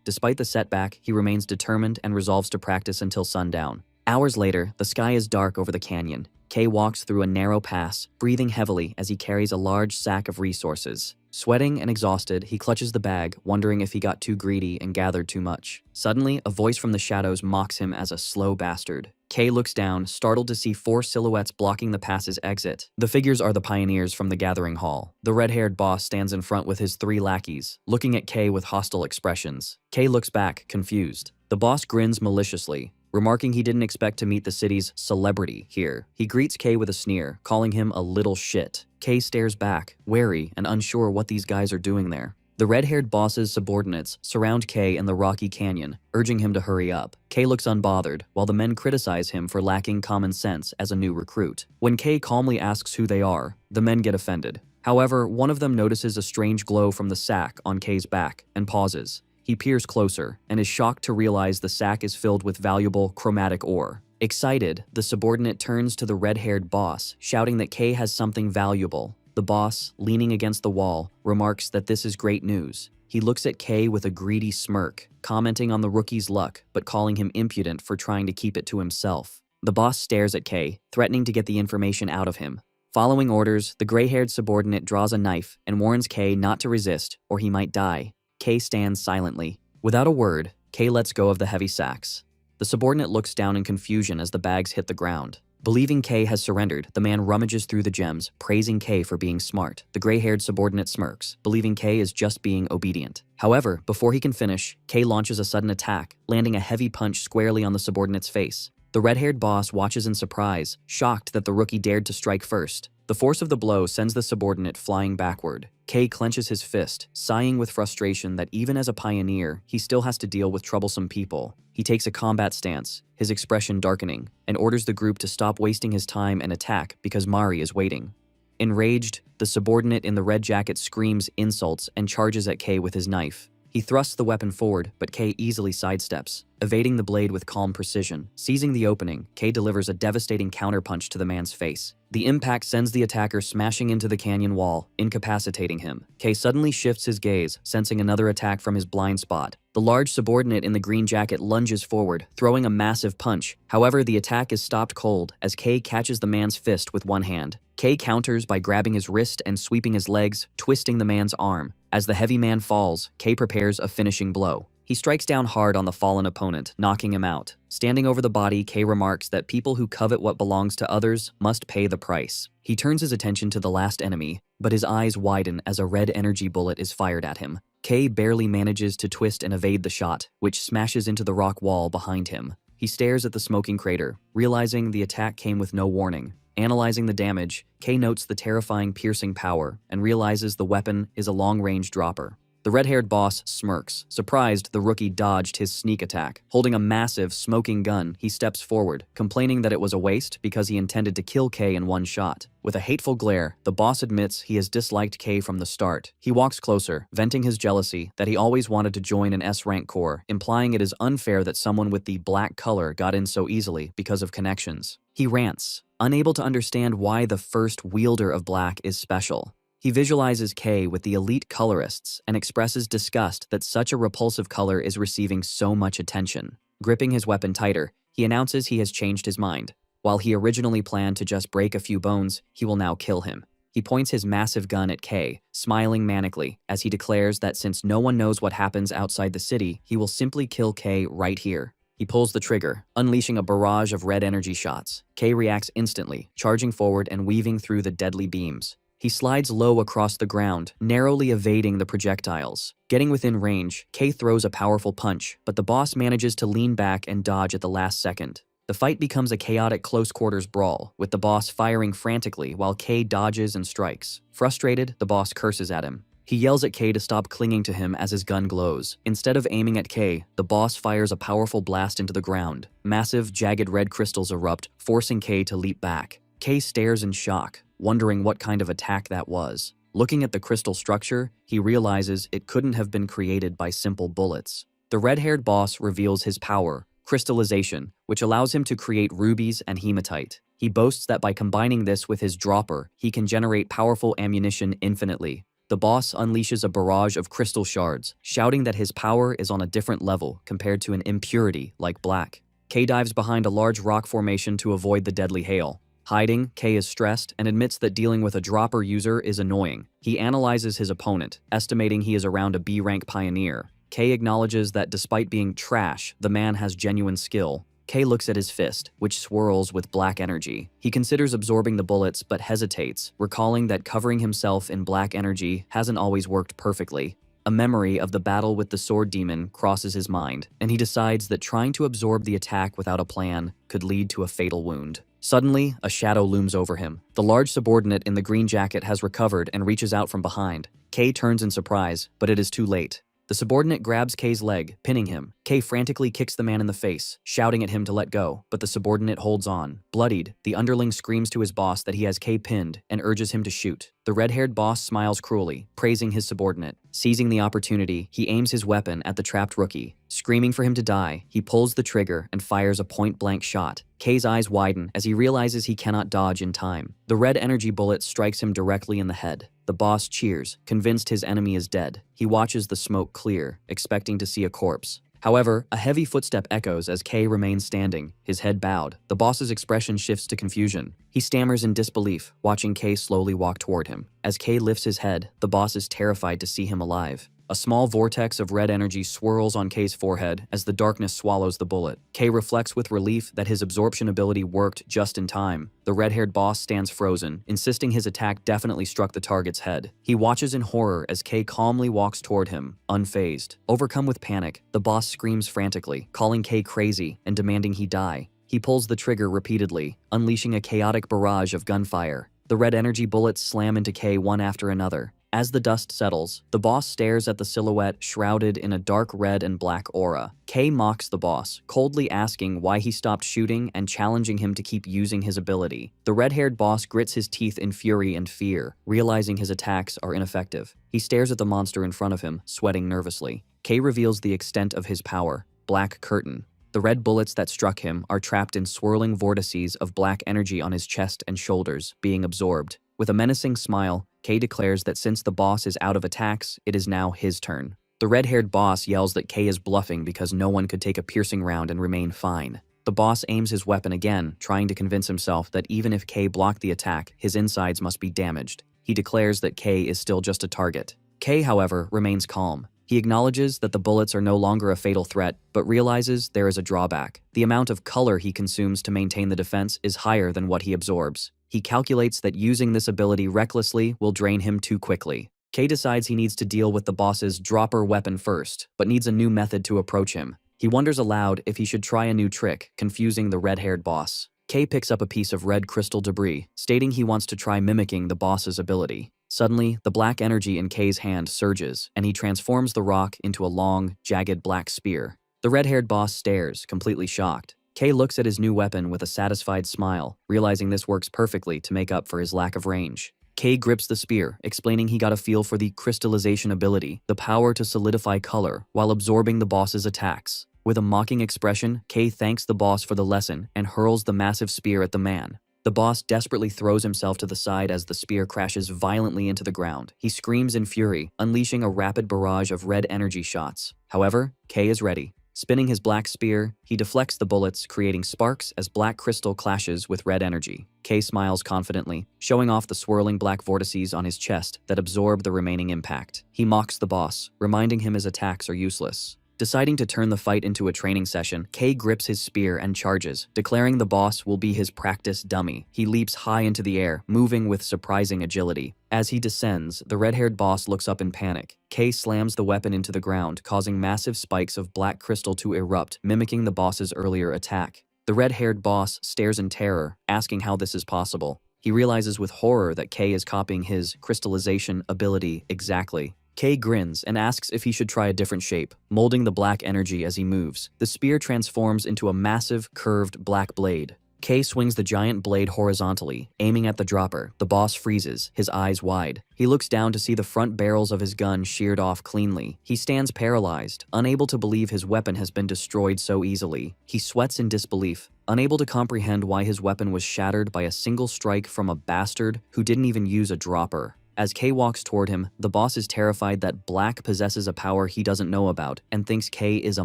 Speaker 1: Despite the setback, he remains determined and resolves to practice until sundown. Hours later, the sky is dark over the canyon. Kay walks through a narrow pass, breathing heavily as he carries a large sack of resources. Sweating and exhausted, he clutches the bag, wondering if he got too greedy and gathered too much. Suddenly, a voice from the shadows mocks him as a slow bastard. Kay looks down, startled to see 4 silhouettes blocking the pass's exit. The figures are the pioneers from the gathering hall. The red-haired boss stands in front with his 3 lackeys, looking at Kay with hostile expressions. Kay looks back, confused. The boss grins maliciously, remarking he didn't expect to meet the city's celebrity here. He greets Kay with a sneer, calling him a little shit. Kay stares back, wary and unsure what these guys are doing there. The red-haired boss's subordinates surround K in the rocky canyon, urging him to hurry up. K looks unbothered, while the men criticize him for lacking common sense as a new recruit. When K calmly asks who they are, the men get offended. However, one of them notices a strange glow from the sack on K's back and pauses. He peers closer and is shocked to realize the sack is filled with valuable chromatic ore. Excited, the subordinate turns to the red-haired boss, shouting that K has something valuable. The boss, leaning against the wall, remarks that this is great news. He looks at K with a greedy smirk, commenting on the rookie's luck but calling him impudent for trying to keep it to himself. The boss stares at K, threatening to get the information out of him. Following orders, the gray-haired subordinate draws a knife and warns K not to resist or he might die. K stands silently. Without a word, K lets go of the heavy sacks. The subordinate looks down in confusion as the bags hit the ground. Believing K has surrendered, the man rummages through the gems, praising K for being smart. The gray-haired subordinate smirks, believing K is just being obedient. However, before he can finish, K launches a sudden attack, landing a heavy punch squarely on the subordinate's face. The red-haired boss watches in surprise, shocked that the rookie dared to strike first. The force of the blow sends the subordinate flying backward. K clenches his fist, sighing with frustration that even as a pioneer, he still has to deal with troublesome people. He takes a combat stance, his expression darkening, and orders the group to stop wasting his time and attack because Mari is waiting. Enraged, the subordinate in the red jacket screams insults and charges at K with his knife. He thrusts the weapon forward, but K easily sidesteps, evading the blade with calm precision. Seizing the opening, K delivers a devastating counterpunch to the man's face. The impact sends the attacker smashing into the canyon wall, incapacitating him. K suddenly shifts his gaze, sensing another attack from his blind spot. The large subordinate in the green jacket lunges forward, throwing a massive punch. However, the attack is stopped cold as K catches the man's fist with one hand. K counters by grabbing his wrist and sweeping his legs, twisting the man's arm. As the heavy man falls, K prepares a finishing blow. He strikes down hard on the fallen opponent, knocking him out. Standing over the body, K remarks that people who covet what belongs to others must pay the price. He turns his attention to the last enemy, but his eyes widen as a red energy bullet is fired at him. K barely manages to twist and evade the shot, which smashes into the rock wall behind him. He stares at the smoking crater, realizing the attack came with no warning. Analyzing the damage, K notes the terrifying piercing power and realizes the weapon is a long-range dropper. The red-haired boss smirks, surprised the rookie dodged his sneak attack. Holding a massive, smoking gun, he steps forward, complaining that it was a waste because he intended to kill K in one shot. With a hateful glare, the boss admits he has disliked K from the start. He walks closer, venting his jealousy that he always wanted to join an S-rank corps, implying it is unfair that someone with the black color got in so easily because of connections. He rants, unable to understand why the first wielder of black is special. He visualizes K with the elite colorists and expresses disgust that such a repulsive color is receiving so much attention. Gripping his weapon tighter, he announces he has changed his mind. While he originally planned to just break a few bones, he will now kill him. He points his massive gun at K, smiling manically, as he declares that since no one knows what happens outside the city, he will simply kill K right here. He pulls the trigger, unleashing a barrage of red energy shots. K reacts instantly, charging forward and weaving through the deadly beams. He slides low across the ground, narrowly evading the projectiles. Getting within range, K throws a powerful punch, but the boss manages to lean back and dodge at the last second. The fight becomes a chaotic close-quarters brawl, with the boss firing frantically while K dodges and strikes. Frustrated, the boss curses at him. He yells at K to stop clinging to him as his gun glows. Instead of aiming at K, the boss fires a powerful blast into the ground. Massive, jagged red crystals erupt, forcing K to leap back. K stares in shock, wondering what kind of attack that was. Looking at the crystal structure, he realizes it couldn't have been created by simple bullets. The red-haired boss reveals his power, crystallization, which allows him to create rubies and hematite. He boasts that by combining this with his dropper, he can generate powerful ammunition infinitely. The boss unleashes a barrage of crystal shards, shouting that his power is on a different level compared to an impurity like black. K dives behind a large rock formation to avoid the deadly hail. Hiding, K is stressed and admits that dealing with a dropper user is annoying. He analyzes his opponent, estimating he is around a B-rank pioneer. K acknowledges that despite being trash, the man has genuine skill. K looks at his fist, which swirls with black energy. He considers absorbing the bullets but hesitates, recalling that covering himself in black energy hasn't always worked perfectly. A memory of the battle with the sword demon crosses his mind, and he decides that trying to absorb the attack without a plan could lead to a fatal wound. Suddenly, a shadow looms over him. The large subordinate in the green jacket has recovered and reaches out from behind. Kei turns in surprise, but it is too late. The subordinate grabs Kei's leg, pinning him. Kei frantically kicks the man in the face, shouting at him to let go, but the subordinate holds on. Bloodied, the underling screams to his boss that he has Kei pinned and urges him to shoot. The red-haired boss smiles cruelly, praising his subordinate. Seizing the opportunity, he aims his weapon at the trapped rookie. Screaming for him to die, he pulls the trigger and fires a point-blank shot. Kei's eyes widen as he realizes he cannot dodge in time. The red energy bullet strikes him directly in the head. The boss cheers, convinced his enemy is dead. He watches the smoke clear, expecting to see a corpse. However, a heavy footstep echoes as Kei remains standing, his head bowed. The boss's expression shifts to confusion. He stammers in disbelief, watching Kei slowly walk toward him. As Kei lifts his head, the boss is terrified to see him alive. A small vortex of red energy swirls on Kei's forehead as the darkness swallows the bullet. Kei reflects with relief that his absorption ability worked just in time. The red-haired boss stands frozen, insisting his attack definitely struck the target's head. He watches in horror as Kei calmly walks toward him, unfazed. Overcome with panic, the boss screams frantically, calling Kei crazy and demanding he die. He pulls the trigger repeatedly, unleashing a chaotic barrage of gunfire. The red energy bullets slam into Kei one after another. As the dust settles, the boss stares at the silhouette shrouded in a dark red and black aura. Kei mocks the boss, coldly asking why he stopped shooting and challenging him to keep using his ability. The red-haired boss grits his teeth in fury and fear, realizing his attacks are ineffective. He stares at the monster in front of him, sweating nervously. Kei reveals the extent of his power. Black curtain. The red bullets that struck him are trapped in swirling vortices of black energy on his chest and shoulders, being absorbed. With a menacing smile, Kei declares that since the boss is out of attacks, it is now his turn. The red-haired boss yells that Kei is bluffing because no one could take a piercing round and remain fine. The boss aims his weapon again, trying to convince himself that even if Kei blocked the attack, his insides must be damaged. He declares that Kei is still just a target. Kei, however, remains calm. He acknowledges that the bullets are no longer a fatal threat, but realizes there is a drawback. The amount of color he consumes to maintain the defense is higher than what he absorbs. He calculates that using this ability recklessly will drain him too quickly. Kei decides he needs to deal with the boss's dropper weapon first, but needs a new method to approach him. He wonders aloud if he should try a new trick, confusing the red-haired boss. Kei picks up a piece of red crystal debris, stating he wants to try mimicking the boss's ability. Suddenly, the black energy in Kei's hand surges, and he transforms the rock into a long, jagged black spear. The red-haired boss stares, completely shocked. Kei looks at his new weapon with a satisfied smile, realizing this works perfectly to make up for his lack of range. Kei grips the spear, explaining he got a feel for the crystallization ability, the power to solidify color, while absorbing the boss's attacks. With a mocking expression, Kei thanks the boss for the lesson and hurls the massive spear at the man. The boss desperately throws himself to the side as the spear crashes violently into the ground. He screams in fury, unleashing a rapid barrage of red energy shots. However, Kei is ready. Spinning his black spear, he deflects the bullets, creating sparks as black crystal clashes with red energy. Kei smiles confidently, showing off the swirling black vortices on his chest that absorb the remaining impact. He mocks the boss, reminding him his attacks are useless. Deciding to turn the fight into a training session, Kei grips his spear and charges, declaring the boss will be his practice dummy. He leaps high into the air, moving with surprising agility. As he descends, the red-haired boss looks up in panic. Kei slams the weapon into the ground, causing massive spikes of black crystal to erupt, mimicking the boss's earlier attack. The red-haired boss stares in terror, asking how this is possible. He realizes with horror that Kei is copying his crystallization ability exactly. Kei grins and asks if he should try a different shape, molding the black energy as he moves. The spear transforms into a massive, curved black blade. Kei swings the giant blade horizontally, aiming at the dropper. The boss freezes, his eyes wide. He looks down to see the front barrels of his gun sheared off cleanly. He stands paralyzed, unable to believe his weapon has been destroyed so easily. He sweats in disbelief, unable to comprehend why his weapon was shattered by a single strike from a bastard who didn't even use a dropper. As Kei walks toward him, the boss is terrified that Black possesses a power he doesn't know about and thinks Kei is a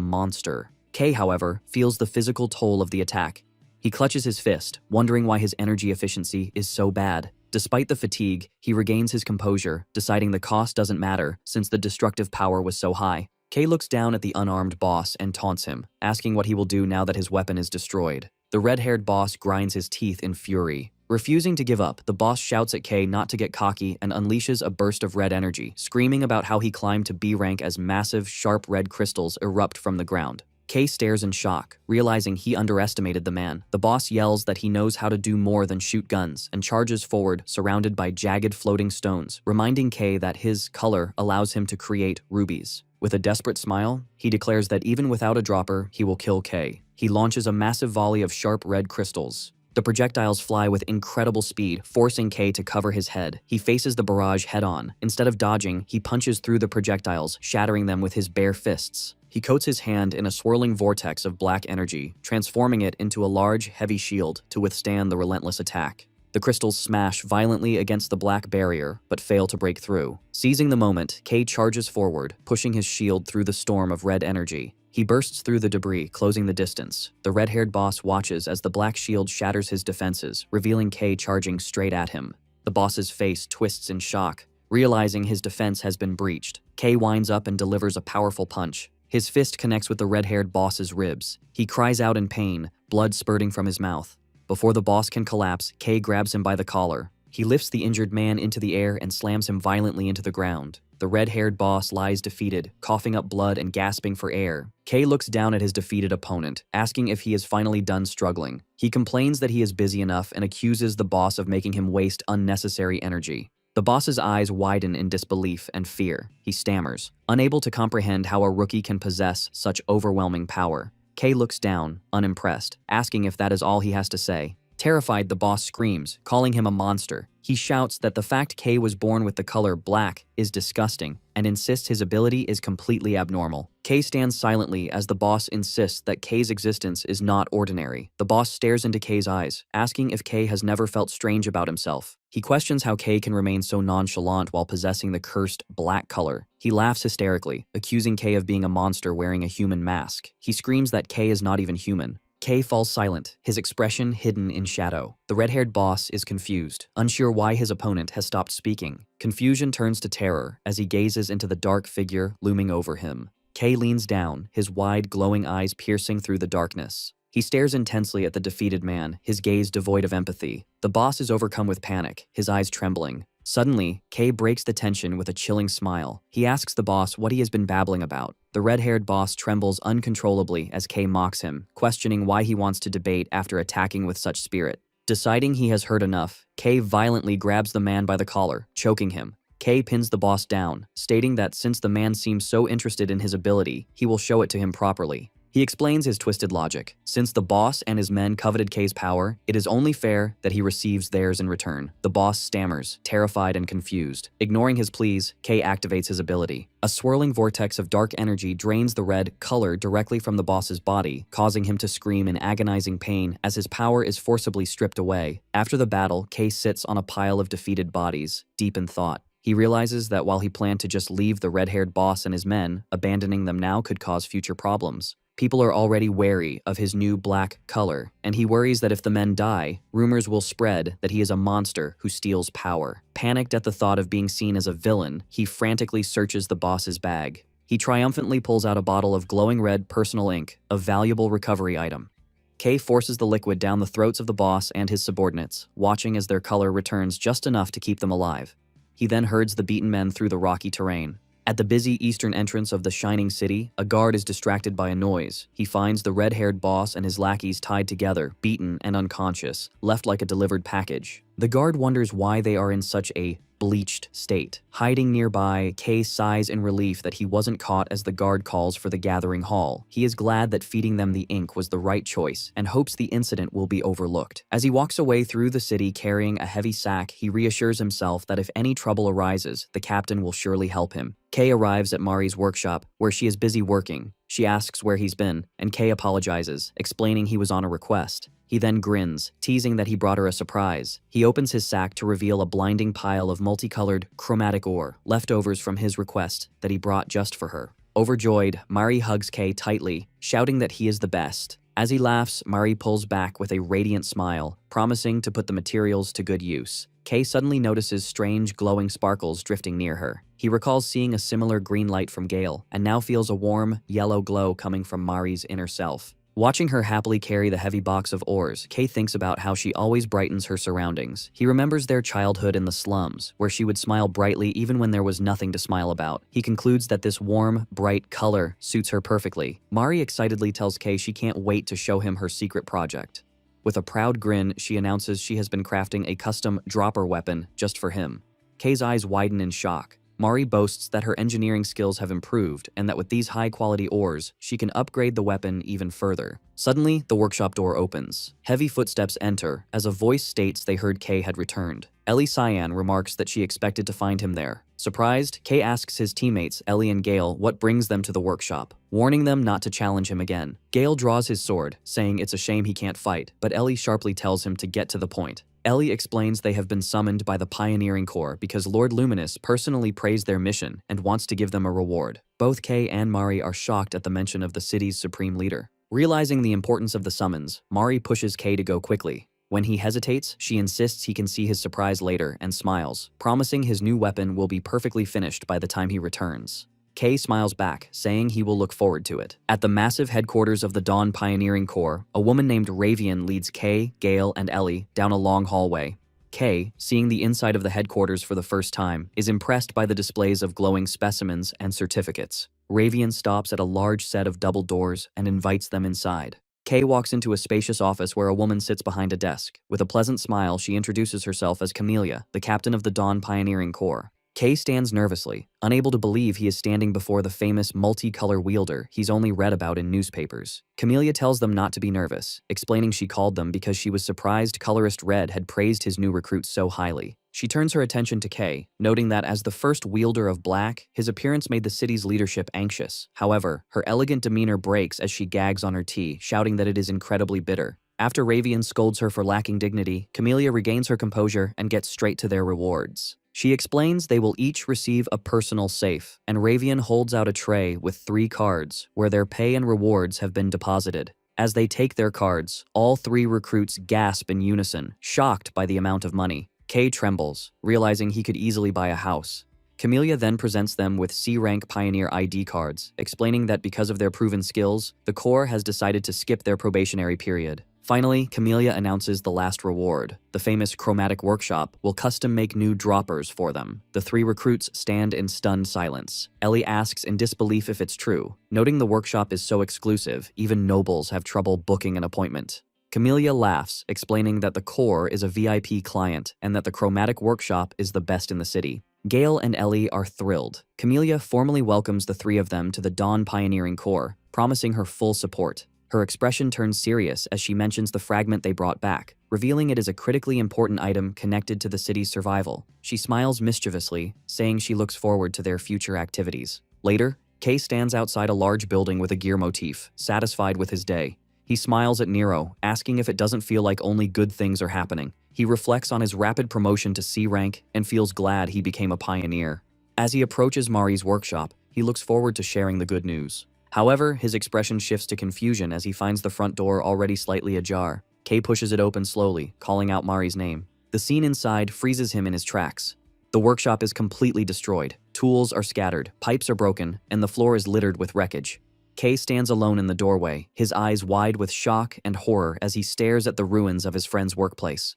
Speaker 1: monster. Kei, however, feels the physical toll of the attack. He clutches his fist, wondering why his energy efficiency is so bad. Despite the fatigue, he regains his composure, deciding the cost doesn't matter since the destructive power was so high. Kei looks down at the unarmed boss and taunts him, asking what he will do now that his weapon is destroyed. The red-haired boss grinds his teeth in fury. Refusing to give up, the boss shouts at Kei not to get cocky and unleashes a burst of red energy, screaming about how he climbed to B rank as massive, sharp red crystals erupt from the ground. Kei stares in shock, realizing he underestimated the man. The boss yells that he knows how to do more than shoot guns and charges forward, surrounded by jagged floating stones, reminding Kei that his color allows him to create rubies. With a desperate smile, he declares that even without a dropper, he will kill Kei. He launches a massive volley of sharp red crystals. The projectiles fly with incredible speed, forcing Kei to cover his head. He faces the barrage head-on. Instead of dodging, he punches through the projectiles, shattering them with his bare fists. He coats his hand in a swirling vortex of black energy, transforming it into a large, heavy shield to withstand the relentless attack. The crystals smash violently against the black barrier, but fail to break through. Seizing the moment, Kei charges forward, pushing his shield through the storm of red energy. He bursts through the debris, closing the distance. The red-haired boss watches as the black shield shatters his defenses, revealing Kei charging straight at him. The boss's face twists in shock, realizing his defense has been breached. Kei winds up and delivers a powerful punch. His fist connects with the red-haired boss's ribs. He cries out in pain, blood spurting from his mouth. Before the boss can collapse, Kei grabs him by the collar. He lifts the injured man into the air and slams him violently into the ground. The red-haired boss lies defeated, coughing up blood and gasping for air. Kei looks down at his defeated opponent, asking if he is finally done struggling. He complains that he is busy enough and accuses the boss of making him waste unnecessary energy. The boss's eyes widen in disbelief and fear. He stammers, unable to comprehend how a rookie can possess such overwhelming power. Kei looks down, unimpressed, asking if that is all he has to say. Terrified, the boss screams, calling him a monster. He shouts that the fact Kei was born with the color black is disgusting and insists his ability is completely abnormal. Kei stands silently as the boss insists that Kei's existence is not ordinary. The boss stares into Kei's eyes, asking if Kei has never felt strange about himself. He questions how Kei can remain so nonchalant while possessing the cursed black color. He laughs hysterically, accusing Kei of being a monster wearing a human mask. He screams that Kei is not even human. Kei falls silent, his expression hidden in shadow. The red-haired boss is confused, unsure why his opponent has stopped speaking. Confusion turns to terror as he gazes into the dark figure looming over him. Kei leans down, his wide, glowing eyes piercing through the darkness. He stares intensely at the defeated man, his gaze devoid of empathy. The boss is overcome with panic, his eyes trembling. Suddenly, Kei breaks the tension with a chilling smile. He asks the boss what he has been babbling about. The red-haired boss trembles uncontrollably as Kei mocks him, questioning why he wants to debate after attacking with such spirit. Deciding he has heard enough, Kei violently grabs the man by the collar, choking him. Kei pins the boss down, stating that since the man seems so interested in his ability, he will show it to him properly. He explains his twisted logic. Since the boss and his men coveted Kei's power, it is only fair that he receives theirs in return. The boss stammers, terrified and confused. Ignoring his pleas, Kei activates his ability. A swirling vortex of dark energy drains the red color directly from the boss's body, causing him to scream in agonizing pain as his power is forcibly stripped away. After the battle, Kei sits on a pile of defeated bodies, deep in thought. He realizes that while he planned to just leave the red-haired boss and his men, abandoning them now could cause future problems. People are already wary of his new black color, and he worries that if the men die, rumors will spread that he is a monster who steals power. Panicked at the thought of being seen as a villain, he frantically searches the boss's bag. He triumphantly pulls out a bottle of glowing red personal ink, a valuable recovery item. Kei forces the liquid down the throats of the boss and his subordinates, watching as their color returns just enough to keep them alive. He then herds the beaten men through the rocky terrain. At the busy eastern entrance of the shining city, a guard is distracted by a noise. He finds the red-haired boss and his lackeys tied together, beaten and unconscious, left like a delivered package. The guard wonders why they are in such a bleached state. Hiding nearby, Kei sighs in relief that he wasn't caught as the guard calls for the gathering hall. He is glad that feeding them the ink was the right choice and hopes the incident will be overlooked. As he walks away through the city carrying a heavy sack, he reassures himself that if any trouble arises, the captain will surely help him. Kei arrives at Mari's workshop, where she is busy working. She asks where he's been, and Kei apologizes, explaining he was on a request. He then grins, teasing that he brought her a surprise. He opens his sack to reveal a blinding pile of multicolored, chromatic ore, leftovers from his request that he brought just for her. Overjoyed, Mari hugs Kei tightly, shouting that he is the best. As he laughs, Mari pulls back with a radiant smile, promising to put the materials to good use. Kei suddenly notices strange glowing sparkles drifting near her. He recalls seeing a similar green light from Gale, and now feels a warm, yellow glow coming from Mari's inner self. Watching her happily carry the heavy box of ores, Kay thinks about how she always brightens her surroundings. He remembers their childhood in the slums, where she would smile brightly even when there was nothing to smile about. He concludes that this warm, bright color suits her perfectly. Mari excitedly tells Kay she can't wait to show him her secret project. With a proud grin, she announces she has been crafting a custom dropper weapon just for him. Kay's eyes widen in shock. Mari boasts that her engineering skills have improved and that with these high-quality ores, she can upgrade the weapon even further. Suddenly, the workshop door opens. Heavy footsteps enter, as a voice states they heard Kay had returned. Ellie Cyan remarks that she expected to find him there. Surprised, Kay asks his teammates, Ellie and Gale, what brings them to the workshop, warning them not to challenge him again. Gale draws his sword, saying it's a shame he can't fight, but Ellie sharply tells him to get to the point. Ellie explains they have been summoned by the Pioneering Corps because Lord Luminous personally praised their mission and wants to give them a reward. Both Kay and Mari are shocked at the mention of the city's supreme leader. Realizing the importance of the summons, Mari pushes Kay to go quickly. When he hesitates, she insists he can see his surprise later and smiles, promising his new weapon will be perfectly finished by the time he returns. Kay smiles back, saying he will look forward to it. At the massive headquarters of the Dawn Pioneering Corps, a woman named Ravian leads Kay, Gale, and Ellie down a long hallway. Kay, seeing the inside of the headquarters for the first time, is impressed by the displays of glowing specimens and certificates. Ravian stops at a large set of double doors and invites them inside. Kay walks into a spacious office where a woman sits behind a desk. With a pleasant smile, she introduces herself as Camellia, the captain of the Dawn Pioneering Corps. Kay stands nervously, unable to believe he is standing before the famous multicolor wielder he's only read about in newspapers. Camellia tells them not to be nervous, explaining she called them because she was surprised Colorist Red had praised his new recruit so highly. She turns her attention to Kay, noting that as the first wielder of black, his appearance made the city's leadership anxious. However, her elegant demeanor breaks as she gags on her tea, shouting that it is incredibly bitter. After Ravian scolds her for lacking dignity, Camellia regains her composure and gets straight to their rewards. She explains they will each receive a personal safe, and Ravian holds out a tray with 3 cards where their pay and rewards have been deposited. As they take their cards, all 3 recruits gasp in unison, shocked by the amount of money. Kay trembles, realizing he could easily buy a house. Camellia then presents them with C-rank Pioneer ID cards, explaining that because of their proven skills, the Corps has decided to skip their probationary period. Finally, Camellia announces the last reward. The famous Chromatic Workshop will custom-make new droppers for them. The 3 recruits stand in stunned silence. Ellie asks in disbelief if it's true. Noting the workshop is so exclusive, even nobles have trouble booking an appointment. Camellia laughs, explaining that the Corps is a VIP client and that the Chromatic Workshop is the best in the city. Gale and Ellie are thrilled. Camellia formally welcomes the 3 of them to the Dawn Pioneering Corps, promising her full support. Her expression turns serious as she mentions the fragment they brought back, revealing it is a critically important item connected to the city's survival. She smiles mischievously, saying she looks forward to their future activities. Later, Kay stands outside a large building with a gear motif, satisfied with his day. He smiles at Nero, asking if it doesn't feel like only good things are happening. He reflects on his rapid promotion to C rank and feels glad he became a pioneer. As he approaches Mari's workshop, he looks forward to sharing the good news. However, his expression shifts to confusion as he finds the front door already slightly ajar. Kay pushes it open slowly, calling out Mari's name. The scene inside freezes him in his tracks. The workshop is completely destroyed. Tools are scattered, pipes are broken, and the floor is littered with wreckage. Kay stands alone in the doorway, his eyes wide with shock and horror as he stares at the ruins of his friend's workplace.